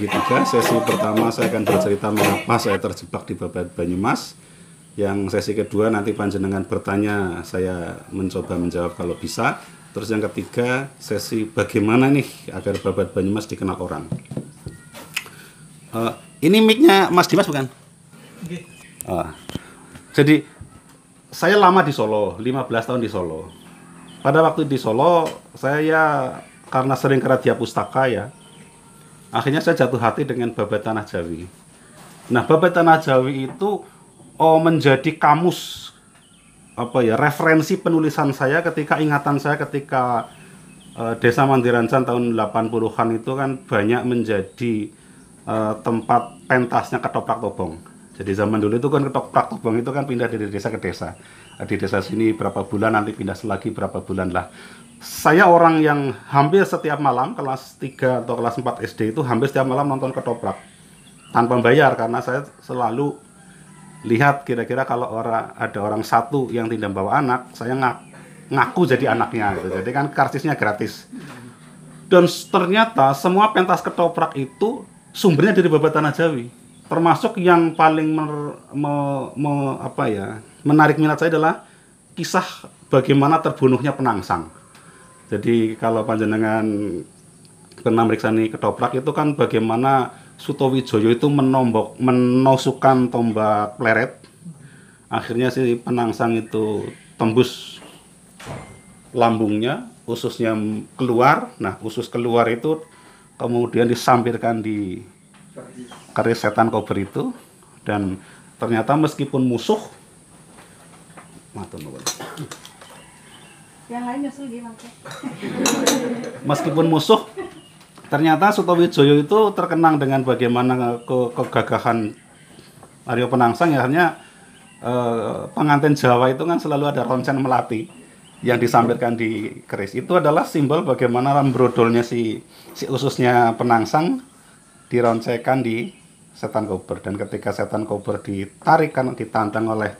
terbagi tiga. Sesi pertama saya akan bercerita mengapa saya terjebak di Babat Banyumas. Yang sesi kedua nanti panjenengan bertanya, saya mencoba menjawab kalau bisa. Terus yang ketiga, sesi bagaimana nih agar Babat Banyumas dikenal orang. Ini mic-nya Mas Dimas bukan? Jadi saya lama di Solo, 15 tahun di Solo. Pada waktu di Solo, saya karena sering ke Radia Pustaka ya, akhirnya saya jatuh hati dengan Babat Tanah Jawi. Nah, Babat Tanah Jawi itu menjadi kamus referensi penulisan saya ketika ingatan saya ketika Desa Mandirancan tahun 80-an itu kan banyak menjadi tempat pentasnya ketoprak tobong. Jadi zaman dulu itu kan ketoprak tobong itu kan pindah dari desa ke desa. Di desa sini berapa bulan, nanti pindah lagi berapa bulan lah. Saya orang yang hampir setiap malam kelas 3 atau kelas 4 SD itu hampir setiap malam nonton ketoprak tanpa bayar, karena saya selalu lihat kira-kira kalau ada orang satu yang tidak bawa anak, saya ngaku jadi anaknya gitu. Jadi kan karsisnya gratis. Dan ternyata semua pentas ketoprak itu sumbernya dari Babat Tanah Jawi. Termasuk yang paling menarik minat saya adalah kisah bagaimana terbunuhnya Penangsang. Jadi kalau panjenengan pernah meriksani ketoprak itu kan bagaimana Sutowijoyo itu menusukkan tombak pleret. Akhirnya si Penangsang itu tembus lambungnya, ususnya keluar. Nah, usus keluar itu kemudian disampirkan di keris setan kober itu, dan ternyata meskipun musuh meskipun musuh, ternyata Sutowijoyo itu terkenang dengan bagaimana kegagahan Aryo Penangsang. Ya, akhirnya pengantin Jawa itu kan selalu ada roncen melati yang disampirkan di keris. Itu adalah simbol bagaimana brodolnya si ususnya Penangsang dironcekan di setan kober. Dan ketika setan kober ditarik kan ditantang oleh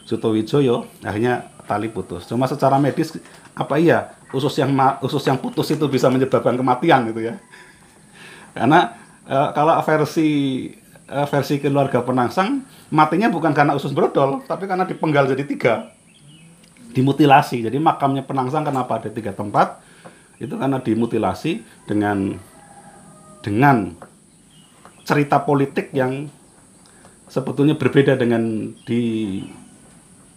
Sutowijoyo, akhirnya tali putus. Cuma secara medis apa iya usus yang putus itu bisa menyebabkan kematian gitu ya? Karena kalau versi keluarga Penangsang, matinya bukan karena usus brodol, tapi karena dipenggal jadi 3, dimutilasi. Jadi makamnya Penangsang kenapa ada 3 tempat? Itu karena dimutilasi dengan cerita politik yang sebetulnya berbeda dengan di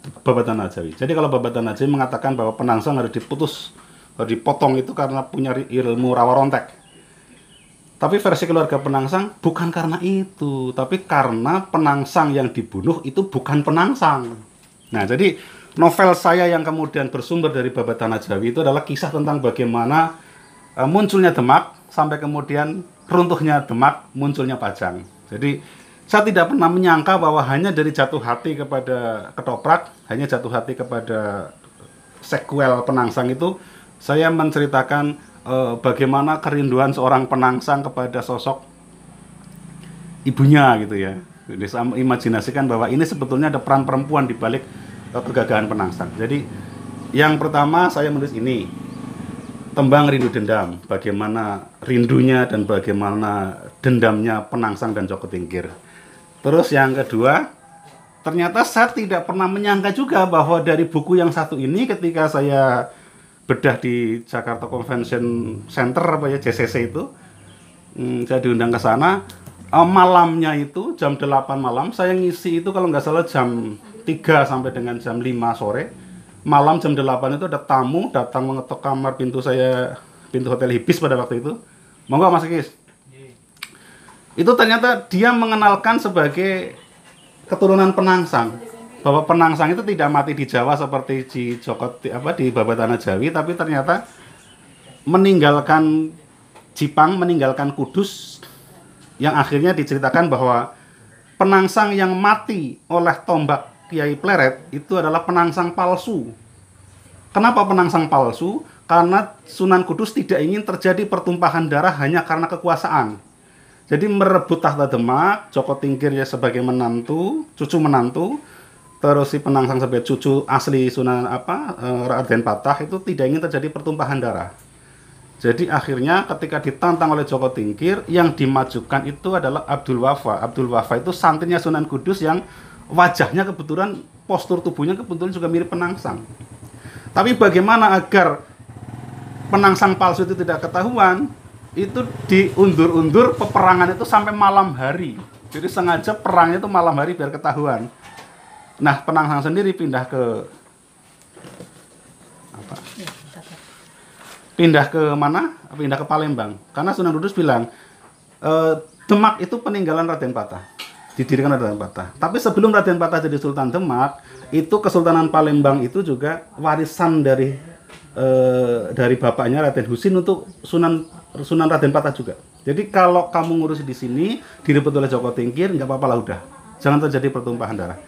Babat Tanah Jawi. Jadi kalau Babat Tanah Jawi mengatakan bahwa Penangsang harus dipotong itu karena punya ilmu rawa rontek. Tapi versi keluarga Penangsang bukan karena itu, tapi karena Penangsang yang dibunuh itu bukan Penangsang. Nah, jadi novel saya yang kemudian bersumber dari Babat Tanah Jawi itu adalah kisah tentang bagaimana munculnya Demak sampai kemudian runtuhnya Demak, munculnya Pajang. Jadi saya tidak pernah menyangka bahwa hanya dari jatuh hati kepada ketoprak, hanya jatuh hati kepada sequel Penangsang itu, saya menceritakan bagaimana kerinduan seorang Penangsang kepada sosok ibunya gitu ya. Jadi saya imajinasikan bahwa ini sebetulnya ada peran perempuan di balik kegagahan Penangsang. Jadi yang pertama saya menulis ini, Tembang Rindu Dendam, bagaimana rindunya dan bagaimana dendamnya Penangsang dan Joko Tingkir. Terus yang kedua, ternyata saya tidak pernah menyangka juga bahwa dari buku yang satu ini ketika saya bedah di Jakarta Convention Center JCC itu, saya diundang ke sana, malamnya itu jam 8 malam saya ngisi itu kalau nggak salah jam 3 sampai dengan jam 5 sore. Malam jam 8 itu ada tamu datang mengetok kamar pintu Hotel Ibis pada waktu itu. Monggo Mas Kis. Itu ternyata dia mengenalkan sebagai keturunan Penangsang, bahwa Penangsang itu tidak mati di Jawa seperti di Babat Tanah Jawi, tapi ternyata meninggalkan Jipang, meninggalkan Kudus, yang akhirnya diceritakan bahwa Penangsang yang mati oleh tombak Kiai Pleret itu adalah Penangsang palsu. Kenapa Penangsang palsu? Karena Sunan Kudus tidak ingin terjadi pertumpahan darah hanya karena kekuasaan. Jadi merebut tahta Demak, Joko Tingkir ya sebagai menantu, cucu menantu, terus si Penangsang sebagai cucu asli Sunan Raden Patah itu tidak ingin terjadi pertumpahan darah. Jadi akhirnya ketika ditantang oleh Joko Tingkir, yang dimajukan itu adalah Abdul Wafa. Abdul Wafa itu santrinya Sunan Kudus yang wajahnya kebetulan, postur tubuhnya kebetulan juga mirip penangsang. Tapi bagaimana agar penangsang palsu itu tidak ketahuan? Itu diundur-undur peperangan itu sampai malam hari. Jadi sengaja perangnya itu malam hari biar ketahuan. Nah, penangsang sendiri pindah ke apa? Pindah ke mana? Pindah ke Palembang. Karena Sunan Kudus bilang, Demak itu peninggalan Raden Patah. Didirikan Raden Patah. Tapi sebelum Raden Patah jadi Sultan Demak, itu Kesultanan Palembang itu juga warisan dari bapaknya Raden Husin untuk Sunan Raden Patah juga. Jadi kalau kamu ngurus di sini, direbut oleh Joko Tingkir, nggak apa-apa lah udah. Jangan terjadi pertumpahan darah.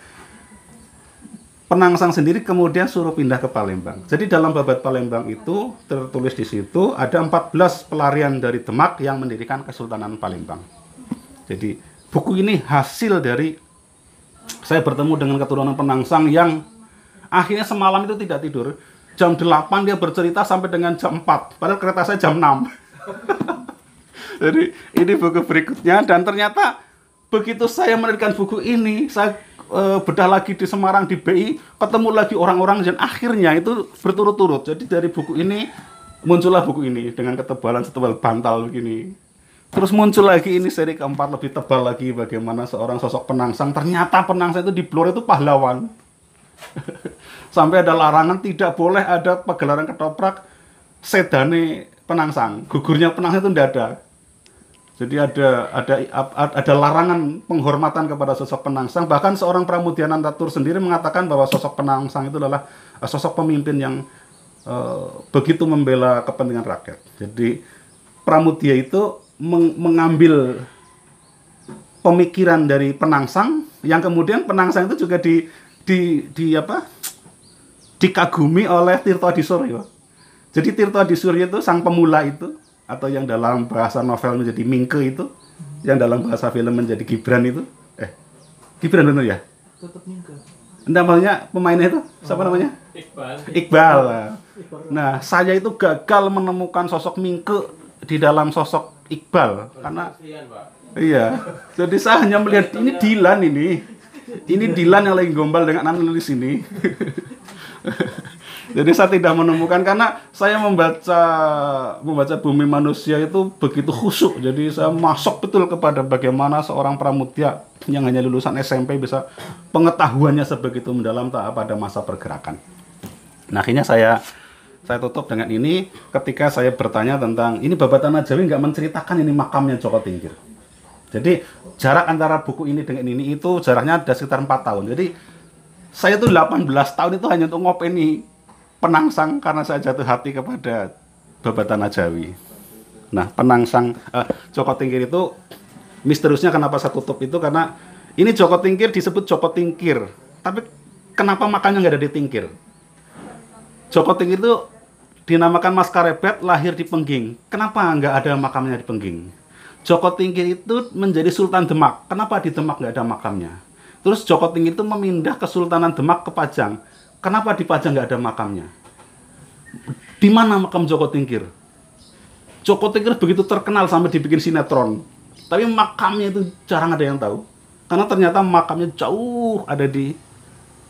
Penangsang sendiri kemudian suruh pindah ke Palembang. Jadi dalam Babat Palembang itu tertulis di situ ada 14 pelarian dari Demak yang mendirikan Kesultanan Palembang. Jadi buku ini hasil dari saya bertemu dengan keturunan penangsang yang akhirnya semalam itu tidak tidur. Jam 8 dia bercerita sampai dengan jam 4. Padahal kereta saya jam 6. Jadi ini buku berikutnya, dan ternyata begitu saya menerbitkan buku ini, saya bedah lagi di Semarang di BI, ketemu lagi orang-orang, dan akhirnya itu berturut-turut. Jadi dari buku ini muncullah buku ini dengan ketebalan setebal bantal begini. Terus muncul lagi ini seri keempat lebih tebal lagi, bagaimana seorang sosok penangsang. Ternyata penangsang itu di Blora itu pahlawan. Sampai ada larangan tidak boleh ada pagelaran ketoprak sedane penangsang. Gugurnya penangsang itu tidak ada. Jadi ada larangan penghormatan kepada sosok penangsang. Bahkan seorang Pramudia Nantatur sendiri mengatakan bahwa sosok penangsang itu adalah sosok pemimpin yang begitu membela kepentingan rakyat. Jadi Pramudia itu mengambil pemikiran dari penangsang, yang kemudian penangsang itu juga dikagumi oleh Tirto Adisuryo. Jadi Tirto Adisuryo itu sang pemula itu, atau yang dalam bahasa novel menjadi Mingke itu, yang dalam bahasa film menjadi Gibran itu. Gibran benar ya? Tetap Mingke. Enggak, maksudnya pemainnya itu siapa namanya? Iqbal. Nah, saya itu gagal menemukan sosok Mingke di dalam sosok Iqbal karena iya. Jadi saya hanya melihat ini Dilan ini. Ini Dilan yang lagi gombal dengan anak nulis ini. Jadi saya tidak menemukan karena saya membaca Bumi Manusia itu begitu khusyuk. Jadi saya masuk betul kepada bagaimana seorang Pramudia yang hanya lulusan SMP bisa pengetahuannya sebegitu mendalam pada masa pergerakan. Nah, akhirnya saya tutup dengan ini ketika saya bertanya tentang ini Babat Tanah Jawi nggak menceritakan ini makamnya Joko Tingkir. Jadi jarak antara buku ini dengan ini itu jaraknya ada sekitar 4 tahun. Jadi saya tuh 18 tahun itu hanya untuk ngopeni penangsang karena saya jatuh hati kepada Babat Tanah Jawi. Nah, penangsang Joko Tingkir itu misteriusnya kenapa saya tutup itu karena ini Joko Tingkir disebut Joko Tingkir. Tapi kenapa makamnya nggak ada di Tingkir? Joko Tingkir itu dinamakan Mas Karebet, lahir di Pengging. Kenapa nggak ada makamnya di Pengging? Joko Tingkir itu menjadi Sultan Demak. Kenapa di Demak nggak ada makamnya? Terus Joko Tingkir itu memindah Kesultanan Demak ke Pajang. Kenapa di Pajang nggak ada makamnya? Di mana makam Joko Tingkir? Joko Tingkir begitu terkenal sampai dibikin sinetron. Tapi makamnya itu jarang ada yang tahu. Karena ternyata makamnya jauh ada di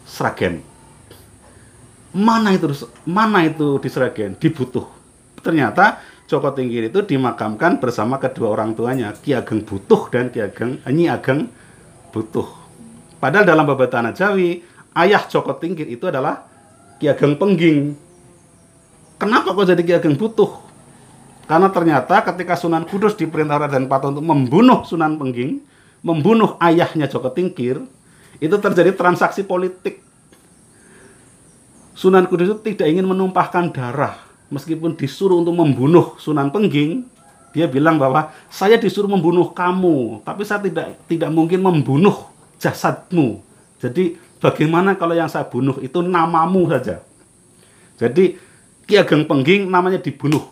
Sragen. Mana itu di Sragen? Di Butuh. Ternyata Joko Tingkir itu dimakamkan bersama kedua orang tuanya, Ki Ageng Butuh dan Nyi Ageng Butuh. Padahal dalam Babat Tanah Jawi, ayah Joko Tingkir itu adalah Ki Ageng Pengging. Kenapa kok jadi Ki Ageng Butuh? Karena ternyata ketika Sunan Kudus diperintah Raden Patah untuk membunuh Sunan Pengging, membunuh ayahnya Joko Tingkir, itu terjadi transaksi politik. Sunan Kudus itu tidak ingin menumpahkan darah. Meskipun disuruh untuk membunuh Sunan Pengging, dia bilang bahwa saya disuruh membunuh kamu, tapi saya tidak mungkin membunuh jasadmu. Jadi bagaimana kalau yang saya bunuh itu namamu saja. Jadi Ki Ageng Pengging namanya dibunuh,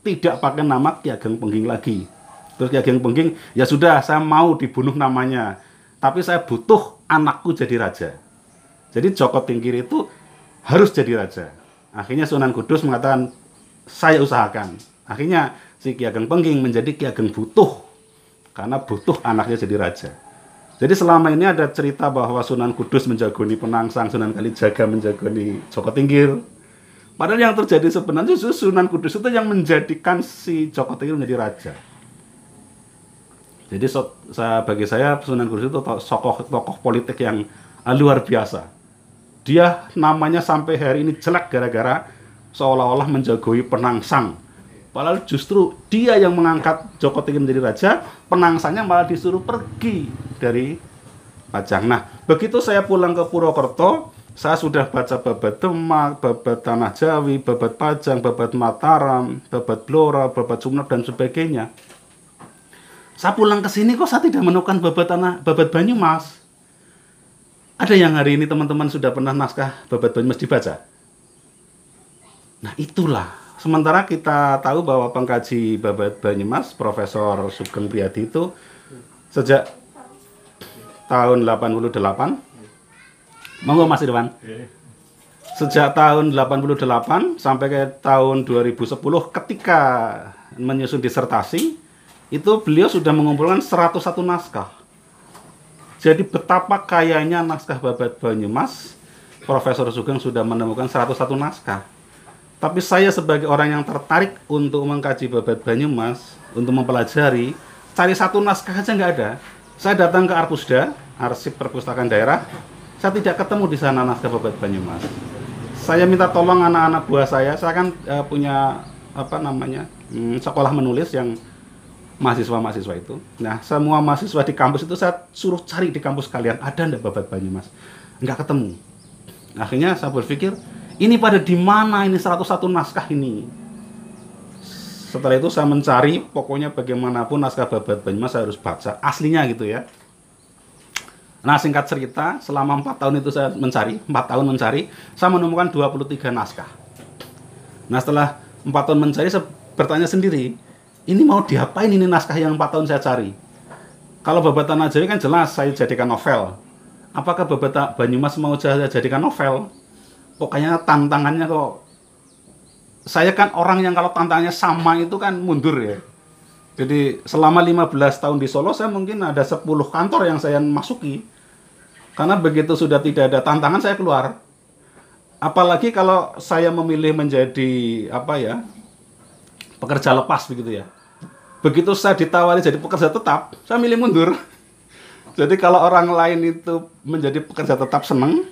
tidak pakai nama Ki Ageng Pengging lagi. Terus Ki Ageng Pengging, ya sudah saya mau dibunuh namanya, tapi saya butuh anakku jadi raja. Jadi Joko Tingkir itu harus jadi raja. Akhirnya Sunan Kudus mengatakan, saya usahakan. Akhirnya si Ki Ageng Pengging menjadi Ki Ageng Butuh, karena butuh anaknya jadi raja. Jadi selama ini ada cerita bahwa Sunan Kudus menjagoni Penangsang, Sunan Kalijaga menjagoni Joko Tingkir. Padahal yang terjadi sebenarnya justru Sunan Kudus itu yang menjadikan si Joko Tingkir menjadi raja. Jadi bagi saya Sunan Kudus itu tokoh politik yang luar biasa. Dia namanya sampai hari ini jelek gara-gara seolah-olah menjagoi Penangsang. Padahal justru dia yang mengangkat Joko Tingkir menjadi raja, Penangsangnya malah disuruh pergi dari Pajang. Nah, begitu saya pulang ke Purwokerto, saya sudah baca babat Demak, babat Tanah Jawi, babat Pajang, babat Mataram, babat Blora, babat Sumeneb dan sebagainya. Saya pulang ke sini kok saya tidak menemukan babat Banyumas. Ada yang hari ini teman-teman sudah pernah naskah babat Banyumas dibaca? Nah, itulah. Sementara kita tahu bahwa pengkaji babat Banyumas, Profesor Sugeng Priadi itu sejak tahun 88, monggo Mas Irwan. Sejak tahun 88 sampai ke tahun 2010 ketika menyusun disertasi, itu beliau sudah mengumpulkan 101 naskah. Jadi betapa kayanya naskah babat Banyumas, Profesor Sugeng sudah menemukan 101 naskah. Tapi saya sebagai orang yang tertarik untuk mengkaji babat Banyumas, untuk mempelajari, cari satu naskah aja nggak ada. Saya datang ke Arpusda, Arsip Perpustakaan Daerah, saya tidak ketemu di sana naskah babat Banyumas. Saya minta tolong anak-anak buah saya kan punya sekolah menulis yang mahasiswa-mahasiswa itu. Nah, semua mahasiswa di kampus itu saya suruh cari di kampus kalian, ada enggak babat Banyumas? Enggak ketemu. Akhirnya saya berpikir, ini pada di mana ini 101 naskah ini? Setelah itu saya mencari, pokoknya bagaimanapun naskah babat Banyumas saya harus baca, aslinya gitu ya. Nah, singkat cerita, selama 4 tahun itu saya mencari, 4 tahun mencari, saya menemukan 23 naskah. Nah, setelah 4 tahun mencari, saya bertanya sendiri, ini mau diapain ini naskah yang 4 tahun saya cari? Kalau babat Tanah Jawi kan jelas saya jadikan novel. Apakah babat Banyumas mau saya jadikan novel? Pokoknya tantangannya kok. Saya kan orang yang kalau tantangannya sama itu kan mundur ya. Jadi selama 15 tahun di Solo saya mungkin ada 10 kantor yang saya masuki. Karena begitu sudah tidak ada tantangan saya keluar. Apalagi kalau saya memilih menjadi pekerja lepas begitu ya. Begitu saya ditawari jadi pekerja tetap, saya milih mundur. Jadi kalau orang lain itu menjadi pekerja tetap seneng,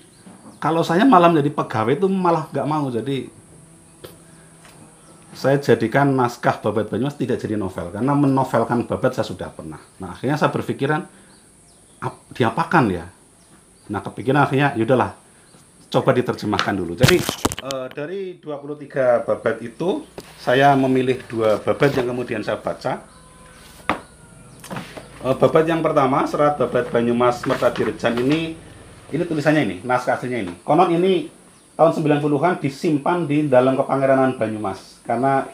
kalau saya malah menjadi pegawai itu malah nggak mau. Jadi saya jadikan naskah babat Banyumas tidak jadi novel, karena menovelkan babat saya sudah pernah. Nah, akhirnya saya berpikiran, diapakan ya? Nah, kepikiran akhirnya, yaudahlah, coba diterjemahkan dulu. Jadi dari 23 babat itu saya memilih 2 babat yang kemudian saya baca. Babat yang pertama, Serat Babat Banyumas Mertadirejan ini tulisannya ini, naskah aslinya ini. Konon ini tahun 90-an disimpan di dalam Kepangeranan Banyumas, karena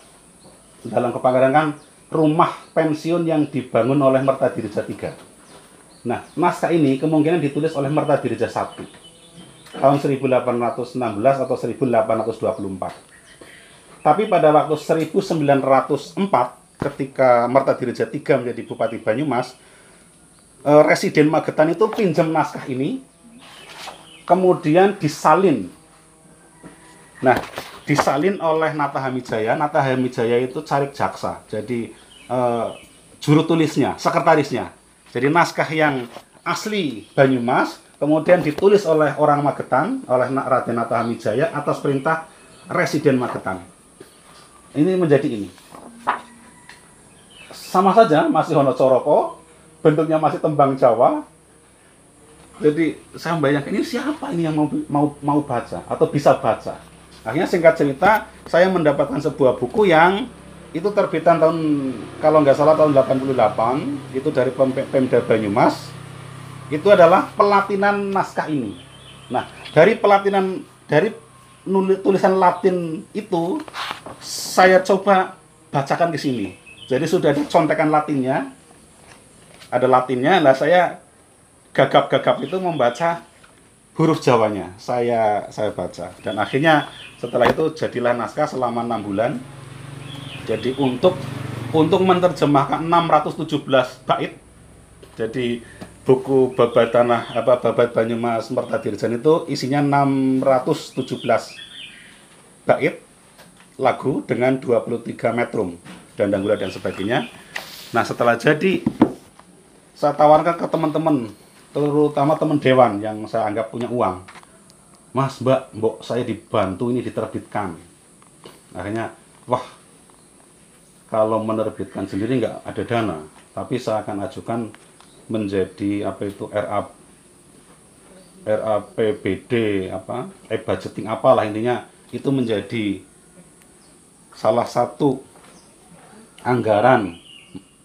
dalam Kepangeranan kan rumah pensiun yang dibangun oleh Mertadireja III. Nah, naskah ini kemungkinan ditulis oleh Mertadireja I tahun 1816 atau 1824. Tapi pada waktu 1904 ketika Mertadireja III menjadi Bupati Banyumas, Residen Magetan itu pinjam naskah ini, kemudian disalin. Nah, disalin oleh Nata Hamijaya. Nata Hamijaya itu carik jaksa, jadi juru tulisnya, sekretarisnya. Jadi naskah yang asli Banyumas kemudian ditulis oleh orang Magetan, oleh Raden Nata Hamijaya atas perintah Residen Magetan. Ini menjadi ini. Sama saja masih Hono Coroko, bentuknya masih tembang Jawa. Jadi saya membayangkan ini siapa ini yang mau baca atau bisa baca. Akhirnya singkat cerita, saya mendapatkan sebuah buku yang itu terbitan tahun, kalau nggak salah tahun 88, itu dari Pemda Banyumas. Itu adalah pelatinan naskah ini. Nah, dari tulisan Latin itu saya coba bacakan di sini. Jadi sudah ada contekan Latinnya, ada Latinnya. Nah, saya gagap-gagap itu membaca huruf Jawanya. Saya baca, dan akhirnya setelah itu jadilah naskah selama 6 bulan. Jadi untuk menerjemahkan 617 bait. Jadi buku Babat Tanah Babat Banyumas Mertadirjan itu isinya 617 bait lagu dengan 23 metrum dan danggula dan sebagainya. Nah, setelah jadi saya tawarkan ke teman-teman, terutama teman dewan yang saya anggap punya uang. Mas, Mbok, saya dibantu ini diterbitkan. Akhirnya, wah, kalau menerbitkan sendiri nggak ada dana, tapi saya akan ajukan menjadi RAPBD budgeting apalah intinya, itu menjadi salah satu anggaran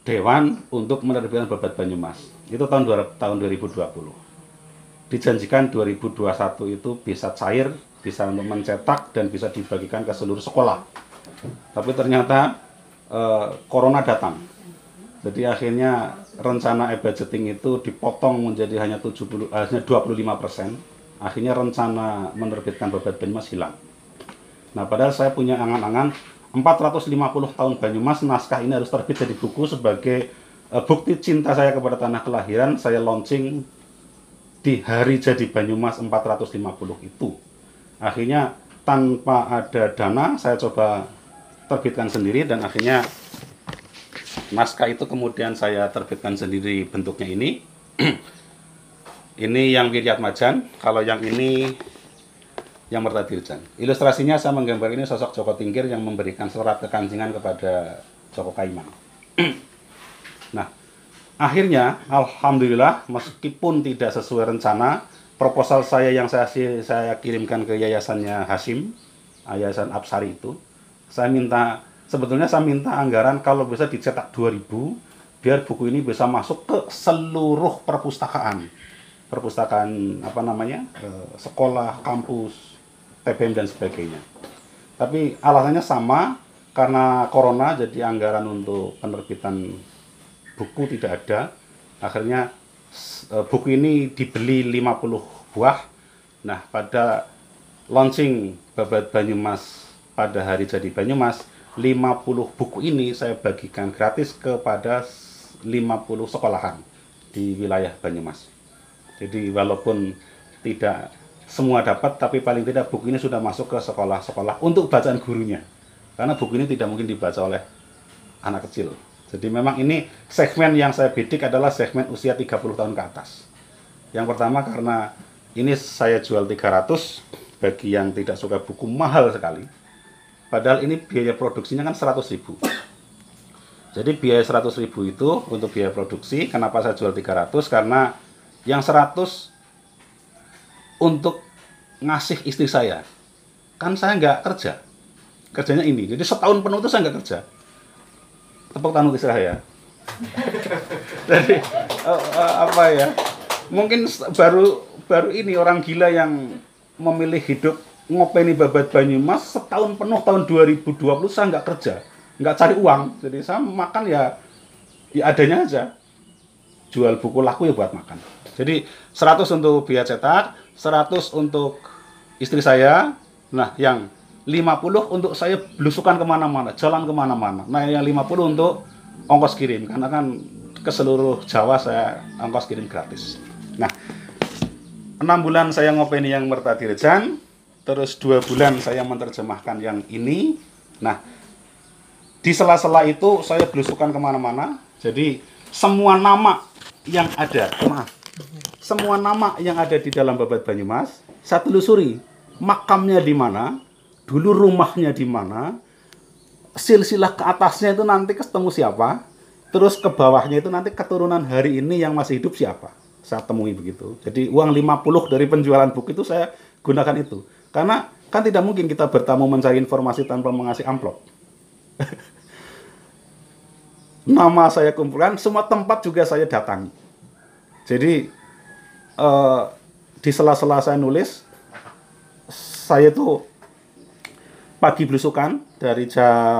dewan untuk menerbitkan Babat Banyumas. Itu tahun 2020. Dijanjikan 2021 itu bisa cair, bisa untuk mencetak dan bisa dibagikan ke seluruh sekolah. Tapi ternyata corona datang. Jadi akhirnya rencana e-budgeting itu dipotong menjadi hanya 25%. Akhirnya rencana menerbitkan Babat Banyumas hilang. Nah, padahal saya punya angan-angan 450 tahun Banyumas, naskah ini harus terbit jadi buku sebagai bukti cinta saya kepada tanah kelahiran. Saya launching di hari jadi Banyumas 450 itu. Akhirnya tanpa ada dana, saya coba terbitkan sendiri dan akhirnya naskah itu kemudian saya terbitkan sendiri bentuknya ini. Ini yang Wiryat Majan, kalau yang ini yang Mertadirjan. Ilustrasinya saya menggambar ini sosok Joko Tingkir yang memberikan surat kekancingan kepada Joko Kaiman. Nah, akhirnya alhamdulillah meskipun tidak sesuai rencana, proposal saya yang saya kirimkan ke yayasannya Hasim, Yayasan Apsari itu, sebetulnya saya minta anggaran kalau bisa dicetak 2000 biar buku ini bisa masuk ke seluruh perpustakaan sekolah, kampus, TBM dan sebagainya. Tapi alasannya sama, karena corona jadi anggaran untuk penerbitan buku tidak ada. Akhirnya buku ini dibeli 50 buah. Nah, pada launching Babat Banyumas pada hari jadi Banyumas, 50 buku ini saya bagikan gratis kepada 50 sekolahan di wilayah Banyumas. Jadi walaupun tidak semua dapat, tapi paling tidak buku ini sudah masuk ke sekolah-sekolah untuk bacaan gurunya. Karena buku ini tidak mungkin dibaca oleh anak kecil. Jadi memang ini segmen yang saya bidik adalah segmen usia 30 tahun ke atas. Yang pertama karena ini saya jual 300, bagi yang tidak suka buku mahal sekali. Padahal ini biaya produksinya kan 100.000. Jadi biaya 100.000 itu untuk biaya produksi. Kenapa saya jual 300? Karena yang 100 untuk ngasih istri saya. Kan saya nggak kerja. Kerjanya ini. Jadi setahun penuh itu saya nggak kerja. Tepuk tangan istri saya. Jadi mungkin baru ini orang gila yang memilih hidup ngopeni Babat Banyumas setahun penuh tahun 2020 saya nggak kerja, nggak cari uang. Jadi saya makan ya adanya aja. Jual buku laku ya buat makan. Jadi 100 untuk biaya cetak, 100 untuk istri saya. Nah, yang 50 untuk saya belusukan kemana-mana, jalan kemana-mana. Nah, yang 50 untuk ongkos kirim, karena kan ke seluruh Jawa saya ongkos kirim gratis. Nah, 6 bulan saya ngopeni yang Mertadirjan, terus 2 bulan saya menerjemahkan yang ini. Nah, di sela-sela itu saya belusukan kemana-mana. Jadi semua nama yang ada, semua nama yang ada di dalam Babat Banyumas, saya telusuri makamnya di mana, dulu rumahnya di mana, silsilah ke atasnya itu nanti ketemu siapa, terus ke bawahnya itu nanti keturunan hari ini yang masih hidup siapa. Saya temui begitu. Jadi uang 50 dari penjualan buku itu saya gunakan itu. Karena kan tidak mungkin kita bertamu mencari informasi tanpa mengasih amplop. Nama saya kumpulkan, semua tempat juga saya datangi. Jadi di sela-sela saya nulis, saya tuh pagi belusukan dari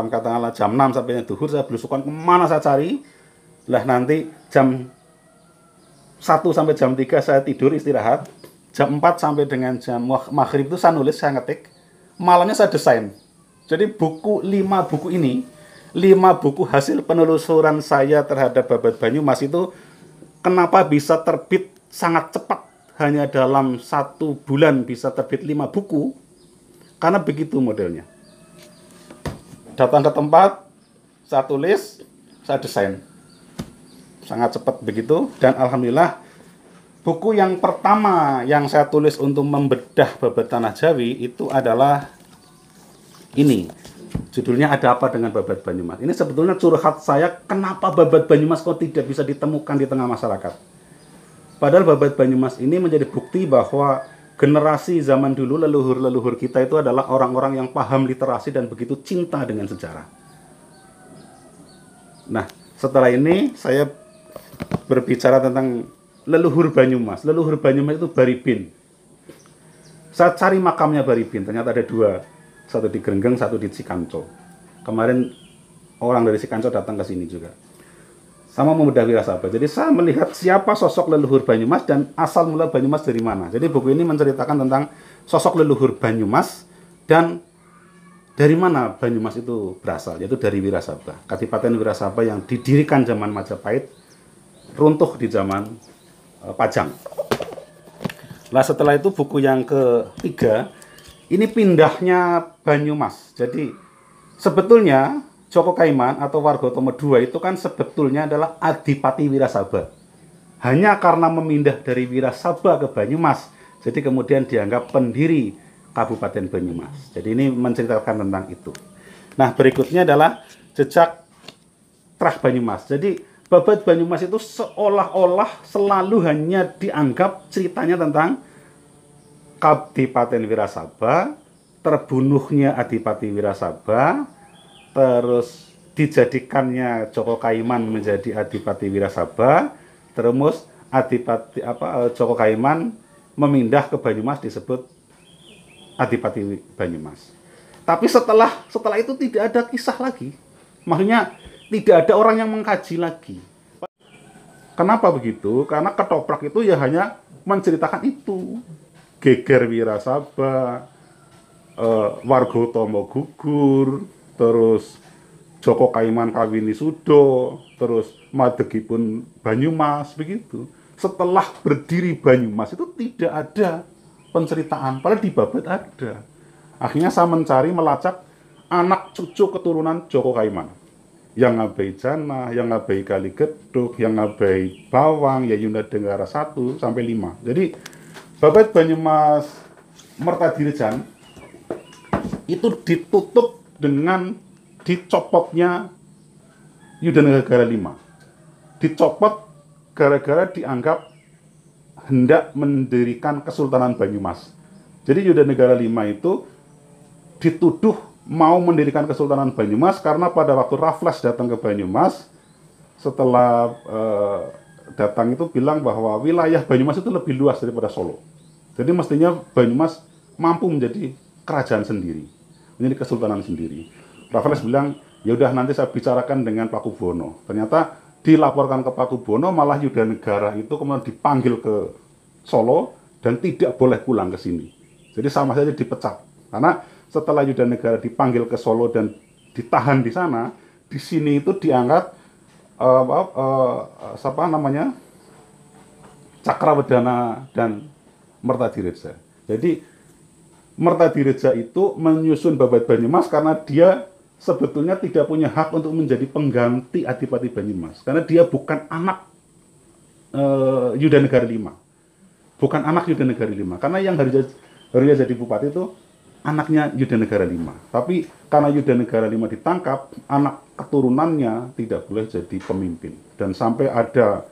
katakanlah jam 6 sampai duhur, saya belusukan kemana saya cari. Lah nanti jam 1 sampai jam 3 saya tidur istirahat. Jam 4 sampai dengan jam maghrib itu saya nulis, saya ngetik. Malamnya saya desain. Jadi 5 buku ini 5 buku hasil penelusuran saya terhadap Babat Banyumas itu kenapa bisa terbit sangat cepat, hanya dalam 1 bulan bisa terbit 5 buku, karena begitu modelnya. Datang ke tempat, saya tulis, saya desain. Sangat cepat begitu, dan alhamdulillah buku yang pertama yang saya tulis untuk membedah Babat Tanah Jawi itu adalah ini. Judulnya Ada Apa Dengan Babat Banyumas. Ini sebetulnya curhat saya, kenapa Babat Banyumas kok tidak bisa ditemukan di tengah masyarakat. Padahal Babat Banyumas ini menjadi bukti bahwa generasi zaman dulu, leluhur-leluhur kita itu adalah orang-orang yang paham literasi dan begitu cinta dengan sejarah. Nah, setelah ini saya berbicara tentang leluhur Banyumas. Leluhur Banyumas itu Baribin. Saya cari makamnya Baribin, ternyata ada 2. Satu di Grenggeng, satu di Cikanco. Kemarin orang dari Cikanco datang ke sini juga. Sama membedah Wirasaba. Jadi saya melihat siapa sosok leluhur Banyumas dan asal mula Banyumas dari mana. Jadi buku ini menceritakan tentang sosok leluhur Banyumas dan dari mana Banyumas itu berasal, yaitu dari Wirasaba. Kadipaten Wirasaba yang didirikan zaman Majapahit, runtuh di zaman Pajang. Nah, setelah itu buku yang ketiga, ini pindahnya Banyumas. Jadi sebetulnya Joko Kaiman atau Wargotomo II itu kan sebetulnya adalah Adipati Wirasaba. Hanya karena memindah dari Wirasaba ke Banyumas, jadi kemudian dianggap pendiri Kabupaten Banyumas. Jadi ini menceritakan tentang itu. Nah, berikutnya adalah jejak Trah Banyumas. Jadi Babat Banyumas itu seolah-olah selalu hanya dianggap ceritanya tentang Kadipaten Wirasaba, terbunuhnya Adipati Wirasaba, terus dijadikannya Joko Kaiman menjadi Adipati Wirasaba, terus Joko Kaiman memindah ke Banyumas disebut Adipati Banyumas. Tapi setelah itu tidak ada kisah lagi. Maksudnya tidak ada orang yang mengkaji lagi. Kenapa begitu? Karena ketoprak itu ya hanya menceritakan itu. Geger Wirasaba, Wargotomo gugur, terus Joko Kaiman kawini Sudo, terus madegipun Banyumas, begitu. Setelah berdiri Banyumas itu tidak ada penceritaan, padahal di Babat ada. Akhirnya saya mencari, melacak anak cucu keturunan Joko Kaiman. Yang Ngabai Jana, yang Ngabai Kaligedhuk, yang Ngabai Bawang, Yayunda Denggara 1 sampai 5. Jadi Babat Banyumas Mertadirejan itu ditutup dengan dicopotnya Yudanegara 5. Dicopot gara-gara dianggap hendak mendirikan Kesultanan Banyumas. Jadi Yudanegara 5 itu dituduh mau mendirikan Kesultanan Banyumas karena pada waktu Raffles datang ke Banyumas, setelah datang itu bilang bahwa wilayah Banyumas itu lebih luas daripada Solo. Jadi mestinya Banyumas mampu menjadi kerajaan sendiri, menjadi kesultanan sendiri. Raffles bilang, ya udah nanti saya bicarakan dengan Pakubono. Ternyata dilaporkan ke Pakubono, malah Yudanegara itu kemudian dipanggil ke Solo dan tidak boleh pulang ke sini. Jadi sama saja dipecat. Karena setelah Yudanegara dipanggil ke Solo dan ditahan di sana, di sini itu diangkat Cakrawedana dan Mertadireja. Jadi Mertadireja itu menyusun Babat Banyumas karena dia sebetulnya tidak punya hak untuk menjadi pengganti Adipati Banyumas. Karena dia bukan anak Yudanegara 5. Bukan anak Yudanegara 5. Karena yang harusnya jadi bupati itu anaknya Yudanegara 5. Tapi karena Yudanegara 5 ditangkap, anak keturunannya tidak boleh jadi pemimpin. Dan sampai ada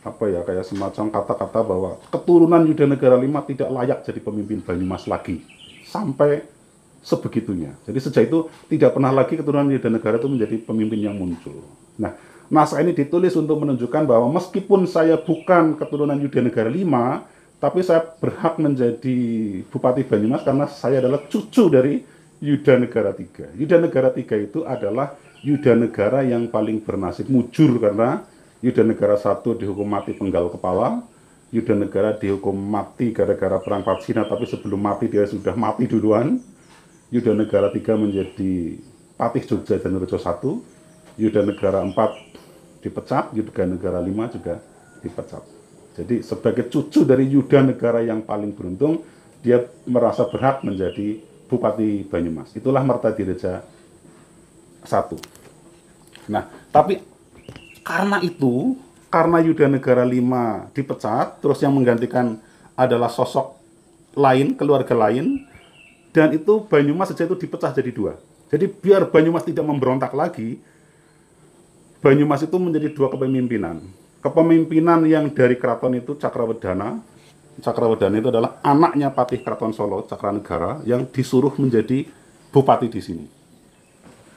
kayak semacam kata-kata bahwa keturunan Yudanegara 5 tidak layak jadi pemimpin Banyumas lagi. Sampai sebegitunya. Jadi sejak itu tidak pernah lagi keturunan Yudanegara itu menjadi pemimpin yang muncul. Nah, naskah ini ditulis untuk menunjukkan bahwa meskipun saya bukan keturunan Yudanegara 5, tapi saya berhak menjadi Bupati Banyumas karena saya adalah cucu dari Yudanegara 3. Yudanegara 3 itu adalah Yudanegara yang paling bernasib mujur karena Yudanegara 1 dihukum mati penggal kepala, Yudanegara dihukum mati gara-gara perang Patsina, tapi sebelum mati dia sudah mati duluan. Yudanegara 3 menjadi Patih Jogja Jatirejo 1, Yuda Negara 4 dipecat, Yuda Negara 5 juga dipecat. Jadi sebagai cucu dari Yuda Negara yang paling beruntung, dia merasa berhak menjadi Bupati Banyumas. Itulah Mertadireja 1. Nah, tapi karena itu, karena Yuda Negara 5 dipecat, terus yang menggantikan adalah sosok lain, keluarga lain, dan itu Banyumas saja itu dipecah jadi 2. Jadi biar Banyumas tidak memberontak lagi, Banyumas itu menjadi 2 kepemimpinan. Kepemimpinan yang dari keraton itu Cakrawedana. Cakrawedana itu adalah anaknya Patih Keraton Solo, Cakranegara, yang disuruh menjadi bupati di sini.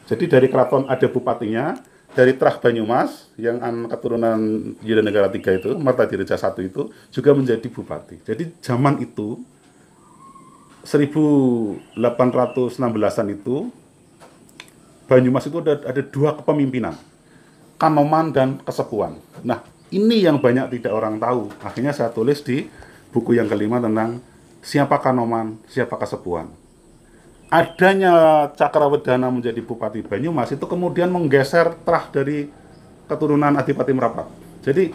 Jadi dari keraton ada bupatinya, dari Trah Banyumas, yang keturunan Yuda Negara 3 itu, Mertadireja 1 itu, juga menjadi bupati. Jadi zaman itu, 1816-an itu, Banyumas itu ada 2 kepemimpinan. Kanoman dan Kesepuan. Nah, ini yang banyak tidak orang tahu. Akhirnya saya tulis di buku yang kelima tentang siapa Kanoman, siapa Kesepuan. Adanya Cakrawedana menjadi Bupati Banyumas itu kemudian menggeser trah dari keturunan Adipati Merapat. Jadi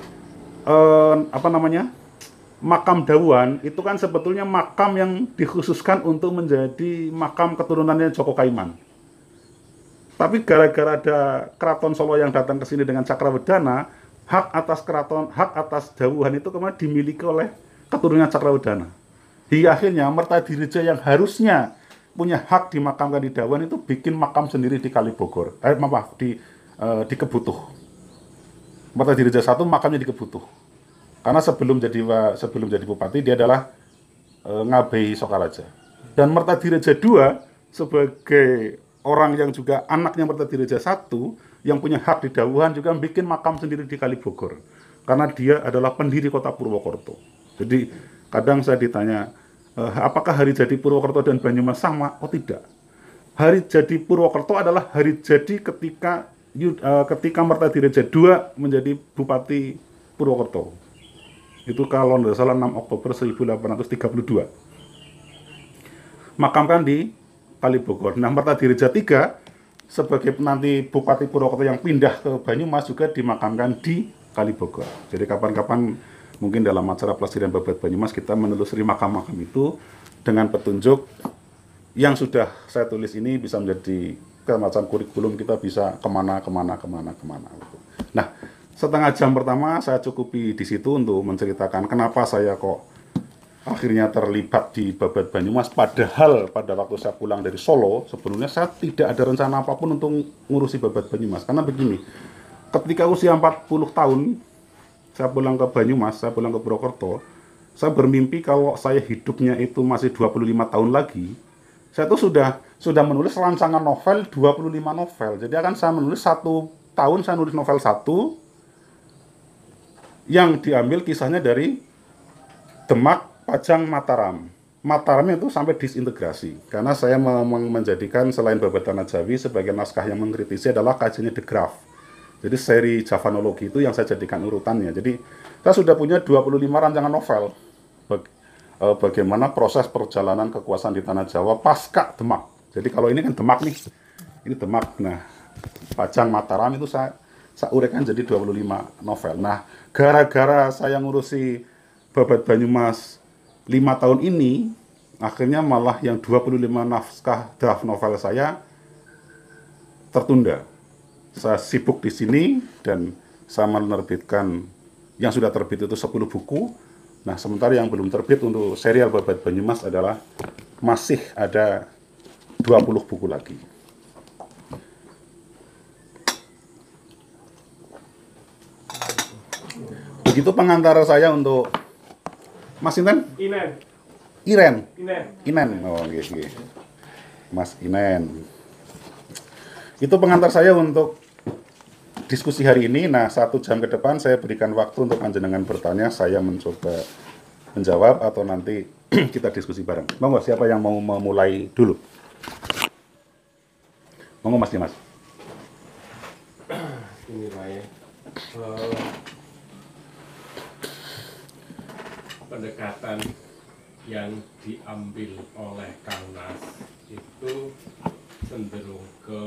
makam Dawuhan itu kan sebetulnya makam yang dikhususkan untuk menjadi makam keturunannya Joko Kaiman. Tapi gara-gara ada keraton Solo yang datang ke sini dengan Cakrawedana, hak atas Dawuhan itu kemudian dimiliki oleh keturunan Cakrawedana. Hingga akhirnya Mertadireja yang harusnya punya hak dimakamkan di Dawuhan itu bikin makam sendiri di Kalibogor. Di Kebutuh. Mertadireja 1 makamnya di Kebutuh. Karena sebelum jadi bupati dia adalah Ngabei Sokaraja. Dan Mertadireja 2 sebagai orang yang juga anaknya Mertadireja 1 yang punya hak di Dawuhan juga bikin makam sendiri di Kalibogor. Karena dia adalah pendiri kota Purwokerto. Jadi kadang saya ditanya, apakah hari jadi Purwokerto dan Banyumas sama? Oh tidak. Hari jadi Purwokerto adalah hari jadi ketika Mertadireja 2 menjadi Bupati Purwokerto. Itu kalau tidak salah 6 Oktober 1832. Makamkan di Kalibogor. Nah, Mertadireja 3 sebagai nanti Bupati Purwokerto yang pindah ke Banyumas juga dimakamkan di Kalibogor. Jadi kapan-kapan mungkin dalam acara pelestarian babat Banyumas kita menelusuri makam-makam itu dengan petunjuk yang sudah saya tulis ini bisa menjadi semacam kurikulum, kita bisa kemana. Nah, setengah jam pertama saya cukupi di situ untuk menceritakan kenapa saya kok akhirnya terlibat di babat Banyumas, padahal pada waktu saya pulang dari Solo sebelumnya saya tidak ada rencana apapun untuk ngurusi babat Banyumas. Karena begini, ketika usia 40 tahun saya pulang ke Banyumas, saya pulang ke Purwokerto, saya bermimpi kalau saya hidupnya itu masih 25 tahun lagi, saya tuh sudah menulis rancangan novel 25 novel. Jadi akan saya menulis 1 tahun saya nulis novel 1 yang diambil kisahnya dari Demak, Pajang, Mataram. Mataramnya itu sampai disintegrasi. Karena saya menjadikan selain babat Tanah Jawi sebagai naskah yang mengkritisi adalah kajiannya De Graaf. Jadi seri Javanologi itu yang saya jadikan urutannya. Jadi saya sudah punya 25 rancangan novel. Bagaimana proses perjalanan kekuasaan di Tanah Jawa pasca Demak. Jadi kalau ini kan Demak nih. Ini Demak. Nah, Pajang, Mataram itu saya uraikan jadi 25 novel. Nah, gara-gara saya ngurusi babat Banyumas 5 tahun ini, akhirnya malah yang 25 naskah draft novel saya tertunda. Saya sibuk di sini dan saya menerbitkan yang sudah terbit itu 10 buku. Nah, sementara yang belum terbit untuk serial babat Banyumas adalah masih ada 20 buku lagi. Begitu pengantar saya untuk Mas Inten? Inen. Oh, gitu. Mas Inen. Itu pengantar saya untuk diskusi hari ini. Nah, 1 jam ke depan saya berikan waktu untuk panjenengan bertanya. Saya mencoba menjawab atau nanti kita diskusi bareng. Monggo, siapa yang mau memulai dulu? Monggo Mas Dimas. Ini Pak ya. Pendekatan yang diambil oleh Kang Nas itu cenderung ke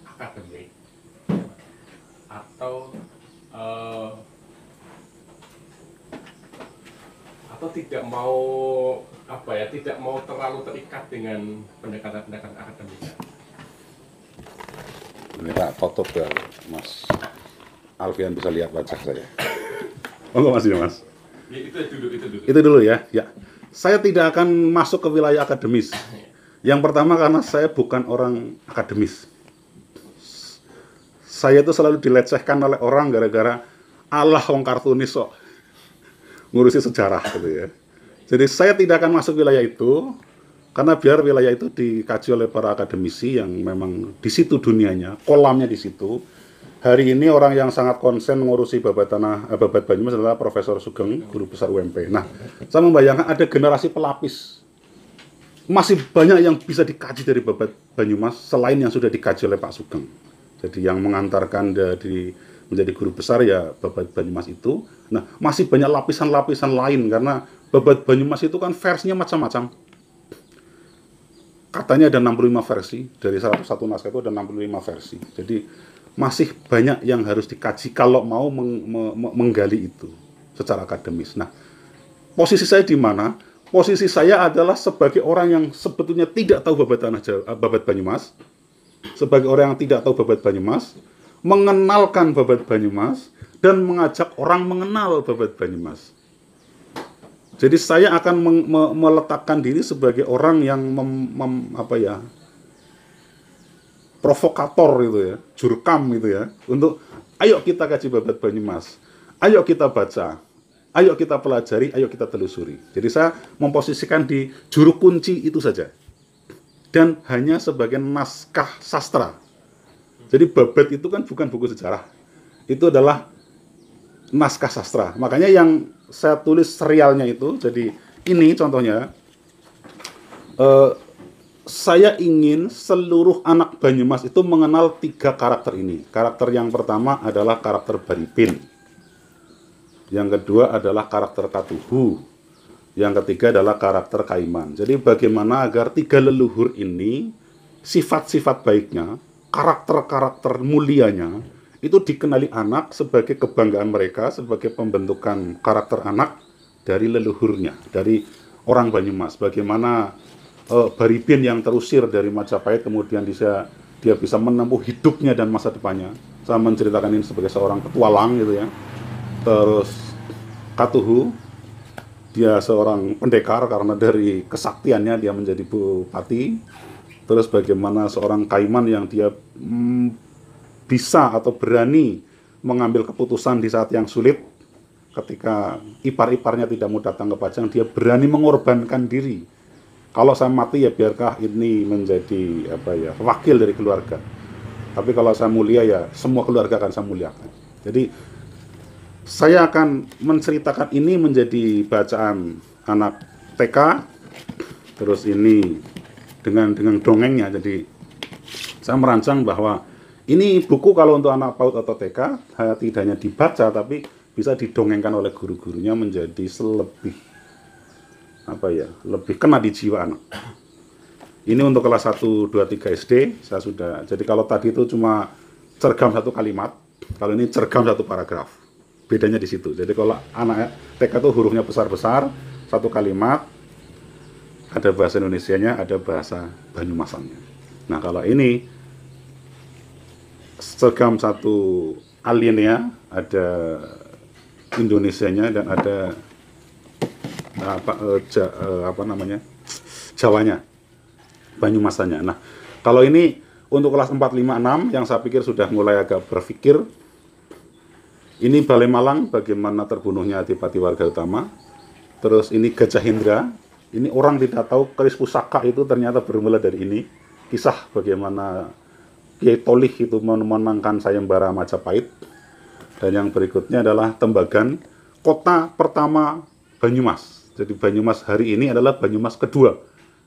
akademik atau tidak mau tidak mau terlalu terikat dengan pendekatan-pendekatan akademik. Ini tak tutup ya Mas Alfian, bisa lihat wajah saya. Enggak Mas, ya Mas. Ya, itu dulu. Itu dulu ya. Ya. Saya tidak akan masuk ke wilayah akademis. Yang pertama karena saya bukan orang akademis. Saya itu selalu dilecehkan oleh orang gara-gara Allah wong kartunis kok ngurusi sejarah gitu ya. Jadi saya tidak akan masuk wilayah itu karena biar wilayah itu dikaji oleh para akademisi yang memang di situ dunianya, kolamnya di situ. Hari ini orang yang sangat konsen mengurusi babat Banyumas adalah Profesor Sugeng, guru besar UMP. Nah, saya membayangkan ada generasi pelapis. Masih banyak yang bisa dikaji dari babat Banyumas selain yang sudah dikaji oleh Pak Sugeng. Jadi yang mengantarkan dari menjadi guru besar ya babat Banyumas itu. Nah, masih banyak lapisan-lapisan lain karena babat Banyumas itu kan versinya macam-macam. Katanya ada 65 versi, dari 101 naskah itu ada 65 versi. Jadi masih banyak yang harus dikaji kalau mau menggali itu secara akademis. Nah, posisi saya di mana? Posisi saya adalah sebagai orang yang sebetulnya tidak tahu babat Banyumas, sebagai orang yang tidak tahu babat Banyumas, mengenalkan babat Banyumas dan mengajak orang mengenal babat Banyumas. Jadi saya akan meletakkan diri sebagai orang yang provokator gitu ya, jurkam gitu ya, untuk ayo kita kaji babat Banyumas, ayo kita baca, ayo kita pelajari, ayo kita telusuri. Jadi saya memposisikan di juru kunci itu saja, dan hanya sebagai naskah sastra. Jadi babat itu kan bukan buku sejarah, itu adalah naskah sastra. Makanya yang saya tulis serialnya itu, jadi ini contohnya, saya ingin seluruh anak Banyumas itu mengenal 3 karakter ini. Karakter yang pertama adalah karakter Baripin, yang kedua adalah karakter Katuhu, yang ketiga adalah karakter Kaiman. Jadi bagaimana agar 3 leluhur ini, sifat-sifat baiknya, karakter-karakter mulianya, itu dikenali anak sebagai kebanggaan mereka, sebagai pembentukan karakter anak dari leluhurnya, dari orang Banyumas. Bagaimana Baripin yang terusir dari Majapahit kemudian dia bisa menempuh hidupnya dan masa depannya. Saya menceritakan ini sebagai seorang petualang gitu ya. Terus Katuhu, dia seorang pendekar karena dari kesaktiannya dia menjadi bupati. Terus bagaimana seorang Kaiman yang dia bisa atau berani mengambil keputusan di saat yang sulit, ketika ipar-iparnya tidak mau datang ke Pajang, dia berani mengorbankan diri. Kalau saya mati ya biarkah ini menjadi wakil dari keluarga. Tapi kalau saya mulia ya semua keluarga akan saya muliakan. Jadi saya akan menceritakan ini menjadi bacaan anak TK, terus ini dengan dongengnya. Jadi saya merancang bahwa ini buku kalau untuk anak PAUD atau TK tidak hanya dibaca tapi bisa didongengkan oleh guru-gurunya menjadi lebih kena di jiwa anak. Ini untuk kelas 1, 2, 3 SD saya sudah. Jadi kalau tadi itu cuma cergam 1 kalimat, kalau ini cergam 1 paragraf. Bedanya di situ. Jadi kalau anak TK itu hurufnya besar-besar, 1 kalimat, ada bahasa Indonesianya, ada bahasa Banyumasannya. Nah kalau ini cergam 1 aliennya, ada Indonesianya dan ada Jawanya, Banyumasannya. Nah kalau ini untuk kelas 4, 5, 6 yang saya pikir sudah mulai agak berpikir, ini Balai Malang bagaimana terbunuhnya Adipati Warga Utama. Terus ini Gajah Hendra. Ini orang tidak tahu keris pusaka itu ternyata bermula dari ini. Kisah bagaimana Kiai Tolih itu memenangkan sayembara Majapahit. Dan yang berikutnya adalah Tembagan, kota pertama Banyumas. Jadi Banyumas hari ini adalah Banyumas kedua.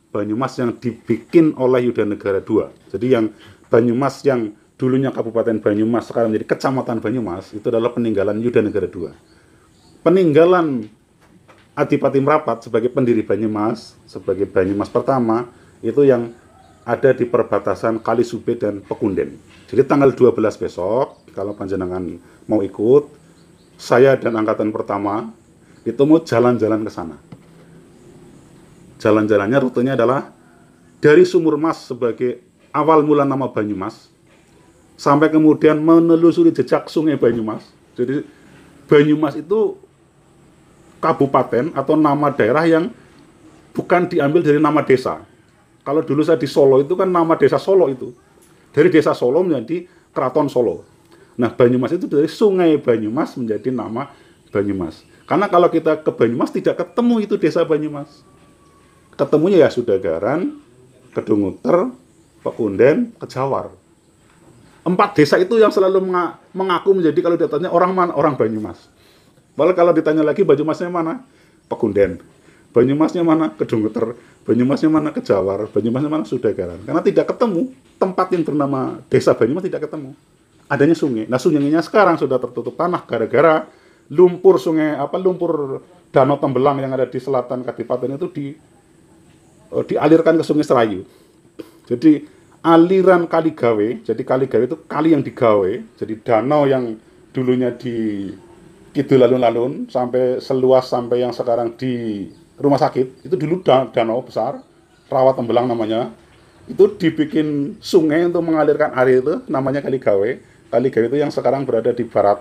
Banyumas yang dibikin oleh Yudanegara II. Jadi yang Banyumas yang dulunya Kabupaten Banyumas sekarang menjadi Kecamatan Banyumas itu adalah peninggalan Yudanegara II. Peninggalan Adipati Merapat sebagai pendiri Banyumas, sebagai Banyumas pertama, itu yang ada di perbatasan Kalisube dan Pekunden. Jadi tanggal 12 besok, kalau panjenengan mau ikut, saya dan angkatan pertama itu mau jalan-jalan ke sana. Jalan-jalannya rutenya adalah dari Sumur Mas sebagai awal mula nama Banyumas, sampai kemudian menelusuri jejak Sungai Banyumas. Jadi Banyumas itu kabupaten atau nama daerah yang bukan diambil dari nama desa. Kalau dulu saya di Solo itu kan nama desa Solo itu. Dari desa Solo menjadi Keraton Solo. Nah, Banyumas itu dari Sungai Banyumas menjadi nama Banyumas. Karena kalau kita ke Banyumas tidak ketemu itu desa Banyumas. Ketemunya ya Sudagaran, Kedunguter, Pekunden, Kejawar. 4 desa itu yang selalu mengaku menjadi kalau ditanya orang mana, orang Banyumas. Malah kalau ditanya lagi Banyumasnya mana? Pekunden. Banyumasnya mana? Kedunguter. Banyumasnya mana? Kejawar. Banyumasnya mana? Sudagaran. Karena tidak ketemu tempat yang bernama desa Banyumas, tidak ketemu. Adanya sungai. Nah, sungainya sekarang sudah tertutup tanah gara-gara lumpur lumpur Danau Tembelang yang ada di selatan Kadipaten itu dialirkan ke Sungai Serayu. Jadi aliran Kali Gawe, jadi Kali Gawe itu kali yang digawe, jadi danau yang dulunya di Kidul Alun-Alun sampai seluas sampai yang sekarang di rumah sakit, itu dulu danau besar, Rawa Tembelang namanya. Itu dibikin sungai untuk mengalirkan air itu, namanya Kali Gawe. Kali Gawe itu yang sekarang berada di barat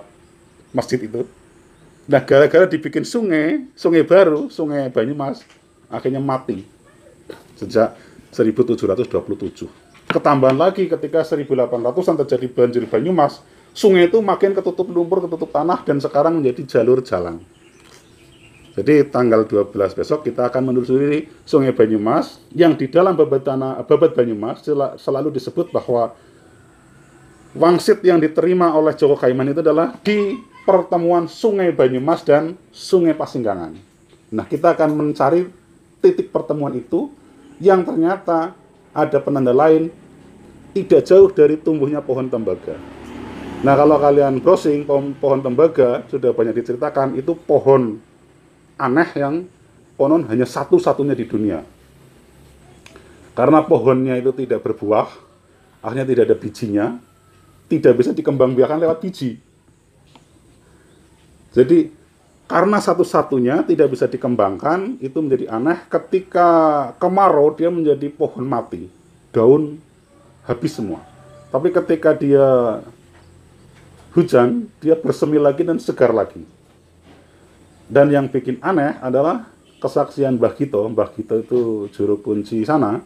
masjid itu. Nah, gara-gara dibikin sungai baru, Sungai Banyumas, akhirnya mati sejak 1727. Ketambahan lagi ketika 1800-an terjadi banjir Banyumas, sungai itu makin ketutup lumpur, ketutup tanah, dan sekarang menjadi jalur jalan. Jadi tanggal 12 besok kita akan menelusuri Sungai Banyumas, yang di dalam babat Banyumas selalu disebut bahwa wangsit yang diterima oleh Joko Kaiman itu adalah di pertemuan Sungai Banyumas dan Sungai Pasinggangan. Nah, kita akan mencari titik pertemuan itu yang ternyata ada penanda lain tidak jauh dari tumbuhnya pohon tembaga. Nah, kalau kalian browsing pohon tembaga sudah banyak diceritakan, itu pohon aneh yang konon hanya satu-satunya di dunia. Karena pohonnya itu tidak berbuah, akhirnya tidak ada bijinya, tidak bisa dikembangbiakan lewat biji. Jadi karena satu-satunya tidak bisa dikembangkan, itu menjadi aneh. Ketika kemarau dia menjadi pohon mati, daun habis semua. Tapi ketika dia hujan, dia bersemi lagi dan segar lagi. Dan yang bikin aneh adalah kesaksian Mbah Gito. Mbah Gito itu juru kunci sana.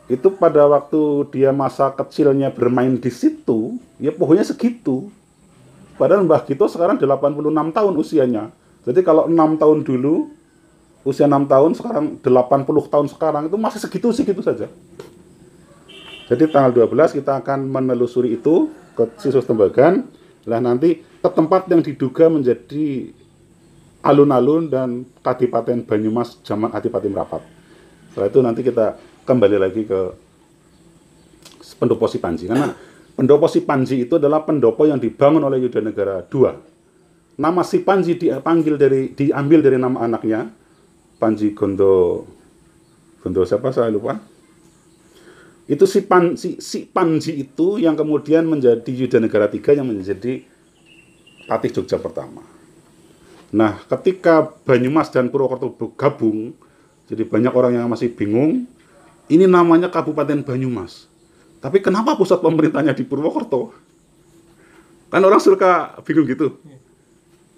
Itu pada waktu dia masa kecilnya bermain di situ, ya pohonnya segitu. Padahal Mbah Gito sekarang 86 tahun usianya. Jadi kalau 6 tahun dulu, usia 6 tahun, sekarang 80 tahun sekarang, itu masih segitu saja. Jadi tanggal 12 kita akan menelusuri itu ke Sisus Tembagan. Lah nanti ke tempat yang diduga menjadi alun-alun dan Kadipaten Banyumas zaman Adipati Merapat. Setelah itu nanti kita kembali lagi ke Pendopo Sipanji. Karena Pendopo Sipanji itu adalah pendopo yang dibangun oleh Yudanegara II. Nama Sipanji diambil dari nama anaknya, Panji Gondo siapa saya lupa. Itu si Panji itu yang kemudian menjadi Yudanegara III yang menjadi Patih Jogja pertama. Nah, ketika Banyumas dan Purwokerto gabung, jadi banyak orang yang masih bingung, ini namanya Kabupaten Banyumas. Tapi kenapa pusat pemerintahnya di Purwokerto? Kan orang suka bingung gitu.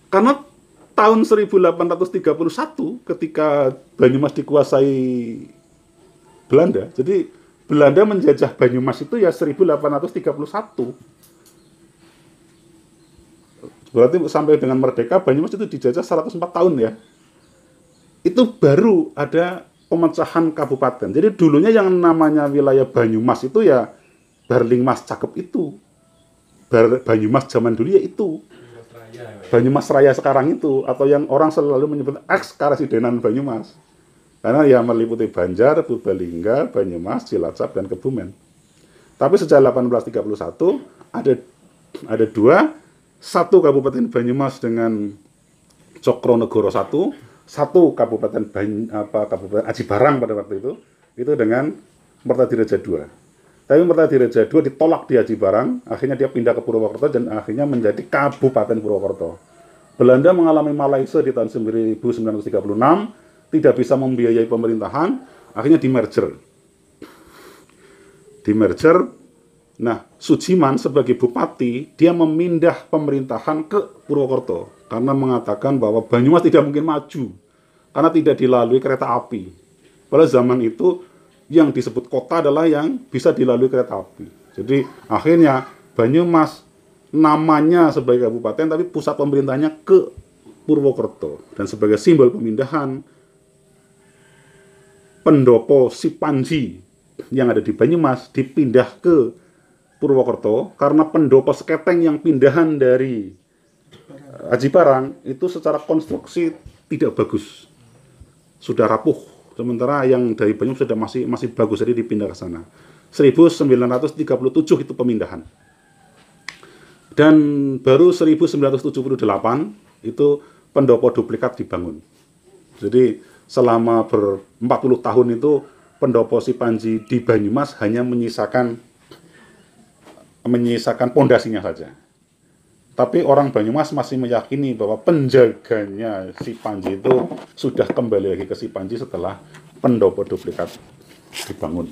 Karena tahun 1831 ketika Banyumas dikuasai Belanda, jadi Belanda menjajah Banyumas itu ya 1831. Berarti sampai dengan merdeka Banyumas itu dijajah 104 tahun ya. Itu baru ada pemecahan kabupaten. Jadi dulunya yang namanya wilayah Banyumas itu ya Barlingmas Cakep itu. Banyumas zaman dulu ya itu. Banyumas Raya sekarang itu, atau yang orang selalu menyebut eks-Karesidenan Banyumas. Karena ya meliputi Banjar, Purbalingga, Banyumas, Cilacap, dan Kebumen. Tapi sejak 1831 ada satu Kabupaten Banyumas dengan Cokronegoro 1, satu Kabupaten Kabupaten Aji Barang pada waktu itu dengan Mertadiraja II. Tapi Mertadiraja II ditolak di Aji Barang, akhirnya dia pindah ke Purwokerto dan akhirnya menjadi Kabupaten Purwokerto. Belanda mengalami Malaysia di tahun 1936, tidak bisa membiayai pemerintahan, akhirnya di-merger. Nah, Sujiman sebagai bupati, dia memindah pemerintahan ke Purwokerto karena mengatakan bahwa Banyumas tidak mungkin maju karena tidak dilalui kereta api. Pada zaman itu yang disebut kota adalah yang bisa dilalui kereta api. Jadi akhirnya Banyumas namanya sebagai kabupaten tapi pusat pemerintahnya ke Purwokerto, dan sebagai simbol pemindahan pendopo Sipanji yang ada di Banyumas dipindah ke Purwokerto karena pendopo Seketeng yang pindahan dari Aji Barang itu secara konstruksi tidak bagus, sudah rapuh, sementara yang dari Banyumas sudah masih bagus, jadi dipindah ke sana. 1937 itu pemindahan, dan baru 1978 itu pendopo duplikat dibangun. Jadi selama 40 tahun itu pendopo Sipanji di Banyumas hanya menyisakan pondasinya saja. Tapi orang Banyumas masih meyakini bahwa penjaganya Sipanji itu sudah kembali lagi ke Sipanji setelah pendopo duplikat dibangun.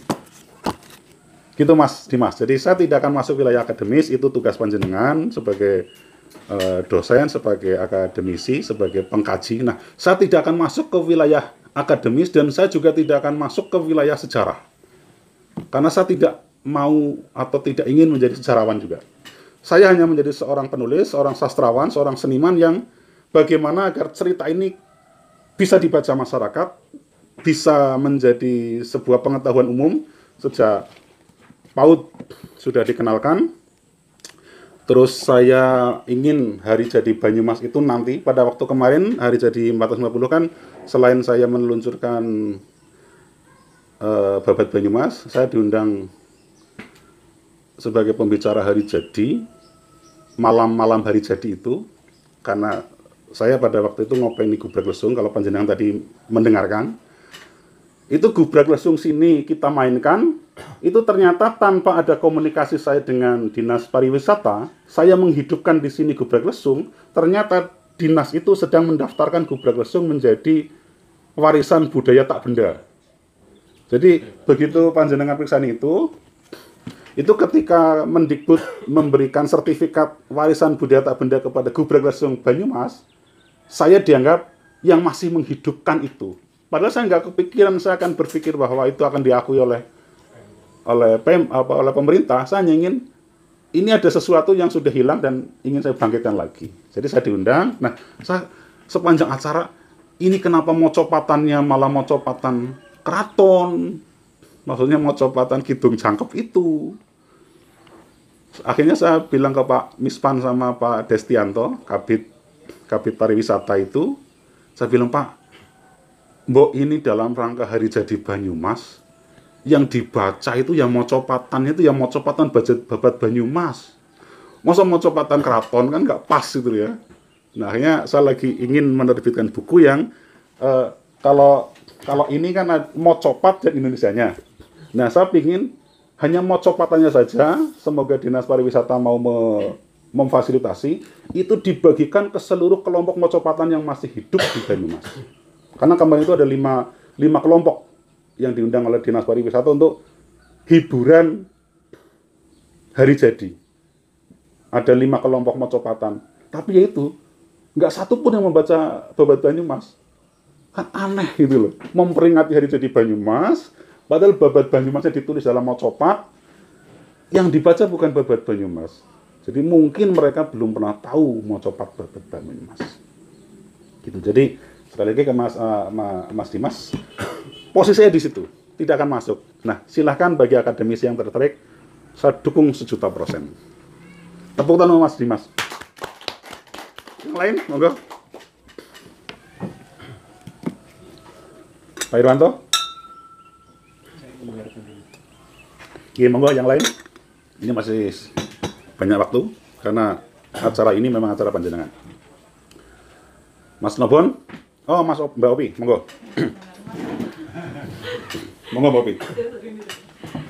Gitu Mas Dimas. Jadi saya tidak akan masuk wilayah akademis, itu tugas panjenengan sebagai dosen, sebagai akademisi, sebagai pengkaji. Nah, saya tidak akan masuk ke wilayah akademis dan saya juga tidak akan masuk ke wilayah sejarah. Karena saya tidak mau atau tidak ingin menjadi sejarawan juga. Saya hanya menjadi seorang penulis, seorang sastrawan, seorang seniman yang bagaimana agar cerita ini bisa dibaca masyarakat, bisa menjadi sebuah pengetahuan umum sejak PAUD sudah dikenalkan. Terus saya ingin hari jadi Banyumas itu nanti, pada waktu kemarin hari jadi 450 kan, selain saya meluncurkan Babat Banyumas, saya diundang sebagai pembicara hari jadi, malam hari jadi itu, karena saya pada waktu itu ngopeni Gubrak Lesung, kalau panjenengan tadi mendengarkan, itu Gubrak Lesung sini kita mainkan, itu ternyata tanpa ada komunikasi saya dengan Dinas Pariwisata, saya menghidupkan di sini Gubrak Lesung, ternyata dinas itu sedang mendaftarkan Gubrak Lesung menjadi warisan budaya tak benda. Jadi begitu panjenengan periksa itu ketika Mendikbud memberikan sertifikat warisan budaya tak benda kepada Gubrak Lesung Banyumas, saya dianggap yang masih menghidupkan itu. Padahal saya nggak kepikiran saya akan berpikir bahwa itu akan diakui oleh pemerintah. Saya hanya ingin ini ada sesuatu yang sudah hilang dan ingin saya bangkitkan lagi. Jadi saya diundang. Nah, saya sepanjang acara ini kenapa mocopatannya malah mocopatan keraton? Maksudnya mocopatan Kidung Jangkep itu. Akhirnya saya bilang ke Pak Mispan sama Pak Destianto, Kabid Pariwisata itu, saya bilang, Pak, mbok ini dalam rangka hari jadi Banyumas, yang dibaca itu yang mocopatan itu yang mocopatan Babat Banyumas. Masa mocopatan keraton kan nggak pas gitu ya. Nah, akhirnya saya lagi ingin menerbitkan buku yang kalau ini kan mocopat dan Indonesianya. Nah, saya ingin hanya mocopatannya saja, semoga Dinas Pariwisata mau memfasilitasi, itu dibagikan ke seluruh kelompok mocopatan yang masih hidup di Banyumas. Karena kemarin itu ada 5 kelompok yang diundang oleh Dinas Pariwisata untuk hiburan hari jadi. Ada 5 kelompok mocopatan. Tapi ya itu, nggak satu pun yang membaca Babat Banyumas. Kan aneh gitu loh. Memperingati hari jadi Banyumas, padahal Babat Banyumasnya ditulis dalam mocopat, yang dibaca bukan Babat Banyumas. Jadi mungkin mereka belum pernah tahu mocopat Babat Banyumas. Gitu. Jadi sekali lagi ke Mas Dimas, posisi saya di situ, tidak akan masuk. Nah, silahkan bagi akademisi yang tertarik, saya dukung 1.000.000%. Tepuk tangan Mas Dimas. Yang lain, monggo. Pak Irwanto. Oke, monggo yang lain. Ini masih banyak waktu karena acara ini memang acara panjenengan. Mas Nobon, Oh, Mbak Opi, monggo. Monggo Mbak Opi.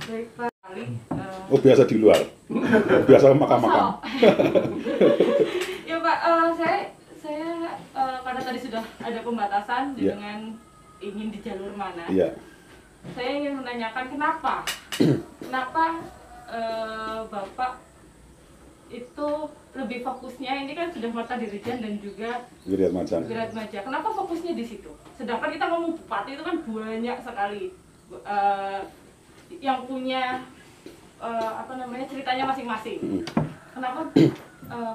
Baik Pak Ali. Oh, biasa di luar. Biasa makan-makan. Ya Pak, saya karena tadi sudah ada pembatasan Iya. dengan ingin di jalur mana. Iya. Saya ingin menanyakan kenapa Bapak itu lebih fokusnya, ini kan sudah Marta Dirijan dan juga Wiratmadjan. Wiratmadja. Kenapa fokusnya di situ? Sedangkan kita ngomong bupati itu kan banyak sekali yang punya ceritanya masing-masing. Kenapa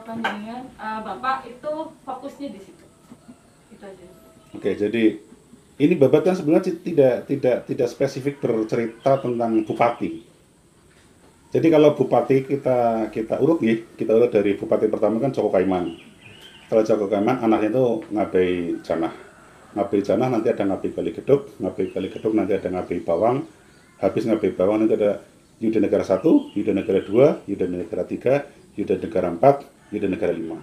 panjenengan Bapak itu fokusnya di situ? Itu aja. Oke, jadi ini Babat kan sebenarnya tidak spesifik bercerita tentang bupati. Jadi kalau bupati kita urut nih, kita urut dari bupati pertama kan Joko Kaiman. Kalau Joko Kaiman anaknya itu Ngabei Janah. Ngabei Janah nanti ada Ngabei Kaligedhuk, Ngabei Kaligedhuk nanti ada Ngabei Bawang. Habis Ngabei Bawang nanti ada Yuda Negara 1, Yuda Negara 2, Yuda Negara 3, Yuda Negara 4, Yuda Negara 5.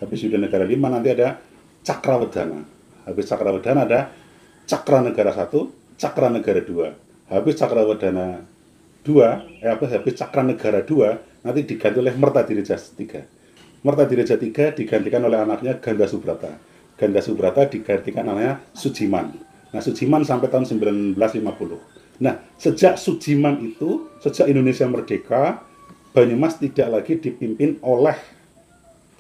Habis Yuda Negara 5 nanti ada Cakrawedana. Habis Cakrawedana ada Cakra Negara 1, Cakra Negara 2. Habis Cakrawedana 2, habis Cakra Negara 2 nanti diganti oleh Mertadireja 3. Mertadireja 3 digantikan oleh anaknya Ganda Subrata. Ganda Subrata digantikan anaknya Sujiman. Nah, Sujiman sampai tahun 1950. Nah, sejak Sujiman itu, sejak Indonesia merdeka, Banyumas tidak lagi dipimpin oleh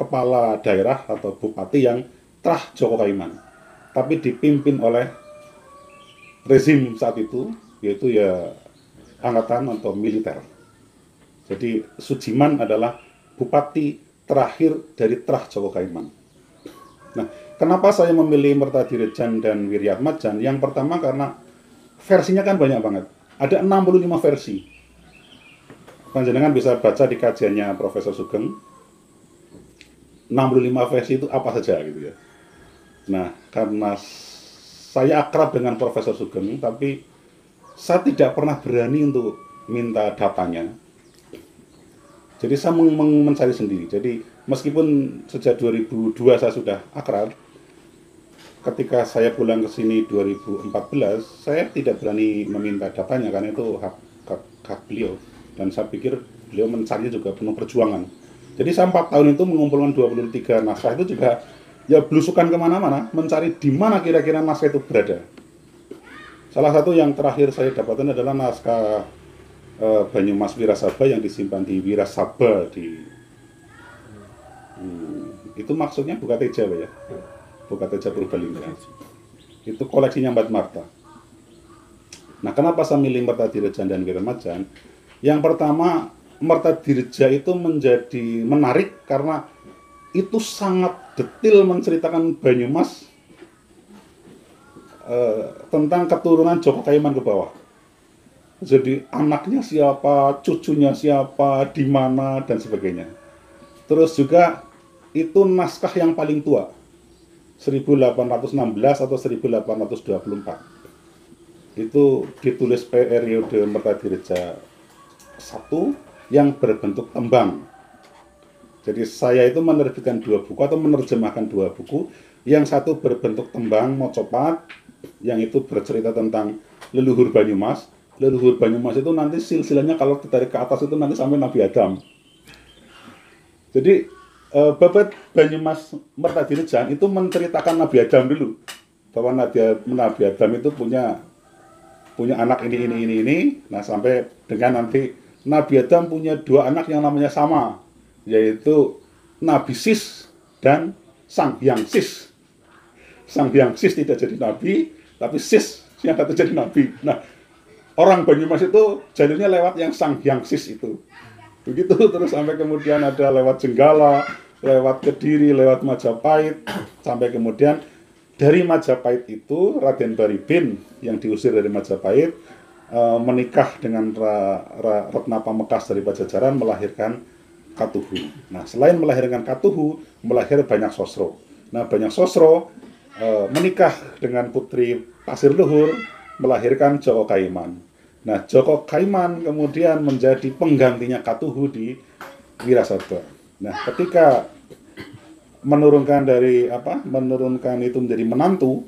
kepala daerah atau bupati yang terah Joko Kaiman, tapi dipimpin oleh rezim saat itu, yaitu ya angkatan atau militer. Jadi Sujiman adalah bupati terakhir dari terah Joko Kaiman. Nah, kenapa saya memilih Mertadirejan dan Wiratmadjan? Yang pertama karena versinya kan banyak banget. Ada 65 versi. Panjenengan bisa baca di kajiannya Profesor Sugeng. 65 versi itu apa saja gitu ya. Nah, karena saya akrab dengan Profesor Sugeng, tapi saya tidak pernah berani untuk minta datanya. Jadi saya mencari sendiri. Jadi meskipun sejak 2002 saya sudah akrab, ketika saya pulang ke sini 2014, saya tidak berani meminta datanya karena itu hak beliau. Dan saya pikir beliau mencarinya juga penuh perjuangan. Jadi saya 4 tahun itu mengumpulkan 23 naskah itu juga ya belusukan kemana-mana, mencari di mana kira-kira naskah itu berada. Salah satu yang terakhir saya dapatkan adalah naskah Banyumas Wirasaba yang disimpan di Wirasaba di itu maksudnya Bukateja ya, Bukateja Purbalingga. Itu koleksinya Mbak Marta. Nah, kenapa saya milih Mertadirejan dan Wiratmadjan? Yang pertama, Mertadireja itu menjadi menarik karena itu sangat detail menceritakan Banyumas tentang keturunan Joko Kaiman ke bawah. Jadi anaknya siapa, cucunya siapa, di mana dan sebagainya. Terus juga itu naskah yang paling tua, 1816 atau 1824. Itu ditulis periode Mertadireja 1 yang berbentuk tembang. Jadi saya itu menerbitkan 2 buku atau menerjemahkan 2 buku. Yang satu berbentuk tembang mocopat, yang itu bercerita tentang leluhur Banyumas. Leluhur Banyumas itu nanti silsilahnya kalau ditarik ke atas itu nanti sampai Nabi Adam. Jadi Babat Banyumas Mertadirejan itu menceritakan Nabi Adam dulu, bahwa Nabi Adam itu punya anak ini. Nah, sampai dengan nanti Nabi Adam punya 2 anak yang namanya sama, yaitu Nabi Sis dan Sang Hyang Sis. Sang Hyang Sis tidak jadi nabi, tapi Sis yang satu jadi nabi. Nah, orang Banyumas itu jalurnya lewat yang Sang Hyang Sis itu. Begitu terus sampai kemudian ada lewat Jenggala, lewat Kediri, lewat Majapahit, sampai kemudian dari Majapahit itu Raden Baribin yang diusir dari Majapahit menikah dengan Ratna Pamekas dari Pajajaran, melahirkan Katuhu. Nah, selain melahirkan Katuhu, melahirkan Banyak Sosro. Nah, Banyak Sosro menikah dengan putri Pasir Luhur, melahirkan Joko Kaiman. Nah, Joko Kaiman kemudian menjadi penggantinya Katuhu di Wirasaba. Nah, ketika menurunkan itu menjadi menantu,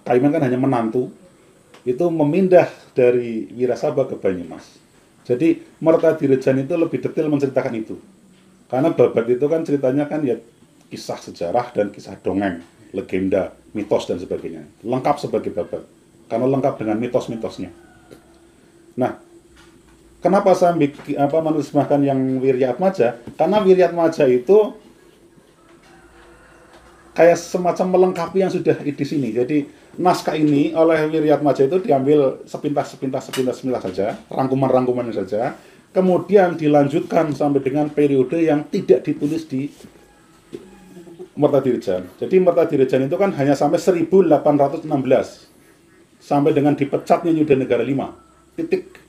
Kaiman kan hanya menantu, itu memindah dari Wirasaba ke Banyumas. Jadi Mertadirejan itu lebih detail menceritakan itu. Karena Babat itu kan ceritanya kan ya kisah sejarah dan kisah dongeng, legenda, mitos dan sebagainya. Lengkap sebagai Babat. Karena lengkap dengan mitos-mitosnya. Nah, kenapa saya menerjemahkan yang Wiryatmaja? Karena Wiryatmaja itu kayak semacam melengkapi yang sudah di sini. Jadi naskah ini oleh Wiryatmaja itu diambil sepintas saja, rangkuman-rangkumannya saja, kemudian dilanjutkan sampai dengan periode yang tidak ditulis di Mertadirejan. Jadi Mertadirejan itu kan hanya sampai 1816, sampai dengan dipecatnya Yudanegara V. Titik.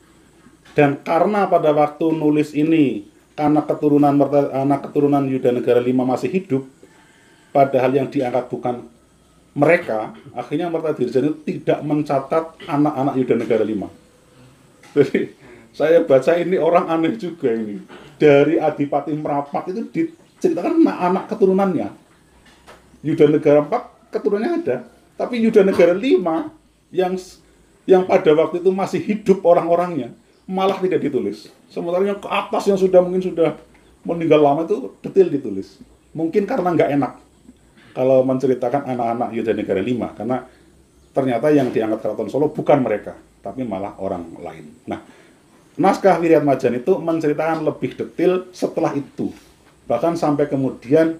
Dan karena pada waktu nulis ini, karena anak keturunan Yudanegara V masih hidup, padahal yang diangkat bukan mereka, akhirnya Mertadirejan itu tidak mencatat anak-anak Yudanegara V. Jadi saya baca ini orang aneh juga ini. Dari Adipati Merapat itu diceritakan anak keturunannya. Yudanegara IV keturunannya ada, tapi Yudanegara V yang pada waktu itu masih hidup orang-orangnya malah tidak ditulis. Sementara yang ke atas yang mungkin sudah meninggal lama itu detail ditulis. Mungkin karena nggak enak kalau menceritakan anak-anak Yudanegara V, karena ternyata yang diangkat Keraton Solo bukan mereka, tapi malah orang lain. Nah, naskah Wiryatmajan itu menceritakan lebih detail setelah itu. Bahkan sampai kemudian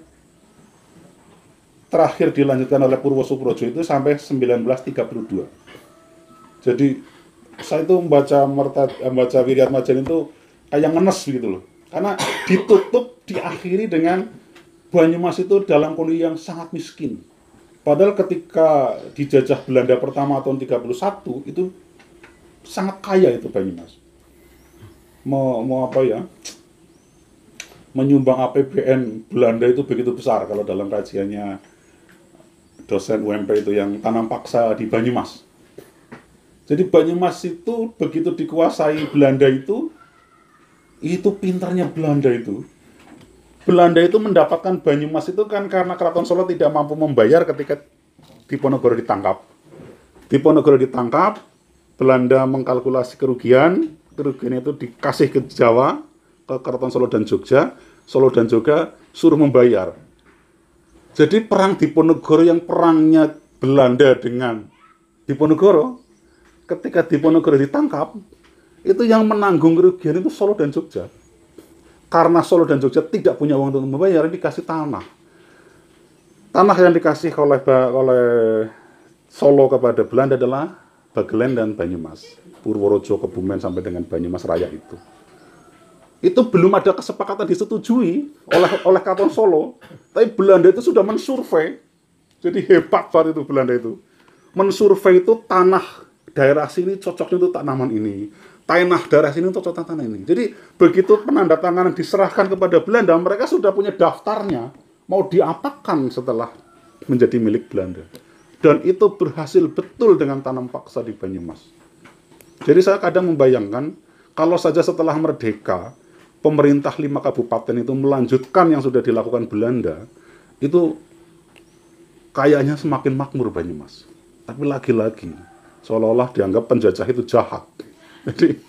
terakhir dilanjutkan oleh Purwo Suprojo itu sampai 1932. Jadi saya itu membaca Wiryatmajan itu kayak ngenes gitu loh. Karena ditutup, diakhiri dengan Banyumas itu dalam kondisi yang sangat miskin. Padahal ketika dijajah Belanda pertama tahun 31 itu sangat kaya itu Banyumas. Menyumbang APBN Belanda itu begitu besar kalau dalam kajiannya dosen UMP itu yang tanam paksa di Banyumas. Jadi Banyumas itu begitu dikuasai Belanda itu pintarnya Belanda itu. Belanda itu mendapatkan Banyumas itu kan karena Keraton Solo tidak mampu membayar ketika Diponegoro ditangkap. Diponegoro ditangkap, Belanda mengkalkulasi kerugian itu dikasih ke Jawa, ke Keraton Solo dan Jogja suruh membayar. Jadi perang Diponegoro yang perangnya Belanda dengan Diponegoro, ketika Diponegoro ditangkap, itu yang menanggung kerugian itu Solo dan Jogja. Karena Solo dan Jogja tidak punya uang untuk membayar, dikasih tanah. Tanah yang dikasih oleh Solo kepada Belanda adalah Bagelen dan Banyumas. Purworejo, Kebumen sampai dengan Banyumas Raya itu. Itu belum ada kesepakatan disetujui oleh Keraton Solo, tapi Belanda itu sudah mensurvei. Jadi hebat banget itu Belanda itu. Mensurvei itu tanah daerah sini cocoknya itu tanaman ini. Tanah daerah sini cocok tanah ini. Jadi begitu penandatanganan diserahkan kepada Belanda, mereka sudah punya daftarnya mau diapakan setelah menjadi milik Belanda. Dan itu berhasil betul dengan tanam paksa di Banyumas. Jadi saya kadang membayangkan kalau saja setelah merdeka pemerintah 5 kabupaten itu melanjutkan yang sudah dilakukan Belanda, itu kayaknya semakin makmur Banyumas. Tapi lagi-lagi seolah-olah dianggap penjajah itu jahat. Jadi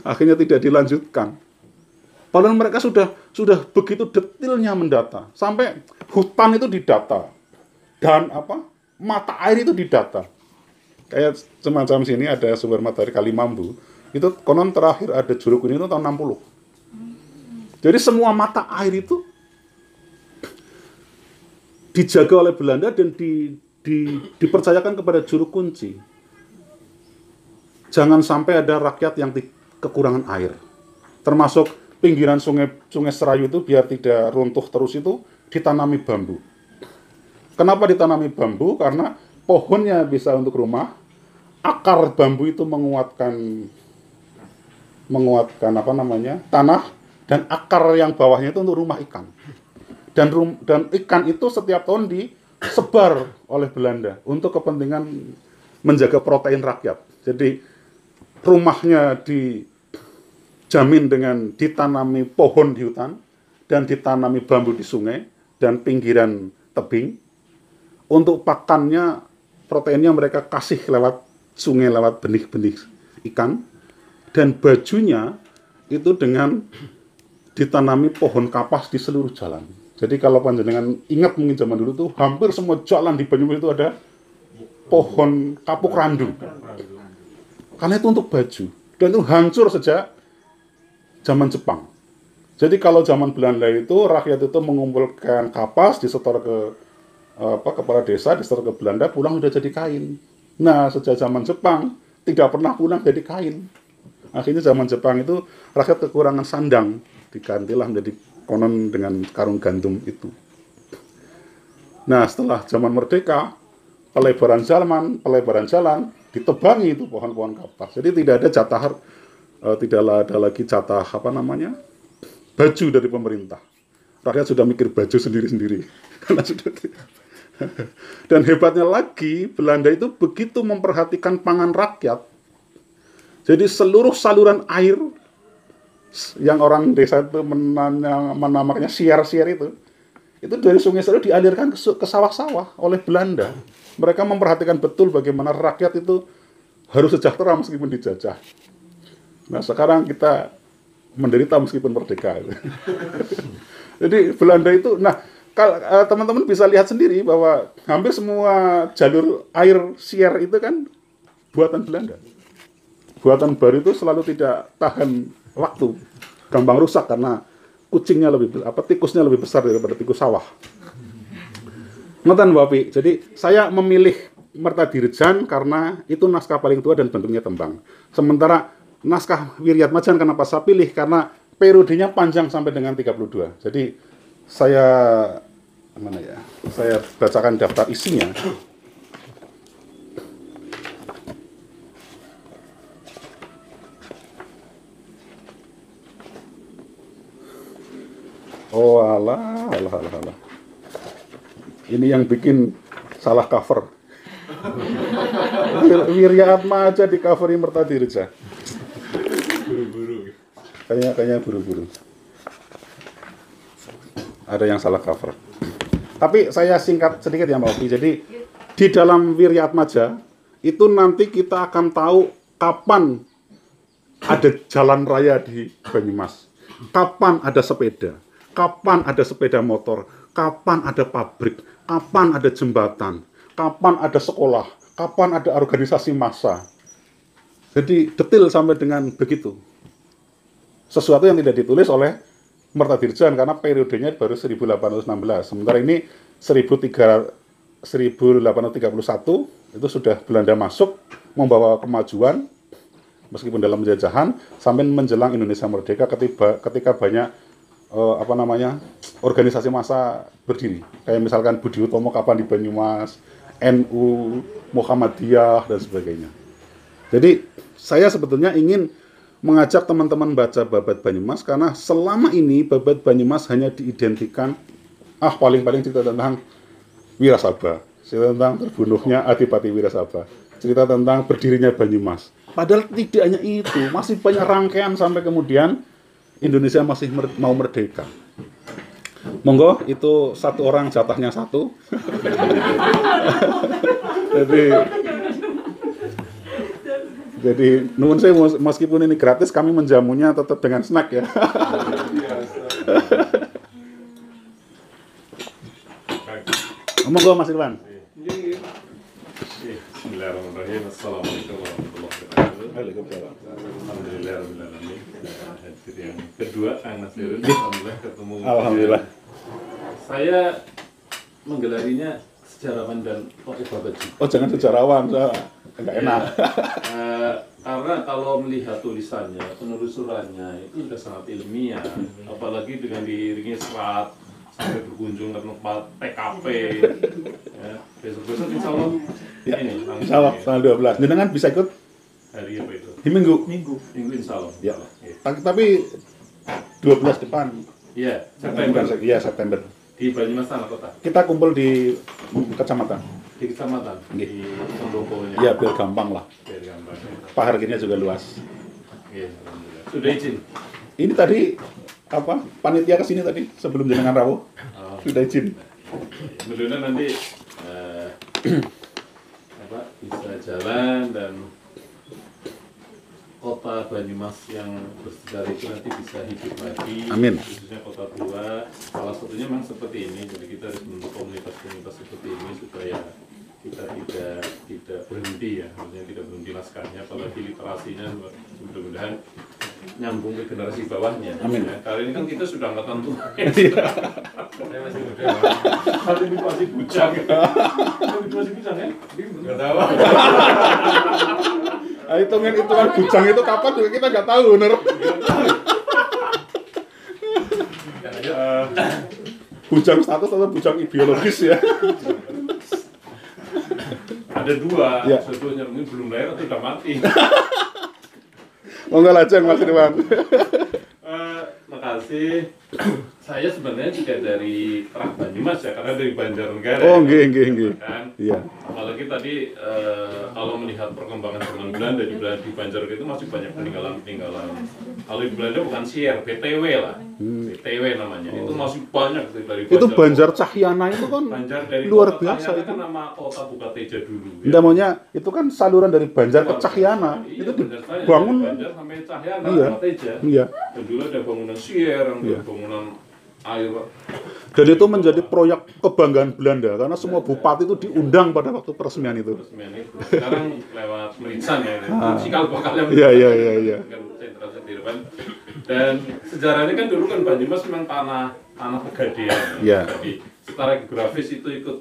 akhirnya tidak dilanjutkan. Padahal mereka sudah begitu detailnya mendata, sampai hutan itu didata dan mata air itu didata. Kayak semacam sini ada sumber mata air Kalimambu, itu konon terakhir ada Curug Kuning itu tahun 60. Jadi semua mata air itu dijaga oleh Belanda dan dipercayakan kepada juru kunci. Jangan sampai ada rakyat yang kekurangan air. Termasuk pinggiran sungai Serayu itu biar tidak runtuh terus itu ditanami bambu. Kenapa ditanami bambu? Karena pohonnya bisa untuk rumah, akar bambu itu menguatkan tanah, dan akar yang bawahnya itu untuk rumah ikan. Dan ikan itu setiap tahun disebar oleh Belanda untuk kepentingan menjaga protein rakyat. Jadi rumahnya dijamin dengan ditanami pohon di hutan dan ditanami bambu di sungai dan pinggiran tebing. Untuk pakannya proteinnya mereka kasih lewat sungai, lewat benih-benih ikan, dan bajunya itu dengan ditanami pohon kapas di seluruh jalan. Jadi kalau panjenengan ingat mungkin zaman dulu tuh hampir semua jalan di Banyumas itu ada pohon kapuk randu. Karena itu untuk baju. Dan itu hancur sejak zaman Jepang. Jadi kalau zaman Belanda itu rakyat itu mengumpulkan kapas, disetor ke kepala desa, disetor ke Belanda, pulang udah jadi kain. Nah, sejak zaman Jepang tidak pernah pulang jadi kain. Akhirnya zaman Jepang itu rakyat kekurangan sandang, digantilah menjadi konon dengan karung gandum itu. Nah, setelah zaman merdeka, pelebaran jalan, ditebangi itu pohon-pohon kapas. Jadi tidak ada jatah, tidak ada lagi jatah baju dari pemerintah. Rakyat sudah mikir baju sendiri-sendiri. Dan hebatnya lagi, Belanda itu begitu memperhatikan pangan rakyat. Jadi seluruh saluran air yang orang desa itu menamakannya siar-siar itu dari sungai Seru dialirkan ke sawah-sawah oleh Belanda. Mereka memperhatikan betul bagaimana rakyat itu harus sejahtera meskipun dijajah. Nah, sekarang kita menderita meskipun merdeka. Jadi Belanda itu, nah, teman-teman bisa lihat sendiri bahwa hampir semua jalur air siar itu kan buatan Belanda. Buatan baru itu selalu tidak tahan waktu, gampang rusak karena tikusnya lebih besar daripada tikus sawah. Ngoten Bapak. Jadi saya memilih Mertadirejan karena itu naskah paling tua dan bentuknya tembang. Sementara naskah Wiryatmajan kenapa saya pilih? Karena periodenya panjang sampai dengan 32. Jadi saya bacakan daftar isinya. Oh alah. Ini yang bikin salah cover. Wiryatmaja di coveri Mertadireja. Buru-buru. Kayaknya buru-buru. Ada yang salah cover. Tapi saya singkat sedikit ya Mbak Oki. Jadi di dalam Wiryatmaja itu nanti kita akan tahu kapan ada jalan raya di Banyumas, kapan ada sepeda, kapan ada sepeda motor, kapan ada pabrik, kapan ada jembatan, kapan ada sekolah, kapan ada organisasi massa. Jadi detail sampai dengan begitu. Sesuatu yang tidak ditulis oleh Mertadirejan karena periodenya baru 1816. Sementara ini 1831 itu sudah Belanda masuk membawa kemajuan meskipun dalam penjajahan sampai menjelang Indonesia merdeka ketika banyak organisasi massa berdiri. Kayak misalkan Budi Utomo kapan di Banyumas, NU, Muhammadiyah dan sebagainya. Jadi saya sebetulnya ingin mengajak teman-teman baca Babad Banyumas karena selama ini Babad Banyumas hanya diidentikan paling-paling cerita tentang Wirasaba, cerita tentang terbunuhnya Adipati Wirasaba, cerita tentang berdirinya Banyumas. Padahal tidak hanya itu, masih banyak rangkaian sampai kemudian Indonesia masih mau merdeka. Monggo, itu satu orang jatahnya satu. Jadi nuwun saya meskipun ini gratis kami menjamunya tetap dengan snack ya. Monggo Mas Irwan. Bismillahirrahmanirrahim. Assalamualaikum warahmatullahi wabarakatuh. Waalaikumsalam. Alhamdulillahirrahmanirrahim. Hadir yang kedua, Kang Nasirun. Alhamdulillah ketemu. Alhamdulillah. Saya menggelarinya sejarawan dan Babad. Oh jangan sejarawan, enggak enak. Karena kalau melihat tulisannya, penelusurannya itu sudah sangat ilmiah, apalagi dengan diiringi serat sampai berkunjung ke tempat TKP. Ya, besok-besok insya Allah Ya, ini insya Allah tanggal 12. Jenengan bisa ikut hari apa itu? di minggu. Minggu insya Allah. Ya. Ya. Tapi 12 depan. Iya, September. Iya, September. Di Banyumas Tanah Kota. Kita kumpul di kecamatan. Di kecamatan. Nggih. Di pendoponya. Ya, biar gampang lah. Biar gampang. Parkirnya juga luas. Iya, alhamdulillah. Sudah izin. Ini tadi panitia kesini tadi sebelum jenengan rawuh. Oh. Sudah izin. Mudah-mudahan nanti jalan dan kota Banyumas yang bersejarah itu nanti bisa hidup lagi. Amin. Khususnya kota tua. Salah satunya memang seperti ini. Jadi kita harus membentuk komunitas-komunitas seperti ini supaya kita tidak berhenti ya, maksudnya tidak berhenti naskahnya, apalagi literasinya mudah-mudahan nyambung ke generasi bawahnya. Amin. Ya, kali ini kan kita sudah angkatan tua. Saya masih muda. Kali ini masih bujang. Kali ini masih bujang ya? Nggak tahu. Hitungan bujang itu kapan juga kita nggak tahu, bener. Bujang status atau bujang ideologis ya? Ada dua, Ya. sebetulnya mungkin belum lahir atau udah mati. Monggo lajeng Mas Irwan. Makasih. Saya sebenarnya juga dari Terak Banyumas ya, karena dari Banjarnegara. Oh, ya. nggih. Kan? Iya. Apalagi tadi kalau melihat perkembangan zaman Belanda di Banjarnegara itu masih banyak peninggalan. Kalau di Belanda bukan sier, BTW lah. BTW namanya. Itu masih banyak dari Itu Banjar Cahyana itu kan Banjar dari luar kota biasa Cahyana itu. kan nama kota Bukateja dulu. Ya. Enggak maunya itu kan saluran dari Banjar ke Cahyana. Iya, Itu benar sekali. dibangun. Dari Banjar sampai Cahyana, Iya. Bukateja. Iya. Dan dulu ada bangunan sier, ada Iya. bangunan air. Dan itu menjadi proyek kebanggaan Belanda karena semua bupati itu diundang pada waktu peresmian itu. Resmian itu. Sekarang lewat Merican ya, cikal bakal yang Iya. kan sentra Sudirman. Dan sejarahnya kan dulu kan Banyumas memang tanah pegadaian. Iya. Jadi secara geografis itu ikut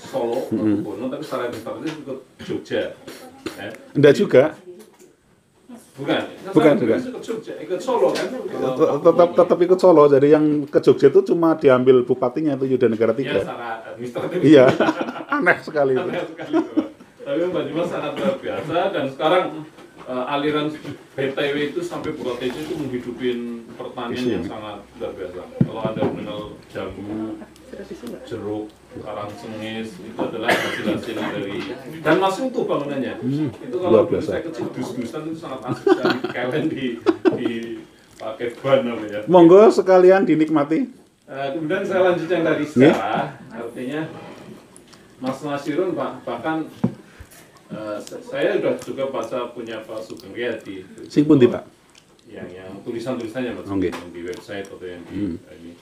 Solo, Kuno, tapi secara administratif ikut Jogja. Ya. Enggak juga. Bukan juga. ikut Jogja, ikut Solo kan. Tetap ikut Solo. Jadi yang ke Jogja itu cuma diambil bupatinya itu Yudanegara Ya, 3. secara administratif. Iya. Aneh sekali itu. Aneh sekali. Tapi Banyumas sangat luar biasa dan sekarang aliran BTW itu sampai Bukateja itu menghidupin pertanian yang sangat luar biasa. Kalau Anda mengenal jambu, jeruk, karang sengis, itu adalah hasil-hasil dari dan masih utuh bangunannya. Itu luar kalau dulu biasa. saya kecil dus-dusan itu sangat asik sekali kalian di pakai ban namanya. Monggo sekalian dinikmati. Kemudian saya lanjut yang dari sejarah, artinya Mas Nasirun bahkan saya sudah juga baca punya Pak Sugeng Riyadi. Sing pundi, Pak? Yang tulisan-tulisannya Mas, Oke. yang di website atau yang di ini.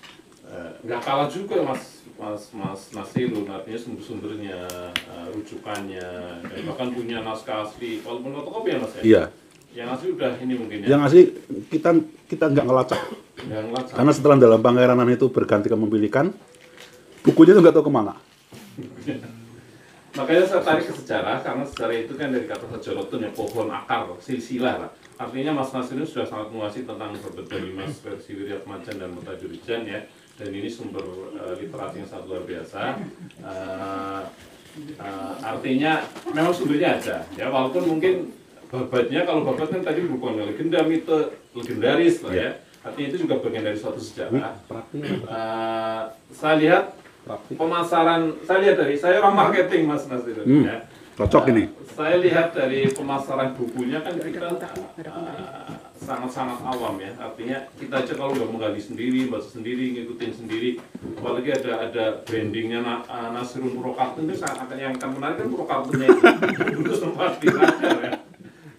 Nggak kalah juga Mas Nasirun, artinya sumber-sumbernya, rujukannya, dan bahkan punya naskah asli, walaupun fotokopi ya Mas ya? Iya. Yang asli udah ini mungkin ya? Yang asli kita nggak ngelacak. Yang lacak. Karena setelah dalam Pangeran itu berganti kepemilikan, bukunya itu nggak tahu kemana. Makanya saya tarik ke sejarah, karena sejarah itu kan dari kata sejarotun ya, pohon akar, silsilah lah. Artinya Mas Nasirun sudah sangat menguasai tentang Babad Banyumas versi Wiryatmajan dan Mertajurijan ya. Dan ini sumber literasi yang sangat luar biasa. Artinya memang sumbernya ada ya, walaupun mungkin babadnya, kalau babad kan tadi bukan legenda, mite, legendaris lah ya. Artinya itu juga bagian dari suatu sejarah. Saya lihat pemasaran, saya orang marketing Mas Nasirun ya. Cocok ini. Saya lihat dari pemasaran bukunya kan kita sangat-sangat awam ya. Artinya kita aja kalau nggak menggali sendiri, baca sendiri, ngikutin sendiri, apalagi ada brandingnya Nasirun Purwokarta, itu sangat yang akan menarik kan Purwokartanya itu sempat disadar ya.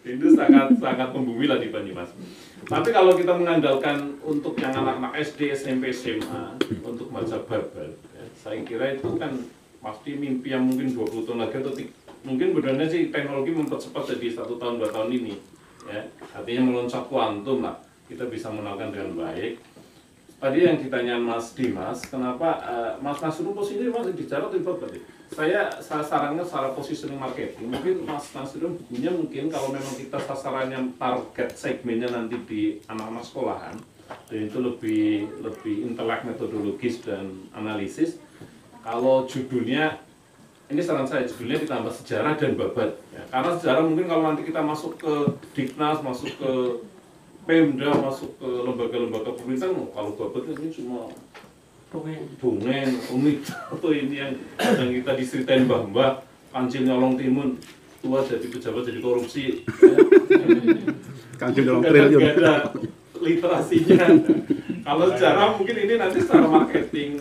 Itu sangat membumi lah di Banyumas. Tapi kalau kita mengandalkan untuk yang anak-anak SD, SMP, SMA untuk baca babad, ya, saya kira itu kan pasti mimpi yang mungkin 20 tahun lagi atau mungkin benar-benar sih teknologi mempercepat jadi 1 tahun 2 tahun ini, ya artinya meloncat kuantum lah, kita bisa mengenalkan dengan baik. Tadi yang ditanya Mas Dimas, kenapa Mas Nasirun posisinya masih bicara atau babad? Saya sarankan secara positioning marketing, mungkin Mas Nasirun bukunya mungkin kalau memang kita sasarannya target segmennya nanti di anak-anak sekolahan, dan itu lebih intelek, metodologis dan analisis. Kalau judulnya, ini saran saya, judulnya ditambah sejarah dan babad ya. Karena sejarah mungkin kalau nanti kita masuk ke Diknas, masuk ke Pemda, masuk ke lembaga-lembaga pemerintahan, kalau babad ini cuma dongeng, unik atau ini yang kita diceritain mbah-mbah, kancil nyolong timun, tua jadi pejabat jadi korupsi ya. Kancil nyolong Nggak triliun. ada literasinya. Kalau secara mungkin ini nanti secara marketing,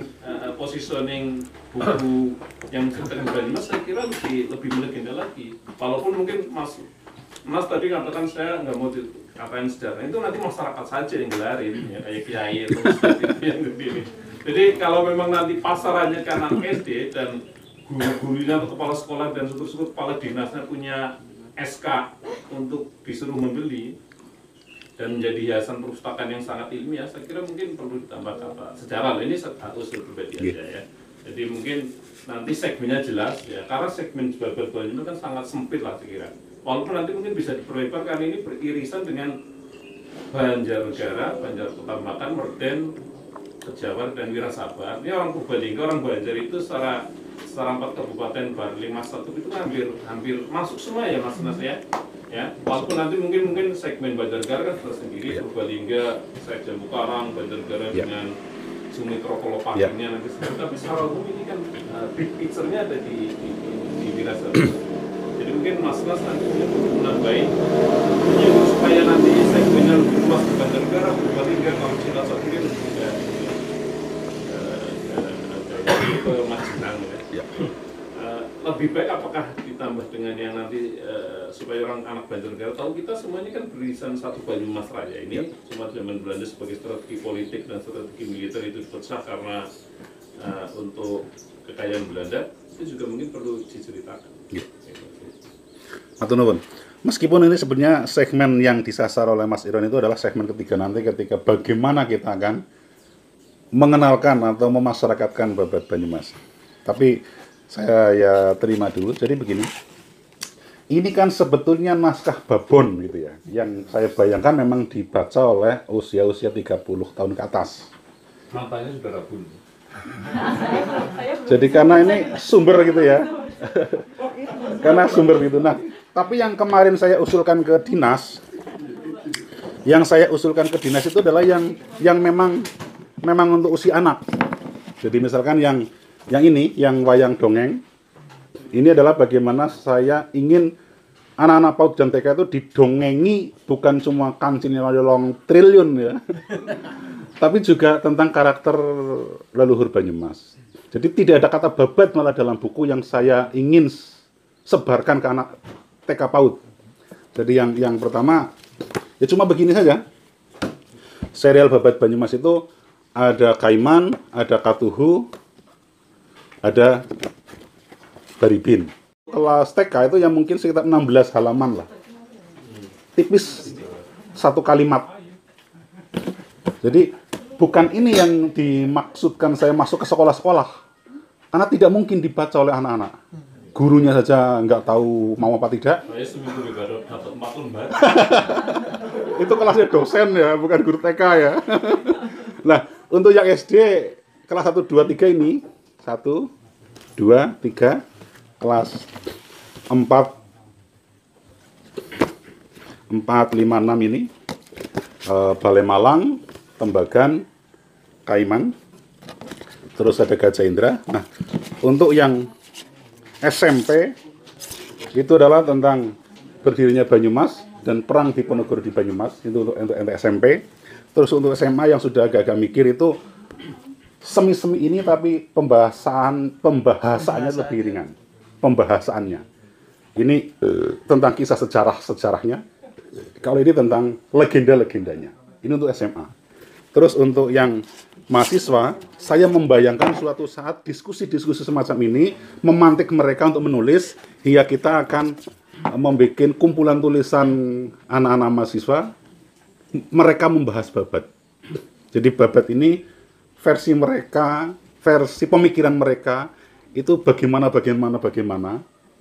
positioning buku yang ceritakan Banyumas saya kira lebih melegenda lagi. Walaupun mungkin Mas tadi katakan saya nggak mau dikatain sejarah, itu nanti masyarakat saja yang gelarin ya, kayak kiai atau yang begini. Jadi kalau memang nanti pasarannya ke anak SD dan guru-gurunya atau kepala sekolah dan syukur-syukur kepala dinasnya punya SK untuk disuruh membeli dan menjadi hiasan perpustakaan yang sangat ilmiah, saya kira mungkin perlu ditambah kata sejarah. Ini usul pribadi aja ya. Jadi mungkin nanti segmennya jelas ya, karena segmen Babat Banyumas kan sangat sempit lah saya kira. Walaupun nanti mungkin bisa diperlebar karena ini beririsan dengan Banjarnegara, Banjar Kota Makan, Merden, Kejawar dan Wirasabar. Ini orang Purbalingga, orang Banjar itu secara 4 kabupaten Barling Mas Satu itu hampir masuk semua ya Mas ya. Ya, walaupun nanti mungkin segmen Banjarnegara kan tersendiri, Purbalingga, Jambu Karang, Banjarnegara dengan Sumitro Kolopatinya nanti sendiri. Tapi secara umum ini kan big picture-nya ada di Wirasabar. Jadi mungkin Mas nanti mungkin menambahin supaya nanti segmennya lebih luas di Banjarnegara, Purbalingga, kalau Cilacap mungkin ke Majenang ya. Lebih baik apakah ditambah dengan yang nanti supaya orang anak Banjarnegara tahu kita semuanya kan beririsan satu Banyumas Raya ini cuma zaman Belanda sebagai strategi politik dan strategi militer itu pecah karena untuk kekayaan Belanda itu juga mungkin perlu diceritakan. Matur nuwun. Meskipun ini sebenarnya segmen yang disasar oleh Mas Iron itu adalah segmen ketiga nanti ketika bagaimana kita akan mengenalkan atau memasyarakatkan Babat Banyumas. Tapi saya ya terima dulu. Jadi begini, ini kan sebetulnya naskah Babon gitu ya, yang saya bayangkan memang dibaca oleh usia-usia 30 tahun ke atas. Matanya sudah rabun. Jadi karena ini sumber gitu ya. Karena sumber gitu. Nah, tapi yang kemarin saya usulkan ke dinas, itu adalah yang memang untuk usia anak. Jadi misalkan yang ini, yang wayang dongeng, ini adalah bagaimana saya ingin anak-anak PAUD dan TK itu didongengi bukan cuma kancing long triliun ya, tapi juga tentang karakter leluhur Banyumas. Jadi tidak ada kata babat malah dalam buku yang saya ingin sebarkan ke anak TK PAUD. Jadi yang pertama, ya cuma begini saja. Serial Babat Banyumas itu ada Kaiman, ada Katuhu, ada Baribin. Kelas TK itu yang mungkin sekitar 16 halaman lah. Tipis satu kalimat. Jadi bukan ini yang dimaksudkan saya masuk ke sekolah-sekolah. Karena tidak mungkin dibaca oleh anak-anak. Gurunya saja nggak tahu mau apa tidak. Saya seminggu juga dapat 4 lembar. Itu kelasnya dosen ya, bukan guru TK ya. Nah, untuk yang SD kelas 1, 2, 3 ini 1, 2, 3, kelas 4, 5, 6 ini Balai Malang, Tembagan, Kaiman, terus ada Gajah Indra. Nah, untuk yang SMP itu adalah tentang berdirinya Banyumas dan perang Diponegoro di Banyumas, itu untuk SMP. Terus untuk SMA yang sudah agak-agak mikir itu semi-semi ini tapi pembahasannya lebih ringan. Pembahasannya. Ini tentang kisah sejarahnya. Kalau ini tentang legenda-legendanya. Ini untuk SMA. Terus untuk yang mahasiswa, saya membayangkan suatu saat diskusi-diskusi semacam ini memantik mereka untuk menulis hingga kita akan membuat kumpulan tulisan anak-anak mahasiswa. Mereka membahas Babat. Jadi Babat ini versi mereka, versi pemikiran mereka itu bagaimana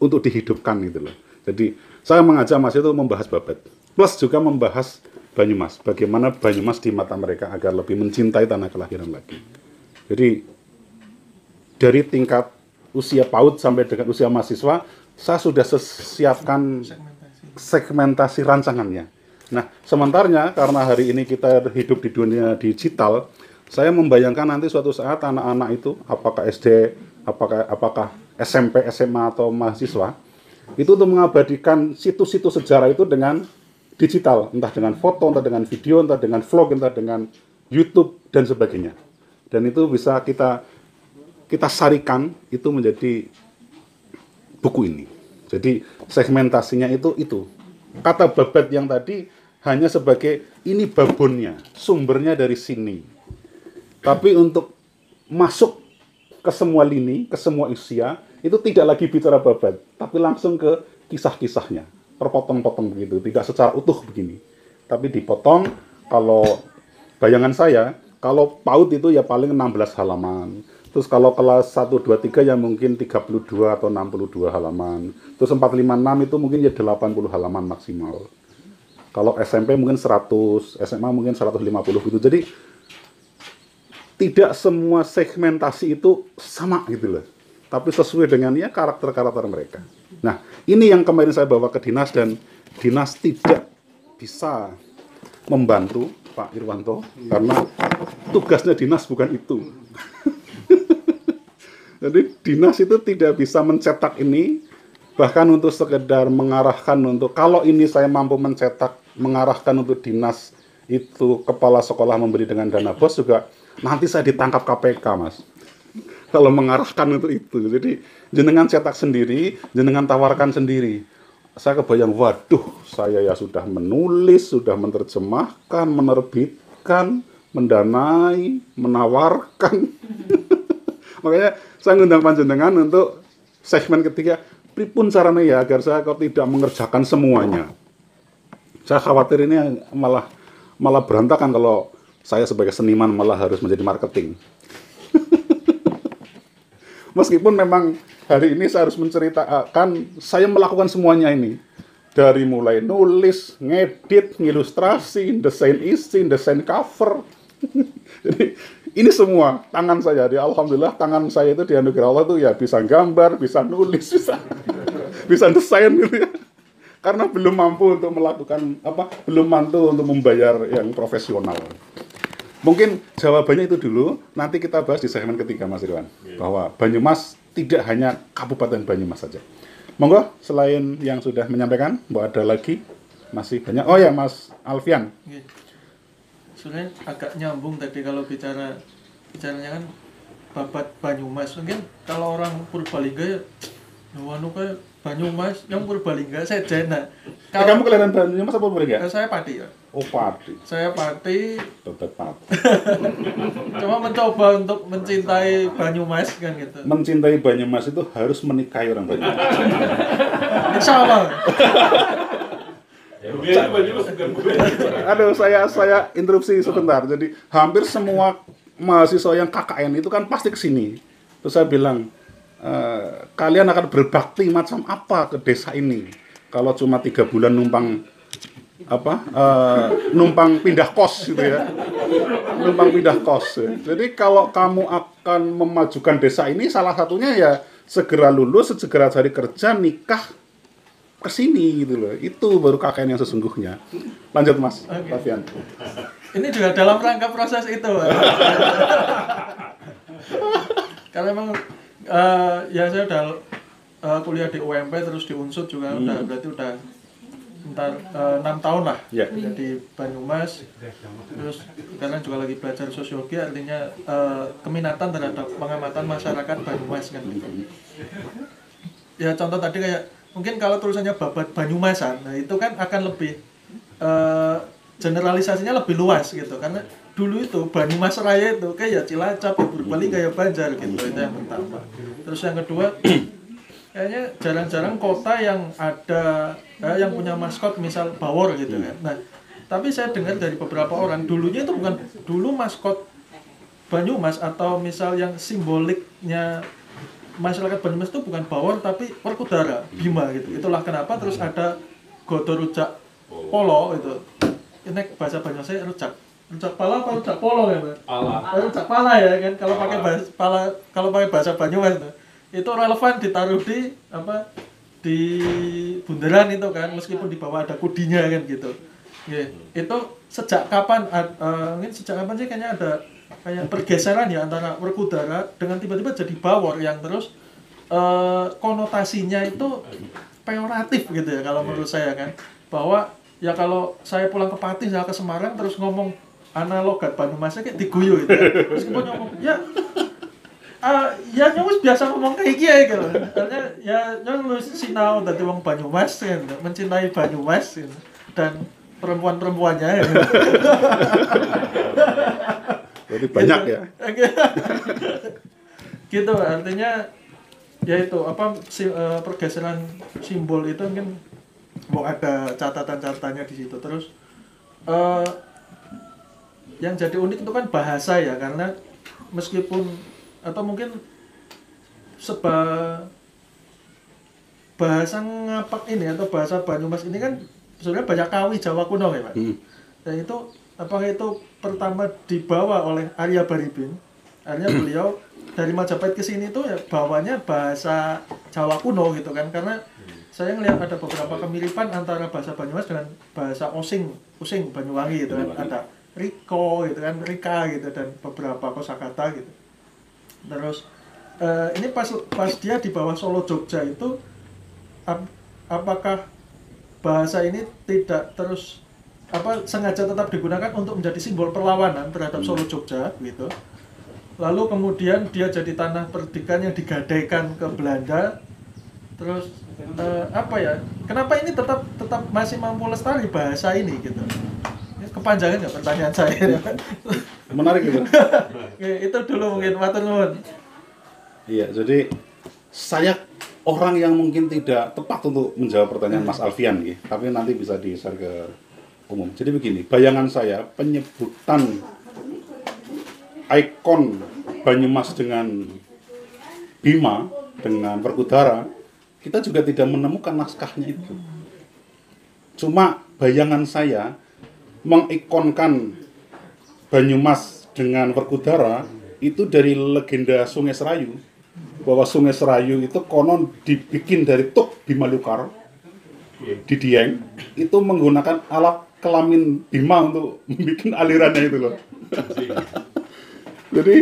untuk dihidupkan gitu loh. Jadi saya mengajak Mas itu membahas Babat. Plus juga membahas Banyumas. Bagaimana Banyumas di mata mereka agar lebih mencintai tanah kelahiran lagi. Jadi dari tingkat usia PAUD sampai dengan usia mahasiswa, saya sudah siapkan segmentasi rancangannya. Nah, sementaranya karena hari ini kita hidup di dunia digital, saya membayangkan nanti suatu saat anak-anak itu, apakah SD, apakah SMP, SMA atau mahasiswa, itu untuk mengabadikan situs-situs sejarah itu dengan digital, entah dengan foto, entah dengan video, entah dengan vlog, entah dengan YouTube dan sebagainya. Dan itu bisa kita sarikan itu menjadi buku ini. Jadi segmentasinya itu. Kata babat yang tadi hanya sebagai ini babonnya, sumbernya dari sini. Tapi untuk masuk ke semua lini, ke semua usia, itu tidak lagi bicara babat, tapi langsung ke kisah-kisahnya, terpotong-potong begitu, tidak secara utuh begini. Tapi dipotong, kalau bayangan saya, kalau PAUD itu ya paling 16 halaman. Terus kalau kelas 1, 2, 3 ya mungkin 32 atau 62 halaman. Terus 4, 5, 6 itu mungkin ya 80 halaman maksimal. Kalau SMP mungkin 100, SMA mungkin 150 gitu. Jadi tidak semua segmentasi itu sama gitu loh. Tapi sesuai dengan ya karakter-karakter mereka. Nah, ini yang kemarin saya bawa ke dinas dan dinas tidak bisa membantu Pak Irwanto karena tugasnya dinas bukan itu. Jadi dinas itu tidak bisa mencetak ini, bahkan untuk sekedar mengarahkan untuk kalau ini saya mampu mencetak, mengarahkan untuk dinas itu kepala sekolah memberi dengan dana bos juga nanti saya ditangkap KPK mas. Kalau mengarahkan untuk itu, jadi jenengan cetak sendiri, jenengan tawarkan sendiri. Saya kebayang, waduh, saya ya sudah menulis, sudah menerjemahkan, menerbitkan, mendanai, menawarkan. Makanya saya ngundang panjenengan untuk segmen ketiga, pripun caranya ya agar saya kok tidak mengerjakan semuanya. Saya khawatir ini malah berantakan kalau saya sebagai seniman malah harus menjadi marketing. Meskipun memang hari ini saya harus menceritakan, saya melakukan semuanya ini. Dari mulai nulis, ngedit, ngilustrasi, desain isi, desain cover. Jadi ini semua tangan saya. Alhamdulillah tangan saya itu dianugerah Allah itu ya bisa gambar, bisa nulis, bisa desain gitu ya. Karena belum mampu untuk melakukan belum mampu untuk membayar yang profesional. Mungkin jawabannya itu dulu, nanti kita bahas di segmen ketiga Mas Irwan. Bahwa Banyumas tidak hanya Kabupaten Banyumas saja. Monggo, selain yang sudah menyampaikan, bahwa ada lagi, masih banyak. Oh ya, Mas Alfian. Sebenarnya agak nyambung tadi kalau bicaranya kan babat Banyumas. Mungkin kalau orang Purbalingga ya, kayak Banyumas, yang Purbalingga saya jena. Kamu kelihatan Banyumas apa Purbalingga? Saya Pati ya. Oh Pati. Saya Pati. Tetap Pati. Cuma mencoba untuk mencintai Banyumas kan gitu. Mencintai Banyumas itu harus menikahi orang Banyumas. Insya Allah. Aduh, saya interupsi sebentar. Jadi hampir semua mahasiswa yang KKN itu kan pasti kesini. Terus saya bilang, kalian akan berbakti macam apa ke desa ini? Kalau cuma 3 bulan numpang numpang pindah kos gitu ya. Numpang pindah kos. Ya. Jadi kalau kamu akan memajukan desa ini, salah satunya ya segera lulus, segera cari kerja, nikah ke sini gitu loh. Itu baru KKN yang sesungguhnya. Lanjut Mas Tafian. Ini juga dalam rangka proses itu. Karena memang ya saya udah kuliah di UMP terus di Unsud juga berarti udah 6 tahun lah di Banyumas. Terus karena juga lagi belajar sosiologi, artinya keminatan terhadap pengamatan masyarakat Banyumas kan. Ya contoh tadi kayak mungkin kalau tulisannya babat Banyumasan, nah itu kan akan lebih generalisasinya lebih luas gitu, karena dulu itu Banyumas Raya itu kayak ya Cilacap, ya Purbalingga, ya Banjar gitu, itu yang pertama. Terus yang kedua, kayaknya jarang-jarang kota yang ada yang punya maskot misal Bawor gitu kan. Nah, tapi saya dengar dari beberapa orang dulunya itu bukan dulu maskot Banyumas atau misal yang simboliknya masyarakat Banyumas itu bukan Bawor tapi Werkudara, Bima gitu. Itulah kenapa terus ada Godo Rujak Polo itu. Ini bahasa Banyumasnya rujak pala apa rujak polo ya, Pak? Pala. Rujak pala ya kan kalau pakai bahasa pala, kalau pakai bahasa Banyumas itu relevan ditaruh di di bundaran itu kan, meskipun di bawah ada kudinya kan gitu. Itu sejak kapan mungkin sejak kapan sih kayaknya ada kayak pergeseran ya antara Werkudara dengan tiba-tiba jadi Bawor yang terus konotasinya itu peyoratif gitu ya kalau menurut saya kan, bahwa ya kalau saya pulang ke Pati, saya ke Semarang terus ngomong analogat Banyumasnya kayak diguyu gitu ya. Meskipun ngomong ya nyong biasa ngomong kayak gitu. Artinya ya nyong sinau dadi wong Banyumas kan, mencintai Banyumas gitu. Dan perempuan-perempuannya ya. Jadi banyak ya. Gitu artinya ya itu pergeseran simbol itu mungkin mau ada catatan-catatannya di situ. Terus yang jadi unik itu kan bahasa ya, karena meskipun atau mungkin bahasa ngapak ini atau bahasa Banyumas ini kan sebenarnya banyak kawi Jawa kuno ya Pak. Dan itu apakah itu pertama dibawa oleh Arya Baribin, akhirnya beliau dari Majapahit ke sini tuh ya bawanya bahasa Jawa kuno gitu kan, karena saya ngelihat ada beberapa kemiripan antara bahasa Banyumas dengan bahasa Osing Banyuwangi gitu kan, ada Riko gitu kan, Rika gitu dan beberapa kosakata gitu. Terus ini pas dia di bawah Solo Jogja itu apakah bahasa ini tidak terus sengaja tetap digunakan untuk menjadi simbol perlawanan terhadap Solo Jogja gitu. Lalu kemudian dia jadi tanah perdikan yang digadaikan ke Belanda. Terus kenapa ini tetap masih mampu lestari bahasa ini gitu? Kepanjangan nggak pertanyaan saya? Menarik gitu. Itu dulu mungkin matur nuwun. Iya, jadi saya orang yang mungkin tidak tepat untuk menjawab pertanyaan Mas Alfian gitu, tapi nanti bisa di-share ke umum. Jadi begini, bayangan saya penyebutan ikon Banyumas dengan Bima dengan Werkudara, kita juga tidak menemukan naskahnya itu. Cuma bayangan saya mengikonkan Banyumas dengan Werkudara itu dari legenda Sungai Serayu, bahwa Sungai Serayu itu konon dibikin dari tuk Bima Lukar di Dieng, itu menggunakan alat kelamin Bima untuk membuat alirannya itu loh. Jadi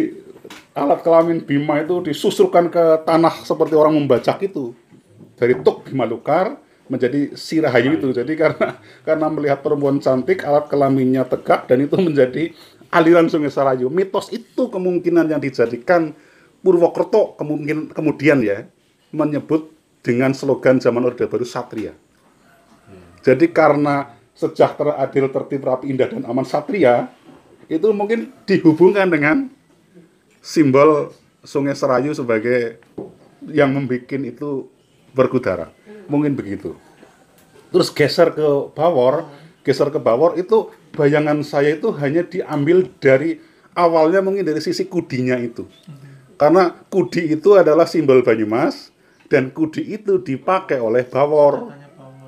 alat kelamin Bima itu disusulkan ke tanah seperti orang membajak itu, dari tuk Bima Lukar menjadi si Rahayu itu. Jadi karena melihat perempuan cantik, alat kelaminnya tegak, dan itu menjadi aliran Sungai Serayu. Mitos itu kemungkinan yang dijadikan Purwokerto kemudian ya menyebut dengan slogan zaman Orde Baru Satria. Jadi karena sejahtera, adil, tertib, rapi, indah, dan aman Satria, itu mungkin dihubungkan dengan simbol Sungai Serayu sebagai yang membuat itu Werkudara. Mungkin begitu. Terus geser ke Bawor itu bayangan saya itu hanya diambil dari awalnya mungkin dari sisi kudinya itu. Karena kudi itu adalah simbol Banyumas dan kudi itu dipakai oleh Bawor.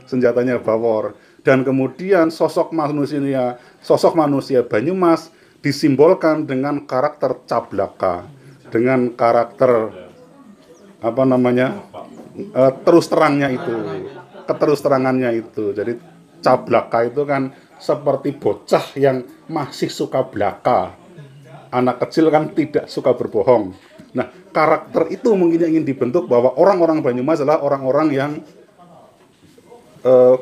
Senjatanya Bawor. Dan kemudian sosok manusia Banyumas disimbolkan dengan karakter cablaka, dengan karakter terus terangnya itu, keterus terangannya itu. Jadi cablaka itu kan seperti bocah yang masih suka belaka. Anak kecil kan tidak suka berbohong. Nah, karakter itu mungkin yang ingin dibentuk bahwa orang-orang Banyumas adalah orang-orang yang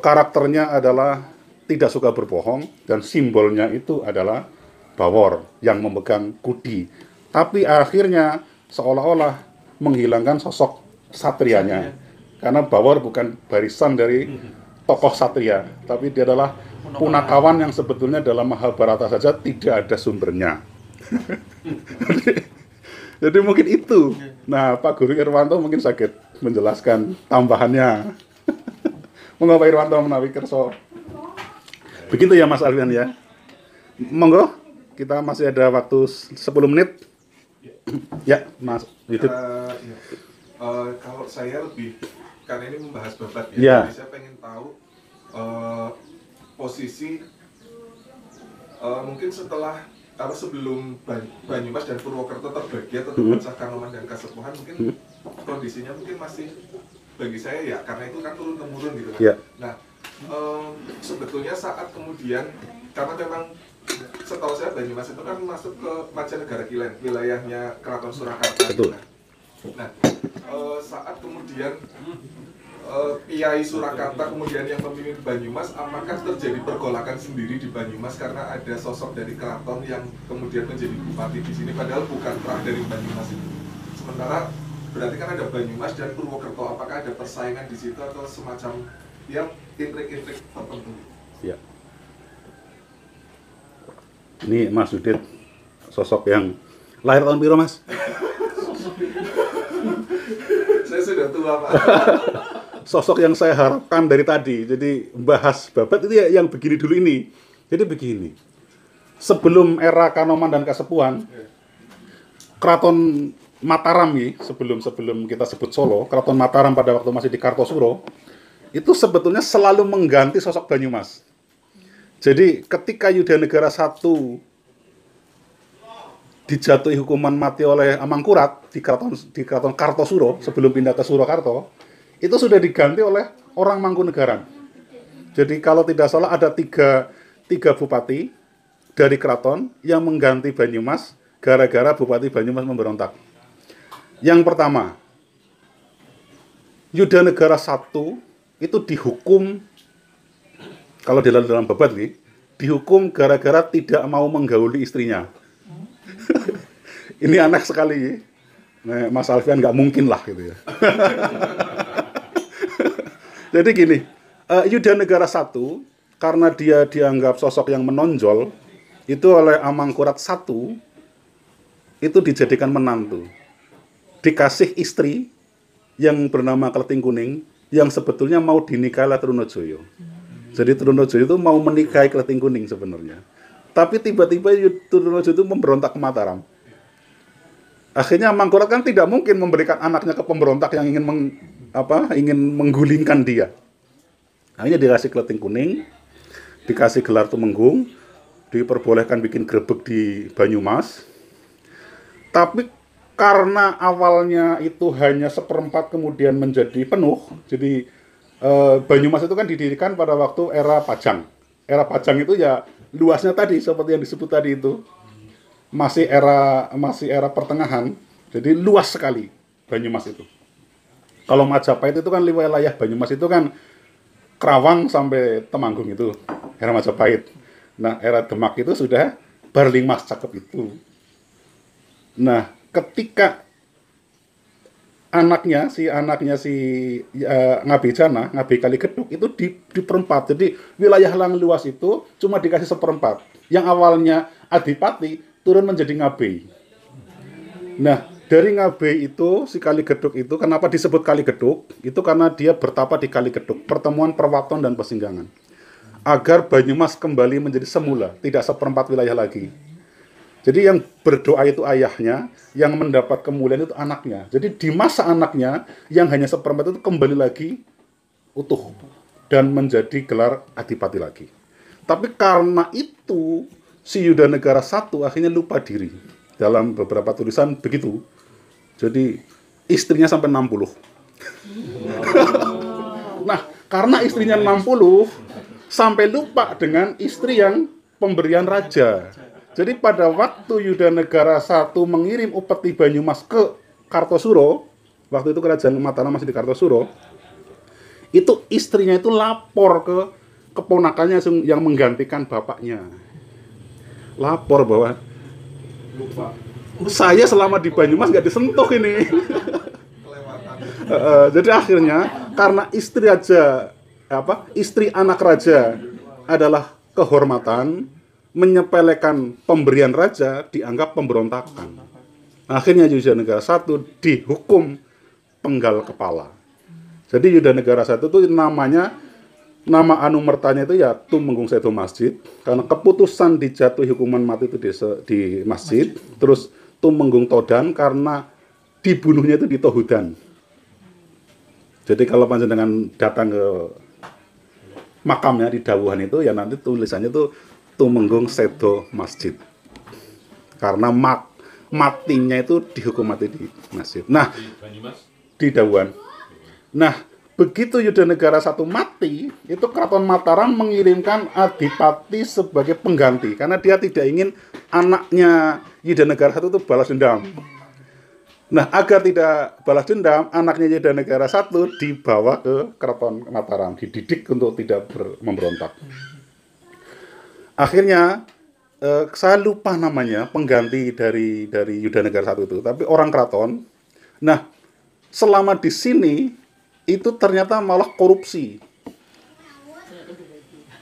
karakternya adalah tidak suka berbohong, dan simbolnya itu adalah Bawor yang memegang kudi. Tapi akhirnya seolah-olah menghilangkan sosok satrianya. Karena Bawor bukan barisan dari tokoh satria, tapi dia adalah punakawan yang sebetulnya dalam Mahabharata saja tidak ada sumbernya. Jadi mungkin itu. Nah, Pak Guru Irwanto mungkin sakit menjelaskan tambahannya. Monggo Pak Irwanto menawi kerso. Begitu ya Mas Alfian ya. Monggo, kita masih ada waktu 10 menit. Ya, Mas Yudit. Kalau saya lebih, karena ini membahas babat ya. Jadi saya pengen tahu posisi mungkin setelah sebelum Banyumas dan Purwokerto terbagi atau terpecah Kanoman dan Kasepuhan, mungkin kondisinya mungkin masih bagi saya ya, karena itu kan turun temurun gitu kan. Yeah. Nah, sebetulnya saat kemudian, karena memang setahu saya Banyumas itu kan masuk ke Mancanegara Kilen, wilayahnya Keraton Surakarta. Betul. Nah, saat kemudian Kiai Surakarta kemudian yang memimpin Banyumas, apakah terjadi pergolakan sendiri di Banyumas karena ada sosok dari keraton yang kemudian menjadi bupati di sini, padahal bukan pra dari Banyumas itu. Sementara berarti kan ada Banyumas dan Purwokerto, apakah ada persaingan di situ atau semacam ya intrik-intrik tertentu? Ya. Ini Mas Yudit, sosok yang lahir tahun piro, Mas? Saya sudah tua, Pak. Sosok yang saya harapkan dari tadi. Jadi bahas babat itu ya yang begini dulu ini. Jadi begini. Sebelum era Kanoman dan Kasepuhan, Keraton Mataram nih, sebelum kita sebut Solo, Keraton Mataram pada waktu masih di Kartosuro, itu sebetulnya selalu mengganti sosok Banyumas. Jadi ketika Yudanegara I dijatuhi hukuman mati oleh Amangkurat di Keraton Kartosuro sebelum pindah ke Surakarta, itu sudah diganti oleh orang Mangkunegaran. Jadi kalau tidak salah ada tiga bupati dari keraton yang mengganti Banyumas gara-gara Bupati Banyumas memberontak. Yang pertama, Yudanegara I itu dihukum, kalau dalam babat nih, dihukum gara-gara tidak mau menggauli istrinya. Ini aneh sekali. Nah, Mas Alfian nggak mungkin lah gitu ya. Jadi gini, Yudanegara I karena dia dianggap sosok yang menonjol, itu oleh Amangkurat I itu dijadikan menantu. Dikasih istri yang bernama Kleting Kuning yang sebetulnya mau dinikahi oleh Trunojoyo. Jadi Trunojoyo itu mau menikahi Kleting Kuning sebenarnya. Tapi tiba-tiba Trunojoyo itu memberontak ke Mataram. Akhirnya Amangkurat kan tidak mungkin memberikan anaknya ke pemberontak yang ingin menggulingkan dia. Akhirnya dikasih Kleting Kuning, dikasih gelar Tumenggung, diperbolehkan bikin grebek di Banyumas. Tapi karena awalnya itu hanya 1/4 kemudian menjadi penuh, jadi Banyumas itu kan didirikan pada waktu era Pajang. Era Pajang itu ya luasnya tadi seperti yang disebut tadi itu masih era pertengahan, jadi luas sekali Banyumas itu. Kalau Majapahit itu kan wilayah Banyumas itu kan Kerawang sampai Temanggung itu era Majapahit. Nah, era Demak itu sudah Barlingmas cakep itu. Nah, ketika anaknya si Ngabejana, Ngabe Kaligedhuk itu diperempat. Jadi wilayah yang luas itu cuma dikasih 1/4. Yang awalnya adipati turun menjadi Ngabe. Nah, dari Ngabe itu, si Kaligedhuk itu, kenapa disebut Kaligedhuk? Itu karena dia bertapa di Kaligedhuk, pertemuan Perwaton dan Pesinggangan. Agar Banyumas kembali menjadi semula, tidak 1/4 wilayah lagi. Jadi yang berdoa itu ayahnya, yang mendapat kemuliaan itu anaknya. Jadi di masa anaknya, yang hanya 1/4 itu kembali lagi utuh. Dan menjadi gelar adipati lagi. Tapi karena itu, si Yudanegara I akhirnya lupa diri. Dalam beberapa tulisan begitu. Jadi istrinya sampai 60. Nah, karena istrinya 60, sampai lupa dengan istri yang pemberian raja. Jadi pada waktu Yudanegara I mengirim upeti Banyumas ke Kartosuro, waktu itu kerajaan Mataram masih di Kartosuro, itu istrinya itu lapor ke keponakannya yang menggantikan bapaknya. Lapor bahwa saya selama di Banyumas nggak disentuh ini. Jadi akhirnya karena istri anak raja adalah kehormatan, menyepelekan pemberian raja dianggap pemberontakan. Akhirnya Yudanegara I dihukum penggal kepala. Jadi Yudanegara I itu nama anumertanya itu ya Tumenggung Sedo Masjid, karena keputusan dijatuhi hukuman mati itu di masjid. Terus Tumenggung Todan karena dibunuhnya itu di Tohudan. Jadi kalau panjenengan datang ke makamnya di Dawuhan itu ya nanti tulisannya itu Tumenggung Sedo Masjid. Karena matinya itu dihukum mati di masjid. Nah, di Dawuhan. Nah, begitu Yudanegara I mati, itu Keraton Mataram mengirimkan adipati sebagai pengganti. Karena dia tidak ingin anaknya Yudanegara I itu balas dendam. Nah, agar tidak balas dendam, anaknya Yudanegara I dibawa ke Keraton Mataram, dididik untuk tidak memberontak. Akhirnya saya lupa namanya pengganti dari Yudanegara I itu, tapi orang keraton. Nah, selama di sini itu ternyata malah korupsi.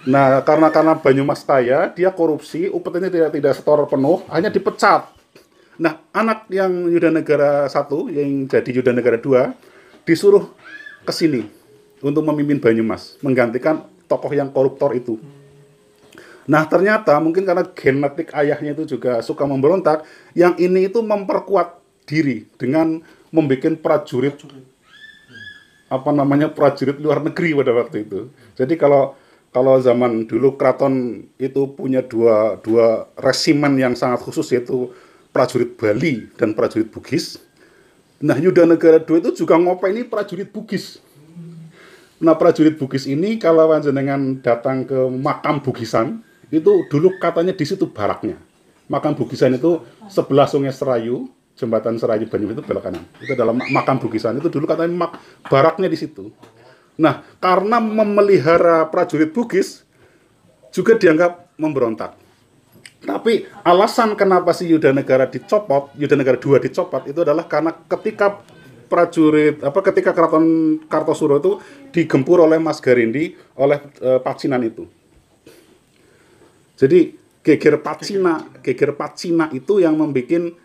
Nah, karena Banyumas kaya, dia korupsi, upetinya tidak setor penuh, hanya dipecat. Nah, anak yang Yudanegara I yang jadi Yudanegara II disuruh ke sini untuk memimpin Banyumas, menggantikan tokoh yang koruptor itu. Nah, ternyata mungkin karena genetik ayahnya itu juga suka memberontak, yang ini itu memperkuat diri dengan membuat prajurit prajurit luar negeri pada waktu itu. Jadi kalau zaman dulu keraton itu punya dua resimen yang sangat khusus, yaitu prajurit Bali dan prajurit Bugis. Nah, Yudanegara II itu juga ngopeni prajurit Bugis. Nah, prajurit Bugis ini kalau panjenengan datang ke makam Bugisan, itu dulu katanya di situ baraknya. Makam Bugisan itu sebelah Sungai Serayu, jembatan Serayu Banyumas itu belok kanan. Itu adalah makam Bugisan, itu dulu katanya baraknya di situ. Nah, karena memelihara prajurit Bugis juga dianggap memberontak. Tapi alasan kenapa si Yudanegara II dicopot itu adalah karena ketika ketika Keraton Kartosuro itu digempur oleh Mas Garindi oleh Pacinan itu. Jadi geger Pacina itu yang membuat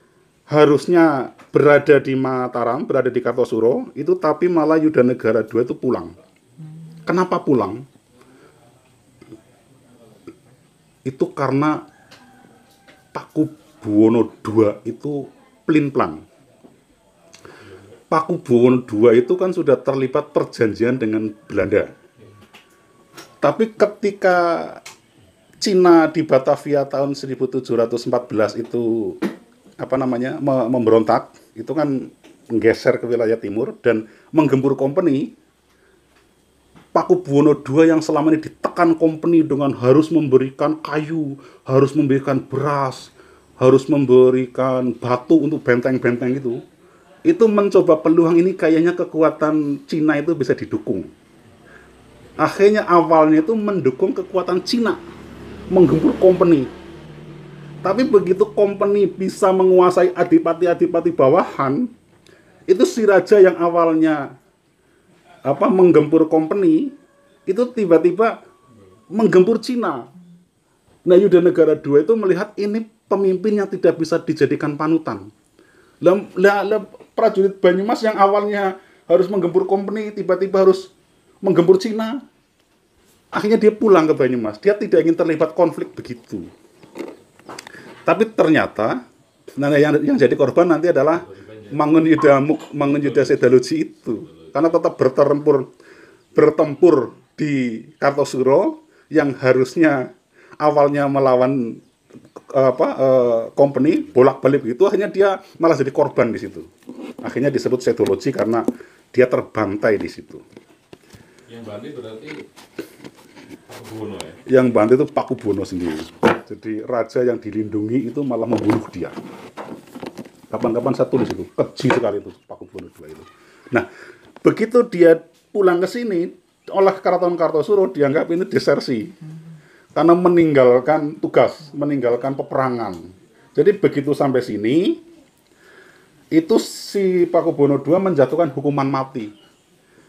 harusnya berada di Mataram, berada di Kartosuro itu, tapi malah Yudanegara II itu pulang. Kenapa pulang? Itu karena Pakubuwono II itu plin-plan. Pakubuwono II itu kan sudah terlibat perjanjian dengan Belanda. Tapi ketika Cina di Batavia tahun 1714 itu memberontak, itu kan menggeser ke wilayah timur dan menggempur company. Pakubuwono II yang selama ini ditekan company dengan harus memberikan kayu, harus memberikan beras, harus memberikan batu untuk benteng-benteng itu mencoba peluang ini, kayaknya kekuatan Cina itu bisa didukung. Akhirnya awalnya itu mendukung kekuatan Cina, menggempur company. Tapi begitu company bisa menguasai adipati-adipati bawahan, itu si raja yang awalnya menggempur company itu tiba-tiba menggempur Cina. Nah, Yudanegara II itu melihat ini pemimpin yang tidak bisa dijadikan panutan. Prajurit Banyumas yang awalnya harus menggempur company tiba-tiba harus menggempur Cina. Akhirnya dia pulang ke Banyumas. Dia tidak ingin terlibat konflik begitu. Tapi ternyata yang jadi korban nanti adalah Mangun Yuda Sedaluji itu. Karena tetap bertempur di Kartosuro yang harusnya awalnya melawan company, bolak-balik begitu, akhirnya dia malah jadi korban di situ. Akhirnya disebut Sedaluji karena dia terbantai di situ. Yang bantai berarti Pakubuwono ya? Yang bantai itu Pakubuwono sendiri. Jadi raja yang dilindungi itu malah membunuh dia. Kapan-kapan saya tulis itu, keji sekali itu Pakubuwono II itu. Nah, begitu dia pulang ke sini, oleh Keraton Kartosuro dianggap ini desersi. Karena meninggalkan tugas, meninggalkan peperangan. Jadi begitu sampai sini, itu si Pakubuwono II menjatuhkan hukuman mati.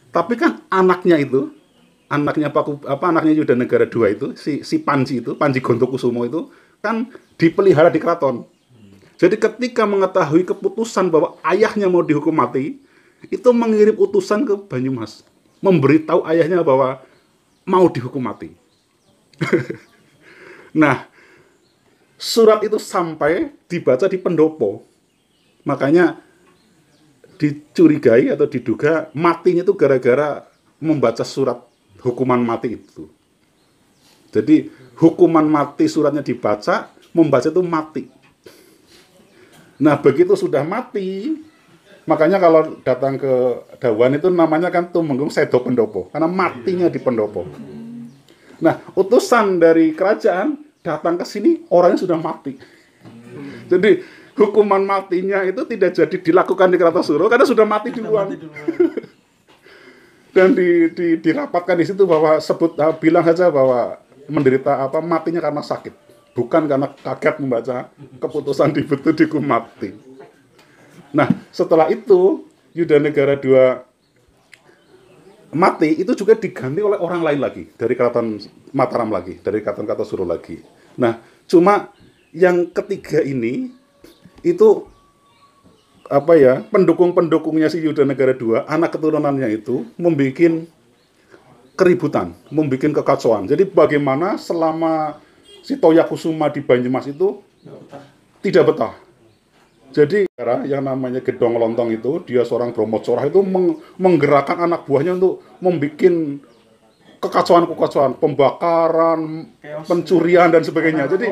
Tapi kan anaknya Yudanegara II itu, si Panji Gontokusumo itu, kan dipelihara di keraton. Jadi ketika mengetahui keputusan bahwa ayahnya mau dihukum mati, itu mengirim utusan ke Banyumas, memberitahu ayahnya bahwa mau dihukum mati. Nah, surat itu sampai dibaca di pendopo. Makanya dicurigai atau diduga matinya itu gara-gara membaca surat hukuman mati itu. Jadi hukuman mati suratnya dibaca, membaca itu mati. Nah, begitu sudah mati, makanya kalau datang ke Dawan itu namanya kan Tumenggung Sedo Pendopo, karena matinya di pendopo. Nah, utusan dari kerajaan datang ke sini, orangnya sudah mati. Jadi hukuman matinya itu tidak jadi dilakukan di Kartosuro karena sudah mati duluan. Dan dirapatkan di situ bahwa bilang saja bahwa menderita matinya karena sakit, bukan karena kaget membaca keputusan dihukum mati. Nah, setelah itu Yudanegara II mati itu juga diganti oleh orang lain lagi dari Keraton Mataram lagi, dari Keraton Kartosuro lagi. Nah, cuma yang ketiga ini itu pendukung-pendukungnya si Yudanegara II, anak keturunannya itu membuat keributan, membuat kekacauan. Jadi bagaimana selama si Toya Kusuma di Banyumas itu tidak betah. Jadi yang namanya Gedong Lontong itu, dia seorang Brahmacora itu menggerakkan anak buahnya untuk membuat kekacauan, pembakaran, pencurian dan sebagainya. Jadi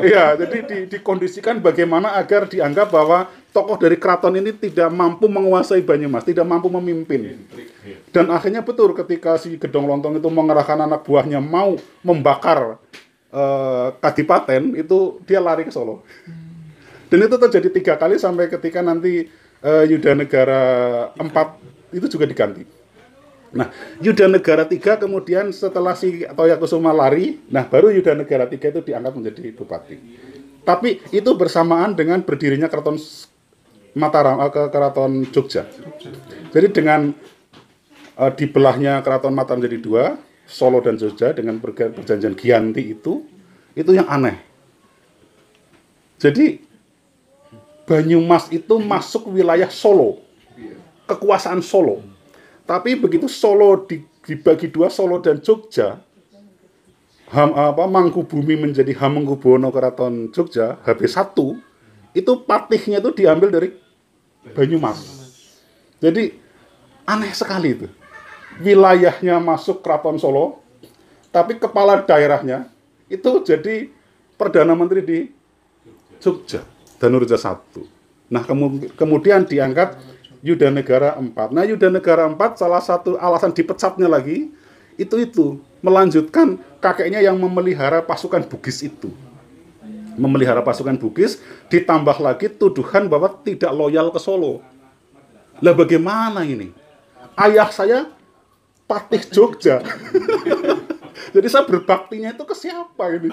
iya, jadi dikondisikan bagaimana agar dianggap bahwa tokoh dari keraton ini tidak mampu menguasai Banyumas, tidak mampu memimpin. Dan akhirnya betul ketika si Gedong Lontong itu mengerahkan anak buahnya mau membakar Kadipaten, itu dia lari ke Solo. Dan itu terjadi 3 kali sampai ketika nanti Yudanegara IV itu juga diganti. Nah, Yudanegara III kemudian setelah si Toya Kusuma lari, nah baru Yudanegara III itu diangkat menjadi bupati. Tapi itu bersamaan dengan berdirinya Keraton Mataram Keraton Jogja. Jadi dengan dibelahnya Keraton Mataram menjadi 2, Solo dan Jogja dengan perjanjian Giyanti itu yang aneh. Jadi Banyumas itu masuk wilayah Solo, kekuasaan Solo. Tapi begitu Solo dibagi 2, Solo dan Jogja, Mangkubumi menjadi Hamengkubuwono Keraton Jogja, HB1, itu patihnya itu diambil dari Banyumas. Jadi aneh sekali itu. Wilayahnya masuk Keraton Solo, tapi kepala daerahnya itu jadi Perdana Menteri di Jogja, Danurja I. Nah, kemudian diangkat Yudanegara IV. Nah, Yudanegara IV salah satu alasan dipecatnya lagi itu melanjutkan kakeknya yang memelihara pasukan Bugis itu. Memelihara pasukan Bugis, ditambah lagi tuduhan bahwa tidak loyal ke Solo. Lah bagaimana ini? Ayah saya patih Jogja. Jadi saya berbaktinya itu ke siapa ini?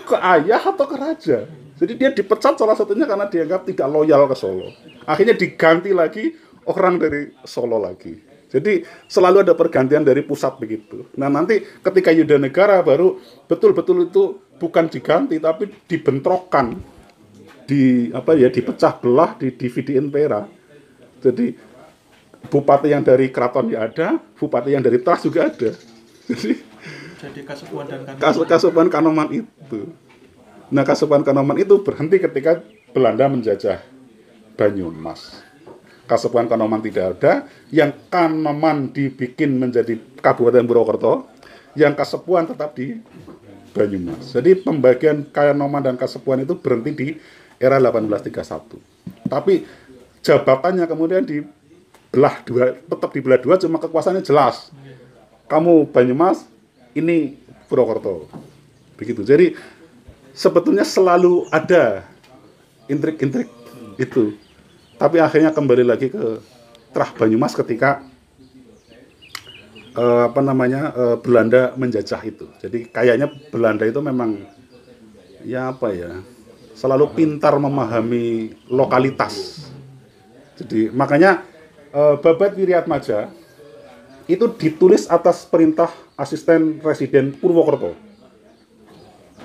Ke ayah atau ke raja? Jadi dia dipecat salah satunya karena dianggap tidak loyal ke Solo. Akhirnya diganti lagi orang dari Solo lagi. Jadi selalu ada pergantian dari pusat begitu. Nah, nanti ketika Yudanegara baru betul-betul itu bukan diganti tapi dibentrokkan, dipecah belah, di dividi impera. Jadi bupati yang dari keraton ya ada, bupati yang dari Tras juga ada. Jadi Kasepuhan dan Kanoman. Kasepuhan Kanoman itu. Nah, Kasepuhan Kanoman itu berhenti ketika Belanda menjajah Banyumas. Kasepuhan Kanoman tidak ada, yang Kanoman dibikin menjadi Kabupaten Purwokerto, yang Kasepuhan tetap di Banyumas. Jadi pembagian Kanoman dan Kasepuhan itu berhenti di era 1831. Tapi jabatannya kemudian dibelah 2, tetap dibelah 2, cuma kekuasaannya jelas. Kamu Banyumas, ini Purwokerto. Begitu. Jadi sebetulnya selalu ada intrik-intrik itu. Tapi akhirnya kembali lagi ke Trah Banyumas ketika Belanda menjajah itu. Jadi kayaknya Belanda itu memang selalu pintar memahami lokalitas. Jadi makanya Babad Wiryatmaja itu ditulis atas perintah asisten residen Purwokerto.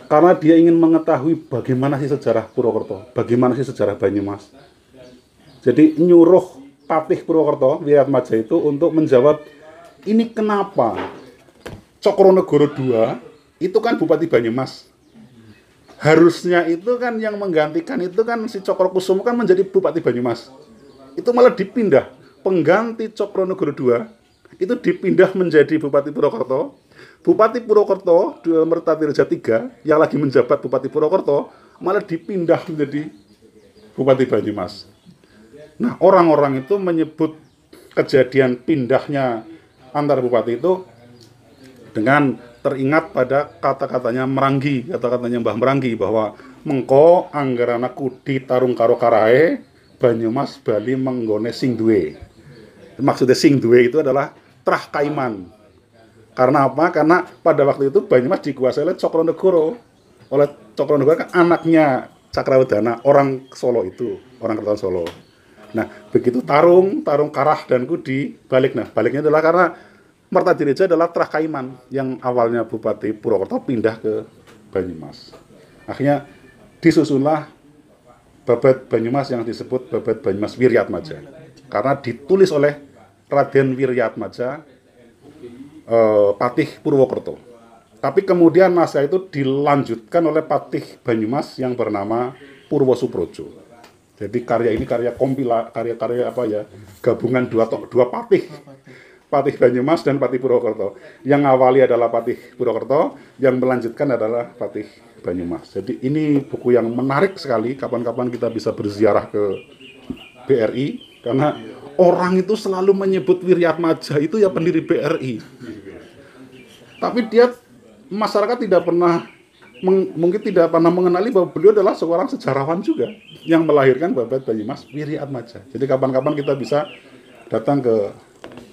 Karena dia ingin mengetahui bagaimana sih sejarah Purwokerto, bagaimana sih sejarah Banyumas. Jadi nyuruh Patih Purwokerto, Wiryatmaja itu untuk menjawab ini kenapa Cokronegoro II itu kan Bupati Banyumas. Harusnya itu kan yang menggantikan itu kan si Cokrokusumo kan menjadi Bupati Banyumas. Itu malah dipindah, pengganti Cokronegoro II itu dipindah menjadi Bupati Purwokerto. Bupati Purwokerto Mertatirja III yang lagi menjabat Bupati Purwokerto malah dipindah menjadi Bupati Banyumas. Nah, orang-orang itu menyebut kejadian pindahnya antar bupati itu dengan teringat pada kata-katanya Meranggi, kata-katanya Mbah Meranggi bahwa mengko anggarana kudi tarung karo karae Banyumas Bali menggone sing duwe. Maksudnya sing duwe itu adalah Trah Kaiman. Karena apa? Karena pada waktu itu Banyumas dikuasai oleh Cokronegoro. Oleh Cokronegoro kan anaknya Cakrawedana, orang Solo itu, orang Keraton Solo. Nah, begitu tarung karah dan kudi balik. Nah, baliknya adalah karena Mertadireja adalah Trah Kaiman yang awalnya Bupati Purwokerto pindah ke Banyumas. Akhirnya disusunlah Babad Banyumas yang disebut Babad Banyumas Wiryatmaja. Karena ditulis oleh Raden Wiryatmaja, Patih Purwokerto. Tapi kemudian naskah itu dilanjutkan oleh Patih Banyumas yang bernama Purwosuprojo. Jadi karya ini karya gabungan dua patih. Patih Banyumas dan Patih Purwokerto. Yang awali adalah Patih Purwokerto, yang melanjutkan adalah Patih Banyumas. Jadi ini buku yang menarik sekali, kapan-kapan kita bisa berziarah ke BRI, karena orang itu selalu menyebut Wiryatmaja itu ya pendiri BRI. Tapi masyarakat tidak pernah, mungkin tidak pernah mengenali bahwa beliau adalah seorang sejarawan juga, yang melahirkan Babad Banyumas Wiryatmaja. Jadi kapan-kapan kita bisa datang ke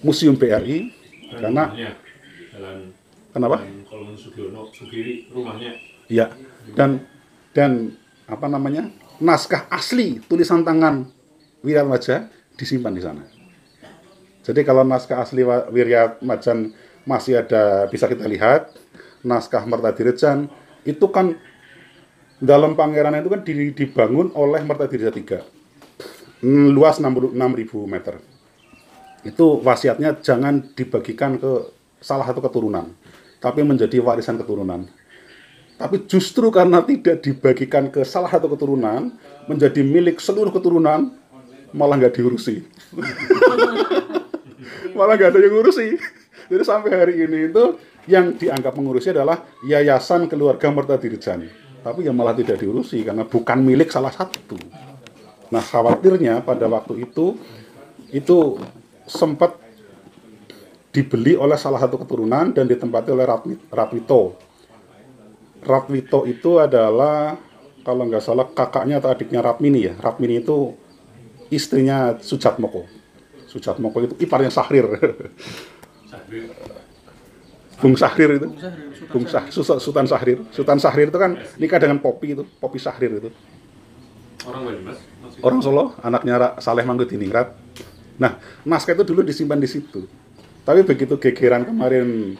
Museum BRI karena kenapa? Kalau Sugiono Sugiri rumahnya. Ya. Dan apa namanya? Naskah asli tulisan tangan Wiryatmaja disimpan di sana. Jadi kalau naskah asli Wiryatmaja masih ada, bisa kita lihat. Naskah Mertadirejan itu kan dalam Pangeran itu kan dibangun oleh Mertadireja III. Luas 66.000 meter. Itu wasiatnya jangan dibagikan ke salah satu keturunan, tapi menjadi warisan keturunan. Tapi justru karena tidak dibagikan ke salah satu keturunan, menjadi milik seluruh keturunan, malah nggak diurusi. Malah nggak ada yang ngurusi. Jadi sampai hari ini itu yang dianggap mengurusi adalah Yayasan Keluarga Mertadirejan. Tapi yang malah tidak diurusi karena bukan milik salah satu. Nah, khawatirnya pada waktu itu sempat dibeli oleh salah satu keturunan dan ditempati oleh Ratwito. Ratwito itu adalah, kalau nggak salah, kakaknya atau adiknya Ratmini ya. Ratmini itu istrinya Sujatmoko. Sujatmoko itu iparnya Sahrir. Bung Sahrir itu. Sultan Sahrir. Sultan Sahrir itu kan nikah dengan Popi itu, Popi Sahrir itu. Orang Banyumas? Orang Solo, anaknya Saleh Mangkuniningrat. Nah, naskah itu dulu disimpan di situ. Tapi begitu gegeran kemarin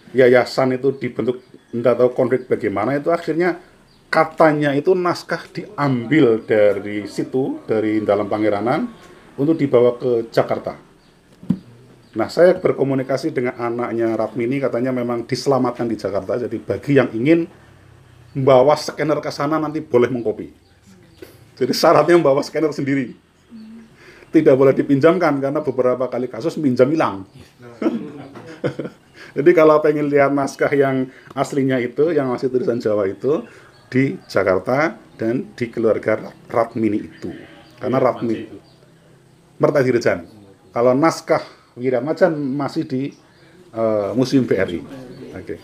yayasan itu dibentuk, enggak tahu konflik bagaimana, itu akhirnya katanya itu naskah diambil dari situ, dari dalam Pangeranan, untuk dibawa ke Jakarta. Nah, saya berkomunikasi dengan anaknya Ratmini, katanya memang diselamatkan di Jakarta. Jadi bagi yang ingin membawa scanner ke sana nanti boleh mengkopi. Jadi syaratnya membawa scanner sendiri. Tidak boleh dipinjamkan karena beberapa kali kasus pinjam hilang. Jadi kalau pengen lihat naskah yang aslinya itu, yang masih tulisan Jawa itu, di Jakarta dan di keluarga Ratmini itu. Karena Ratmini Mertadirejan. Kalau naskah Wiryatmaja masih di Museum BRI. Oke.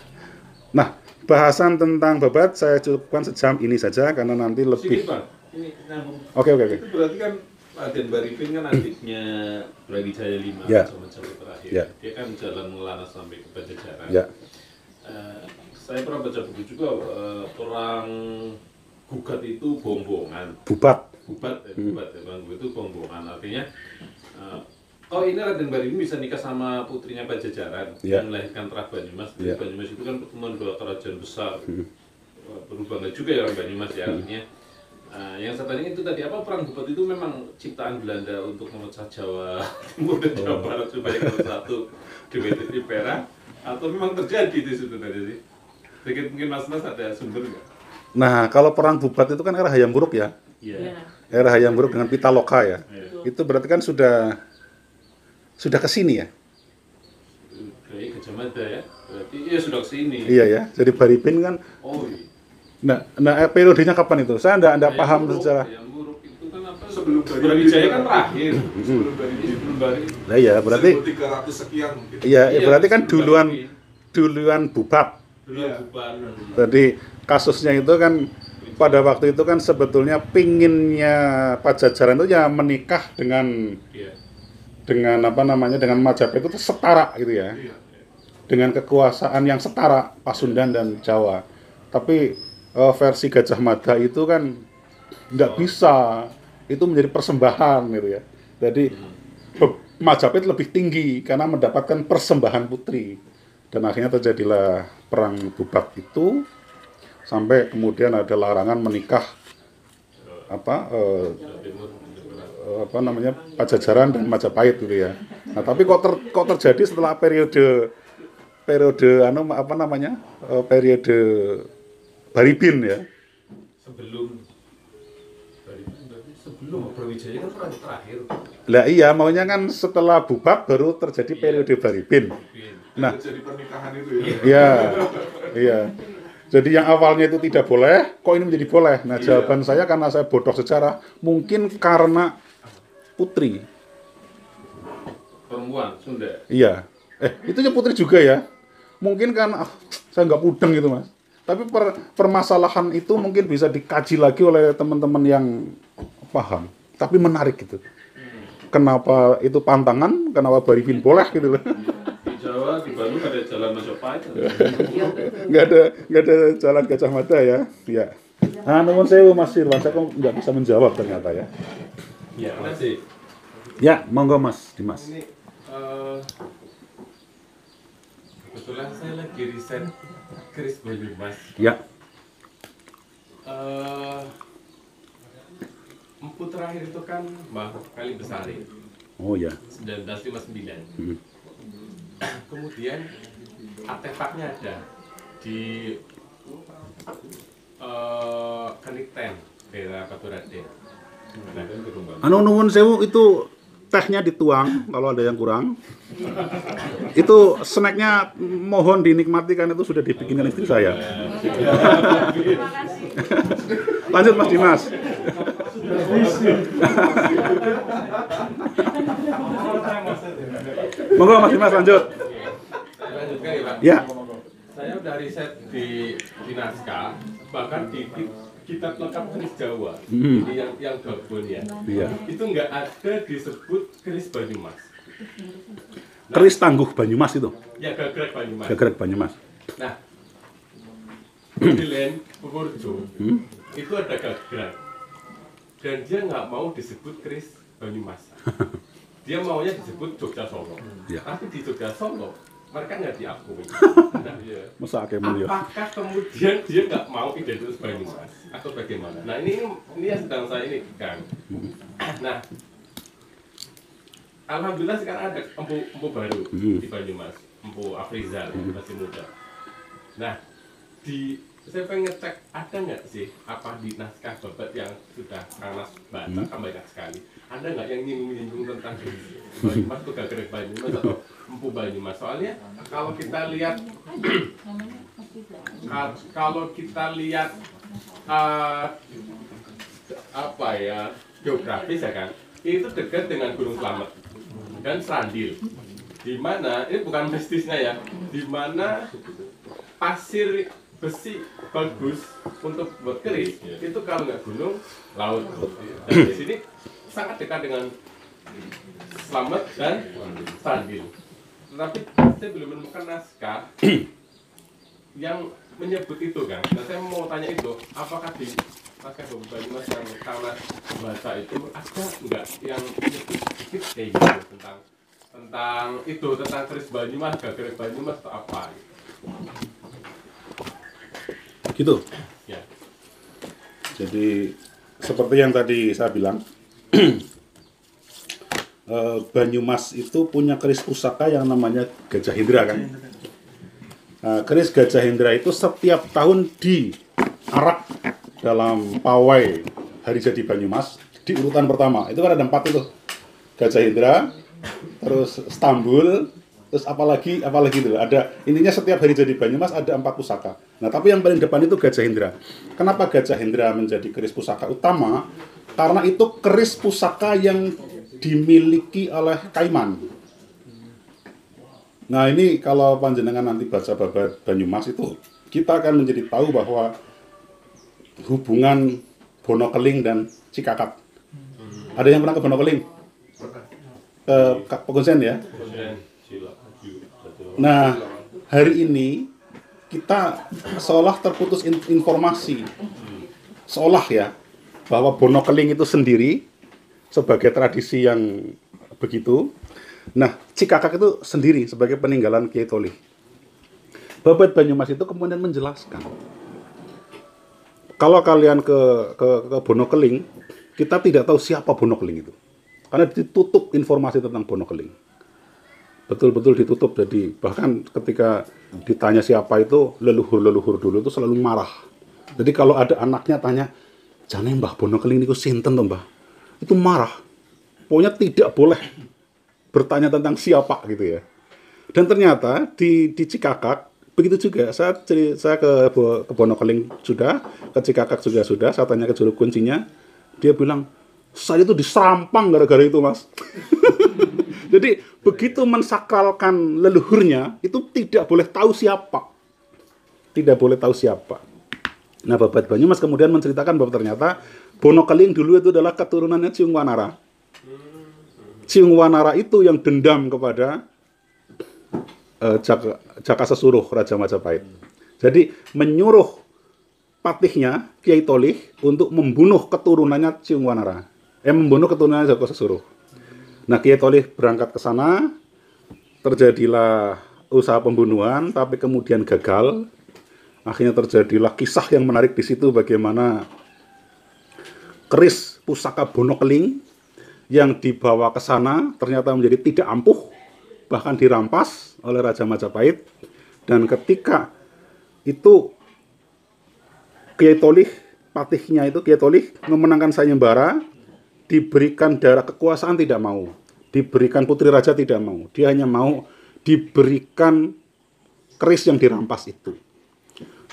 Nah, bahasan tentang Babad saya cukupkan sejam ini saja karena nanti lebih. Oke. Itu berarti kan Raden Baripin kan adiknya Brawijaya V sama Jawa terakhir. Ya. Dia kan jalan melaras sampai ke Pajajaran. Ya. Saya pernah baca buku juga, orang gugat itu bombongan. Bubat ya, orang gugat itu bombongan. Artinya, ini Raden Baripin bisa nikah sama putrinya Pajajaran yang melahirkan Trah Banyumas. Banyumas itu kan pertemuan dua kerajaan besar. Berubah juga ya orang Banyumas ya. Artinya, yang saya tanya itu tadi, apa perang Bubat itu memang ciptaan Belanda untuk memecah Jawa Timur dan Jawa Barat supaya satu di Perak, atau memang terjadi di situ tadi sih? Sedikit mungkin Mas ada sumber nggak? Nah, kalau perang Bubat itu kan era Hayam Wuruk ya. Iya. Era Hayam Wuruk dengan Pitaloka ya. Itu berarti kan sudah ke sini ya. Kayak Gajah Mada ya. Berarti ya sudah ke sini. Iya ya. Jadi Baripin kan. Oh iya. Nah, periodenya kapan itu? Saya enggak paham secara. Yang buruk itu kan apa? Sebelum Brawijaya kan terakhir. Sebelum Baripin. Nah, iya, berarti 1300 sekian mungkin. iya, berarti kan duluan duluan bubar. Duluan bubar. Jadi kasusnya itu kan pada waktu itu kan sebetulnya pinginnya Pajajaran itu ya menikah dengan Iya. dengan Majapahit itu setara gitu ya. Iya. Dengan kekuasaan yang setara Pasundan dan Jawa. Tapi versi Gajah Mada itu kan nggak bisa, itu menjadi persembahan gitu ya. Jadi Majapahit lebih tinggi karena mendapatkan persembahan putri, dan akhirnya terjadilah perang Bubak itu sampai kemudian ada larangan menikah Pajajaran dan Majapahit gitu ya. Nah tapi kok terjadi setelah periode periode Baribin ya. Sebelum Brawijaya kan perang terakhir. Lah iya, maunya kan setelah Bubak baru terjadi periode Baribin. Nah, Jadi pernikahan itu ya. iya, iya. Jadi yang awalnya itu tidak boleh, kok ini menjadi boleh? Nah, jawaban saya karena saya bodoh sejarah, mungkin karena putri. Perempuan Sunda. Iya. Itu ya putri juga ya. Mungkin kan saya nggak mudeng gitu, Mas. Tapi permasalahan itu mungkin bisa dikaji lagi oleh teman-teman yang paham. Tapi menarik gitu. Kenapa itu pantangan? Kenapa Baribin boleh gitu loh? Di Jawa, di Bandung ada jalan Majapahit. Nggak ada jalan Gajah Mada ya. Ya. Nah, nuwun sewu Mas Sirwan, saya kok nggak bisa menjawab ternyata ya. Iya, masih. Ya, monggo Mas Dimas. Ini kebetulan saya lagi riset keris Banyumas. Ya. Empu terakhir itu kan Mbah Kali Besari Oh ya. 1959. Kemudian artefaknya ada di Kenikten, daerah Baturaden. Anu nuwun sewu itu tehnya dituang kalau ada yang kurang. Itu snacknya mohon dinikmati kan itu sudah dibikinkan istri saya. Terima kasih. Lanjut Mas Dimas. Monggo Mas Dimas lanjut. Saya lanjutkan ya Pak. Ya. Saya udah riset di naskah, bahkan di kitab lengkap keris Jawa. Ini yang babon ya. Iya. Itu nggak ada disebut keris Banyumas. Keris Tangguh Banyumas itu. Ya gagrag Banyumas. Gagrag Banyumas. Nah, di Len Purworejo itu ada gagrag, dan dia nggak mau disebut keris Banyumas. Dia maunya disebut Jogja Solo. Ya. Tapi di Jogja Solo mereka nggak diakui. Nah, Masa akemen ya. apakah kemudian dia nggak mau identitas Banyumas atau bagaimana? Nah ini yang sedang saya ini kan. Nah, alhamdulillah sekarang ada empu baru di Banyumas, empu Afrizal masih muda. Nah, saya pengen ngecek ada nggak sih apa di naskah babat yang sudah Kang baca kan banyak sekali. Ada nggak yang nyinggung tentang Banyumas atau gagrag Banyumas atau empu Banyumas? Soalnya kalau kita lihat apa ya geografis ya kan, itu dekat dengan Gunung Slamet dan Serandil, di mana ini bukan mistisnya ya, di mana pasir besi bagus untuk buat keris itu kalau nggak gunung laut. Dan di sini sangat dekat dengan Slamet dan Serandil. Tetapi saya belum menemukan naskah yang menyebut itu kan. Nah saya mau tanya itu, apakah di naskah Banyumas yang Kang baca itu ada nggak yang menyebut sedikit kayak gitu tentang keris Banyumas, gagrag Banyumas atau apa? Gitu. Ya. Jadi seperti yang tadi saya bilang, Banyumas itu punya keris pusaka yang namanya Gajah Hendra kan. Nah, keris Gajah Hendra itu setiap tahun diarak dalam pawai hari jadi Banyumas di urutan pertama. Itu kan ada 4 itu. Gajah Hendra, terus Stambul, terus apalagi itu. Ada intinya setiap hari jadi Banyumas ada 4 pusaka. Nah, tapi yang paling depan itu Gajah Hendra. Kenapa Gajah Hendra menjadi keris pusaka utama? Karena itu keris pusaka yang dimiliki oleh Kaiman. Nah ini kalau panjenengan nanti baca babat Banyumas itu, kita akan menjadi tahu bahwa hubungan Bonokeling dan Cikakak. Ada yang pernah ke Bonokeling? Ke Pegosen ya? Nah, hari ini kita seolah terputus informasi. Seolah ya, bahwa Bonokeling itu sendiri sebagai tradisi yang begitu. Nah, Cikakak itu sendiri sebagai peninggalan Kiai Tolih. Babat Banyumas itu kemudian menjelaskan, kalau kalian ke Bonokeling, kita tidak tahu siapa Bonokeling itu, karena ditutup informasi tentang Bonokeling. Betul-betul ditutup. Jadi bahkan ketika ditanya siapa itu, leluhur dulu itu selalu marah. Jadi kalau ada anaknya tanya, "Jane Mbah Bonokeling niku sinten to, Mbah?" Itu marah. Pokoknya tidak boleh bertanya tentang siapa gitu ya. Dan ternyata di Cikakak begitu juga. Saya ke Bonokeling sudah, ke Cikakak juga sudah. Saya tanya ke juru kuncinya, dia bilang, "Saya itu diserampang gara-gara itu, Mas." Jadi begitu mensakralkan leluhurnya, itu tidak boleh tahu siapa. Tidak boleh tahu siapa. Nah, Babat Banyumas kemudian menceritakan bahwa ternyata Bonokeling dulu itu adalah keturunannya Ciung Wanara. Ciung Wanara itu yang dendam kepada Jaka Sesuruh, Raja Majapahit. Jadi menyuruh patihnya Kiai Tolih untuk membunuh keturunannya Ciung Wanara. Membunuh keturunannya Jaka Sesuruh. Nah, Kiai Tolih berangkat ke sana, terjadilah usaha pembunuhan, tapi kemudian gagal. Akhirnya terjadilah kisah yang menarik di situ, bagaimana keris pusaka Bonokeling yang dibawa ke sana ternyata menjadi tidak ampuh, bahkan dirampas oleh Raja Majapahit. Dan ketika itu Kiai Tolih, patihnya itu Kiai Tolih memenangkan sayembara, diberikan darah kekuasaan tidak mau, diberikan putri raja tidak mau, dia hanya mau diberikan keris yang dirampas itu.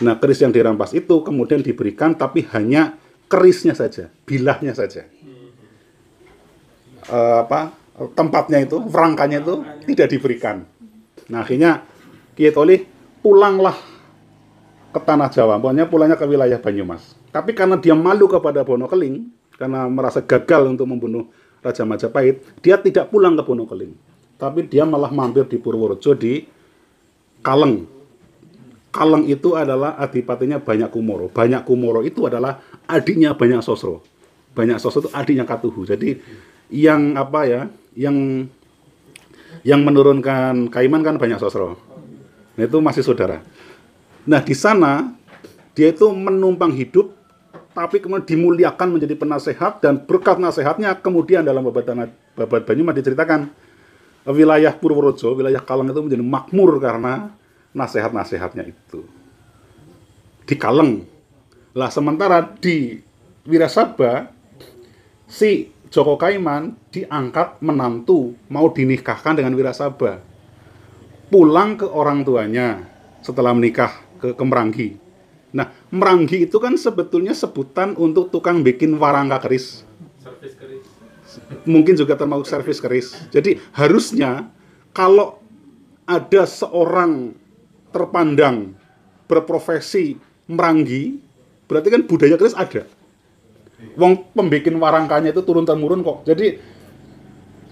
Nah, keris yang dirampas itu kemudian diberikan, tapi hanya kerisnya saja, bilahnya saja. Tempatnya itu, rangkanya itu tidak diberikan. Nah, akhirnya Kiai Tolih pulanglah ke tanah Jawa, pokoknya pulangnya ke wilayah Banyumas. Tapi karena dia malu kepada Bonokeling, karena merasa gagal untuk membunuh Raja Majapahit, dia tidak pulang ke Bonokeling, tapi dia malah mampir di Purworejo di Kaleng. Kaleng itu adalah adipatinya Banyak Kumoro. Banyak Kumoro itu adalah adiknya Banyak Sosro. Banyak Sosro itu adiknya Katuhu. Jadi yang menurunkan Kaiman kan Banyak Sosro. Nah, itu masih saudara. Nah, di sana dia itu menumpang hidup, tapi kemudian dimuliakan menjadi penasehat, dan berkat nasihatnya kemudian dalam Babat Banyumas diceritakan wilayah Purworejo, wilayah Kaleng itu menjadi makmur karena nasihat-nasihatnya itu. Di Kaleng. Lah sementara di Wirasaba si Joko Kaiman diangkat menantu, mau dinikahkan dengan Wirasaba. Pulang ke orang tuanya setelah menikah ke Meranggi. Nah, Meranggi itu kan sebetulnya sebutan untuk tukang bikin warangka keris. Servis keris. Mungkin juga termasuk servis keris. Jadi harusnya kalau ada seorang terpandang berprofesi Meranggi, berarti kan budaya keris ada. Wong pembikin warangkanya itu turun-temurun kok. Jadi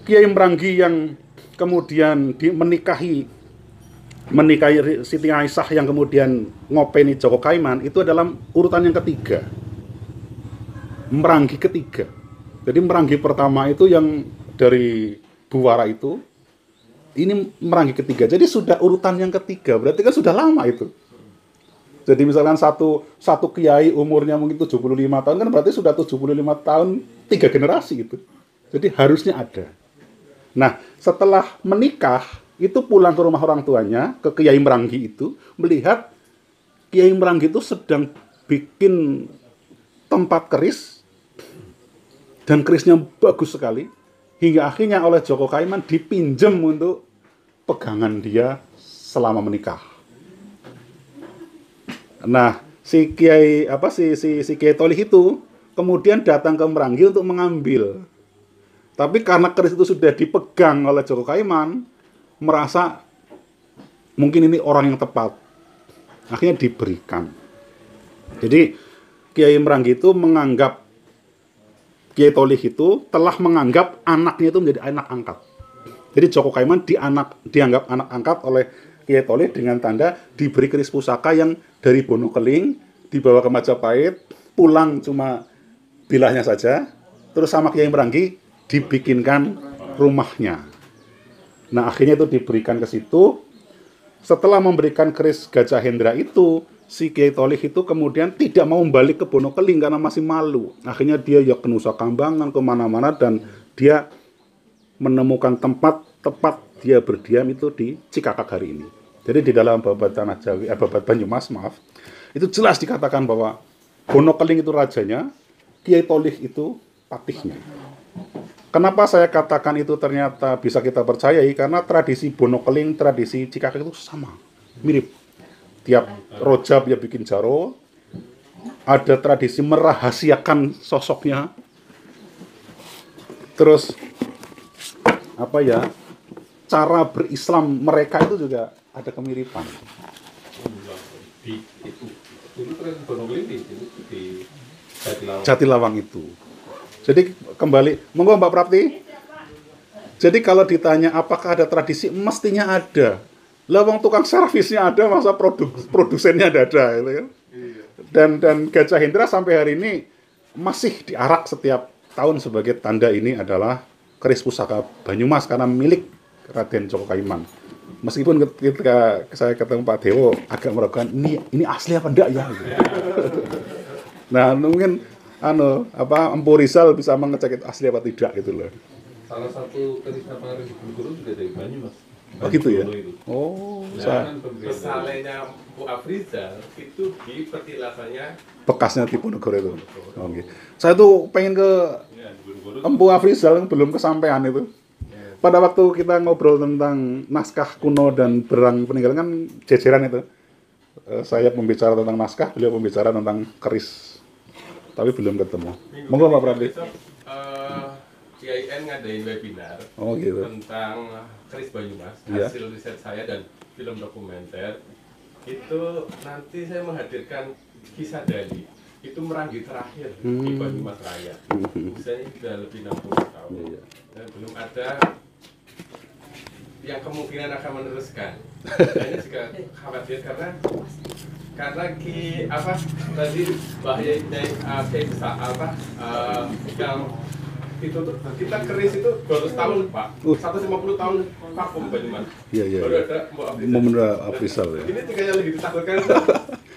Kiai Meranggi yang kemudian menikahi Siti Aisyah yang kemudian ngopeni Joko Kaiman itu adalah urutan yang ketiga. Meranggi ketiga. Jadi Meranggi pertama itu yang dari Buwara itu, ini Meranggi ketiga. Jadi sudah urutan yang ketiga, berarti kan sudah lama itu. Jadi misalkan satu kiai umurnya mungkin 75 tahun, kan berarti sudah 75 tahun 3 generasi gitu. Jadi harusnya ada. Nah, setelah menikah itu pulang ke rumah orang tuanya, ke Kiai Meranggi itu, melihat Kiai Meranggi itu sedang bikin tempat keris, dan kerisnya bagus sekali, hingga akhirnya oleh Joko Kaiman dipinjam untuk pegangan dia selama menikah. Nah, si Kiai Tolih itu kemudian datang ke Meranggi untuk mengambil. Tapi karena keris itu sudah dipegang oleh Joko Kaiman, merasa mungkin ini orang yang tepat. Akhirnya diberikan. Jadi Kiai Meranggi itu menganggap Kiai Tholih itu telah menganggap anaknya itu menjadi anak angkat. Jadi Joko Kaiman dianggap anak angkat oleh Kiai Tholih dengan tanda diberi keris pusaka yang dari Bonokeling dibawa ke Majapahit, pulang cuma bilahnya saja, terus sama Kiai Meranggi dibikinkan rumahnya. Nah akhirnya itu diberikan ke situ. Setelah memberikan keris Gajah Hendra itu, si Kiai Tholih itu kemudian tidak mau balik ke Bonokeling karena masih malu. Akhirnya dia ya ke Nusa Kambangan, kemana-mana, dan dia menemukan tempat tepat dia berdiam itu di Cikakak hari ini. Jadi di dalam Babat Tanah Jawi, Babat Banyumas, maaf, itu jelas dikatakan bahwa Bonokeling itu rajanya, Kiai Tholih itu patihnya. Kenapa saya katakan itu ternyata bisa kita percayai? Karena tradisi Bonokeling, tradisi Cikakak itu sama, mirip. Tiap rojab ya bikin jaro, ada tradisi merahasiakan sosoknya. Terus apa ya? Cara berislam mereka itu juga ada kemiripan. Di itu dulu kan Bonokeling di Jatilawang itu. Jadi kembali, monggo Mbak Prapti. Jadi kalau ditanya apakah ada tradisi, mestinya ada. Lah wong tukang servisnya ada, masa produsennya ada gitu ya. Dan Gajah Hendra sampai hari ini masih diarak setiap tahun sebagai tanda ini adalah keris pusaka Banyumas karena milik Raden Joko Kaiman. Meskipun ketika saya ketemu Pak Dewo agak meragukan ini asli apa enggak ya gitu. Nah, mungkin Empu Rizal bisa mengecek itu asli apa tidak gitu loh. Salah satu keris Pangeran Diponegoro juga dari Banyumas. Oh gitu ya? Itu. Oh, Kesalenya Bu Afrizal itu di petilasannya bekasnya Diponegoro itu. Oh, okay. Saya tuh pengen ke Empu Afrizal belum kesampaian itu. Pada waktu kita ngobrol tentang naskah kuno dan berang peninggalan kan jejeran itu. Saya pembicara tentang naskah, beliau pembicara tentang keris. Tapi belum ketemu. Monggo Pak Pradi. CIN ngadain webinar gitu. tentang keris Banyumas, Iya. hasil riset saya dan film dokumenter. Itu nanti saya menghadirkan kisah Dali. Itu Meranggi terakhir di Banyumas Raya. Usianya sudah lebih 60 tahun. Iya. Dan belum ada yang kemungkinan akan meneruskan. Saya juga khawatir karena tadi bahayanya kayak besar yang itu tuh kita keris itu baru setahun Pak, 150 tahun vakum Banyumas. Iya. Baru ada Momen Afrizal ya. Ini tiga yang lebih ditakutkan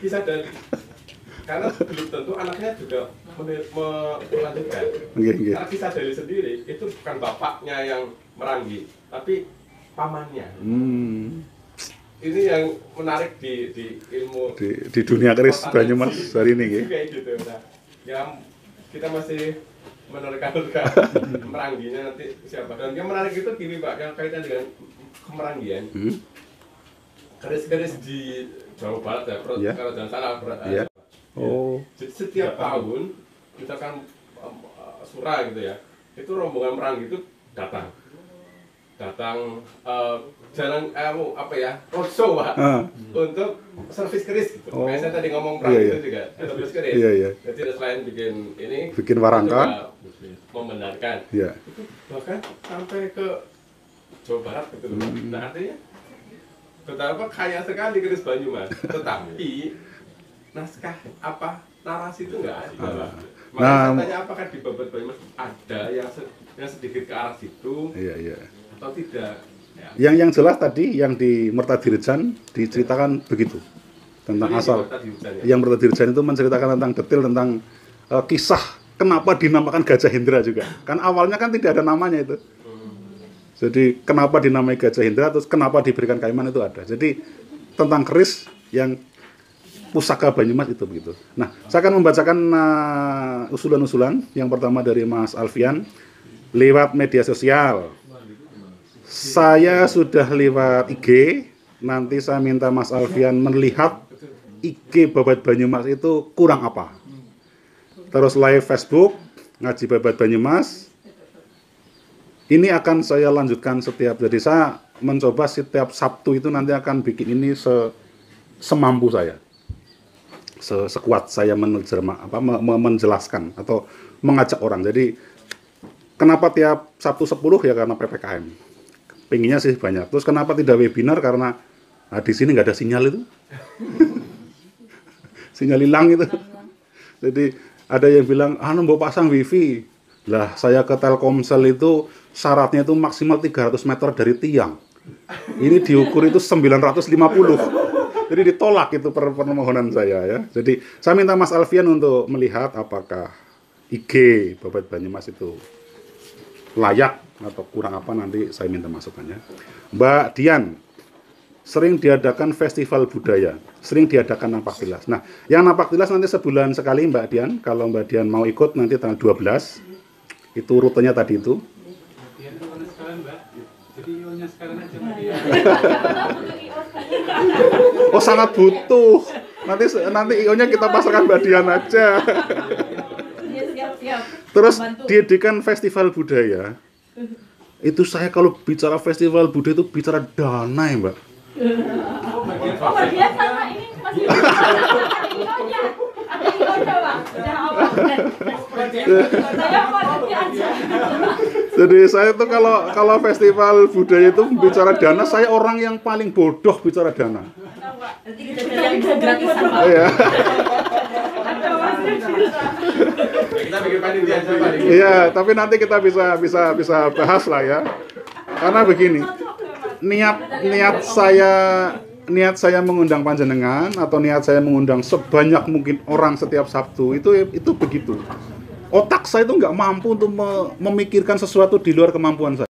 kisah Dali. Karena belum tentu anaknya juga melanjutkan. Nggih. Karena kisah Dali sendiri itu bukan bapaknya yang Meranggi, tapi pamannya. Ini yang menarik di ilmu Di dunia keris Banyumas hari ini nggih. kayak gitu. Nah, yang kita masih menerka-nerka Merangginya nanti siapa. Dan yang menarik itu gini Pak, yang kaitan dengan kemeranggian. Keris-keris di Jawa Barat ya, kalau jangan salah. Iya. Oh. Jadi setiap tahun kita kan surah gitu ya, itu rombongan Meranggi itu datang jarang roadshow Pak, untuk servis keris gitu. Kayak saya tadi ngomong Meranggi itu juga servis keris. Iya. Jadi selain bikin warangka, membenarkan. Iya. Itu bahkan sampai ke Jawa Barat gitu. Nah artinya betapa kaya sekali keris Banyumas. Tetapi naskah narasi itu nggak ada. Makanya saya tanya apakah di Babat Banyumas ada yang sedikit ke arah situ? Iya. Atau tidak? Ya. Yang jelas tadi yang di Mertadirjan diceritakan begitu tentang asal. Yang Mertadirjan itu menceritakan tentang detail tentang kisah kenapa dinamakan Gajah Hendra juga. Kan awalnya kan tidak ada namanya itu. Jadi kenapa dinamai Gajah Hendra, terus kenapa diberikan Kaiman itu ada. Jadi tentang keris yang pusaka Banyumas itu begitu. Nah, saya akan membacakan usulan-usulan. Yang pertama dari Mas Alfian lewat media sosial. Saya sudah lewat IG. Nanti saya minta Mas Alfian melihat IG Babat Banyumas itu kurang apa. Terus live Facebook Ngaji Babat Banyumas. ini akan saya lanjutkan setiap, jadi saya mencoba setiap Sabtu itu nanti akan bikin ini semampu saya, sekuat saya menjelaskan atau mengajak orang. Jadi kenapa tiap Sabtu 10 ya karena PPKM, pinginnya sih banyak. Terus kenapa tidak webinar, karena di sini nggak ada sinyal itu, sinyal hilang itu. Jadi ada yang bilang, mau pasang wifi. Lah saya ke Telkomsel itu syaratnya itu maksimal 300 meter dari tiang. Ini diukur itu 950. Jadi ditolak itu permohonan saya ya. Jadi saya minta Mas Alfian untuk melihat apakah IG Babad Banyumas itu layak atau kurang apa, nanti saya minta masukannya. Mbak Dian, sering diadakan festival budaya, sering diadakan Napak Tilas. Nah, yang Napak Tilas nanti sebulan sekali Mbak Dian. Kalau Mbak Dian mau ikut nanti tanggal 12. Itu rutenya tadi itu. Oh, sangat butuh. Nanti IO-nya kita pasarkan Mbak Dian aja. Terus diadakan festival budaya. Itu saya kalau bicara festival budaya itu bicara dana ya, Mbak. Oh, dia sama ini masih IO-nya. Ada IO-nya, Pak. Udah apa? Saya mau aja. Jadi saya tuh kalau festival budaya itu bicara dana, saya orang yang paling bodoh bicara dana. Nanti kita cari yang gratisan. Oh ya. Kita bikin panitia coba. Iya, tapi nanti kita bisa bahas lah ya. Karena begini, niat saya mengundang panjenengan atau niat saya mengundang sebanyak mungkin orang setiap Sabtu itu begitu. Otak saya itu nggak mampu untuk memikirkan sesuatu di luar kemampuan saya.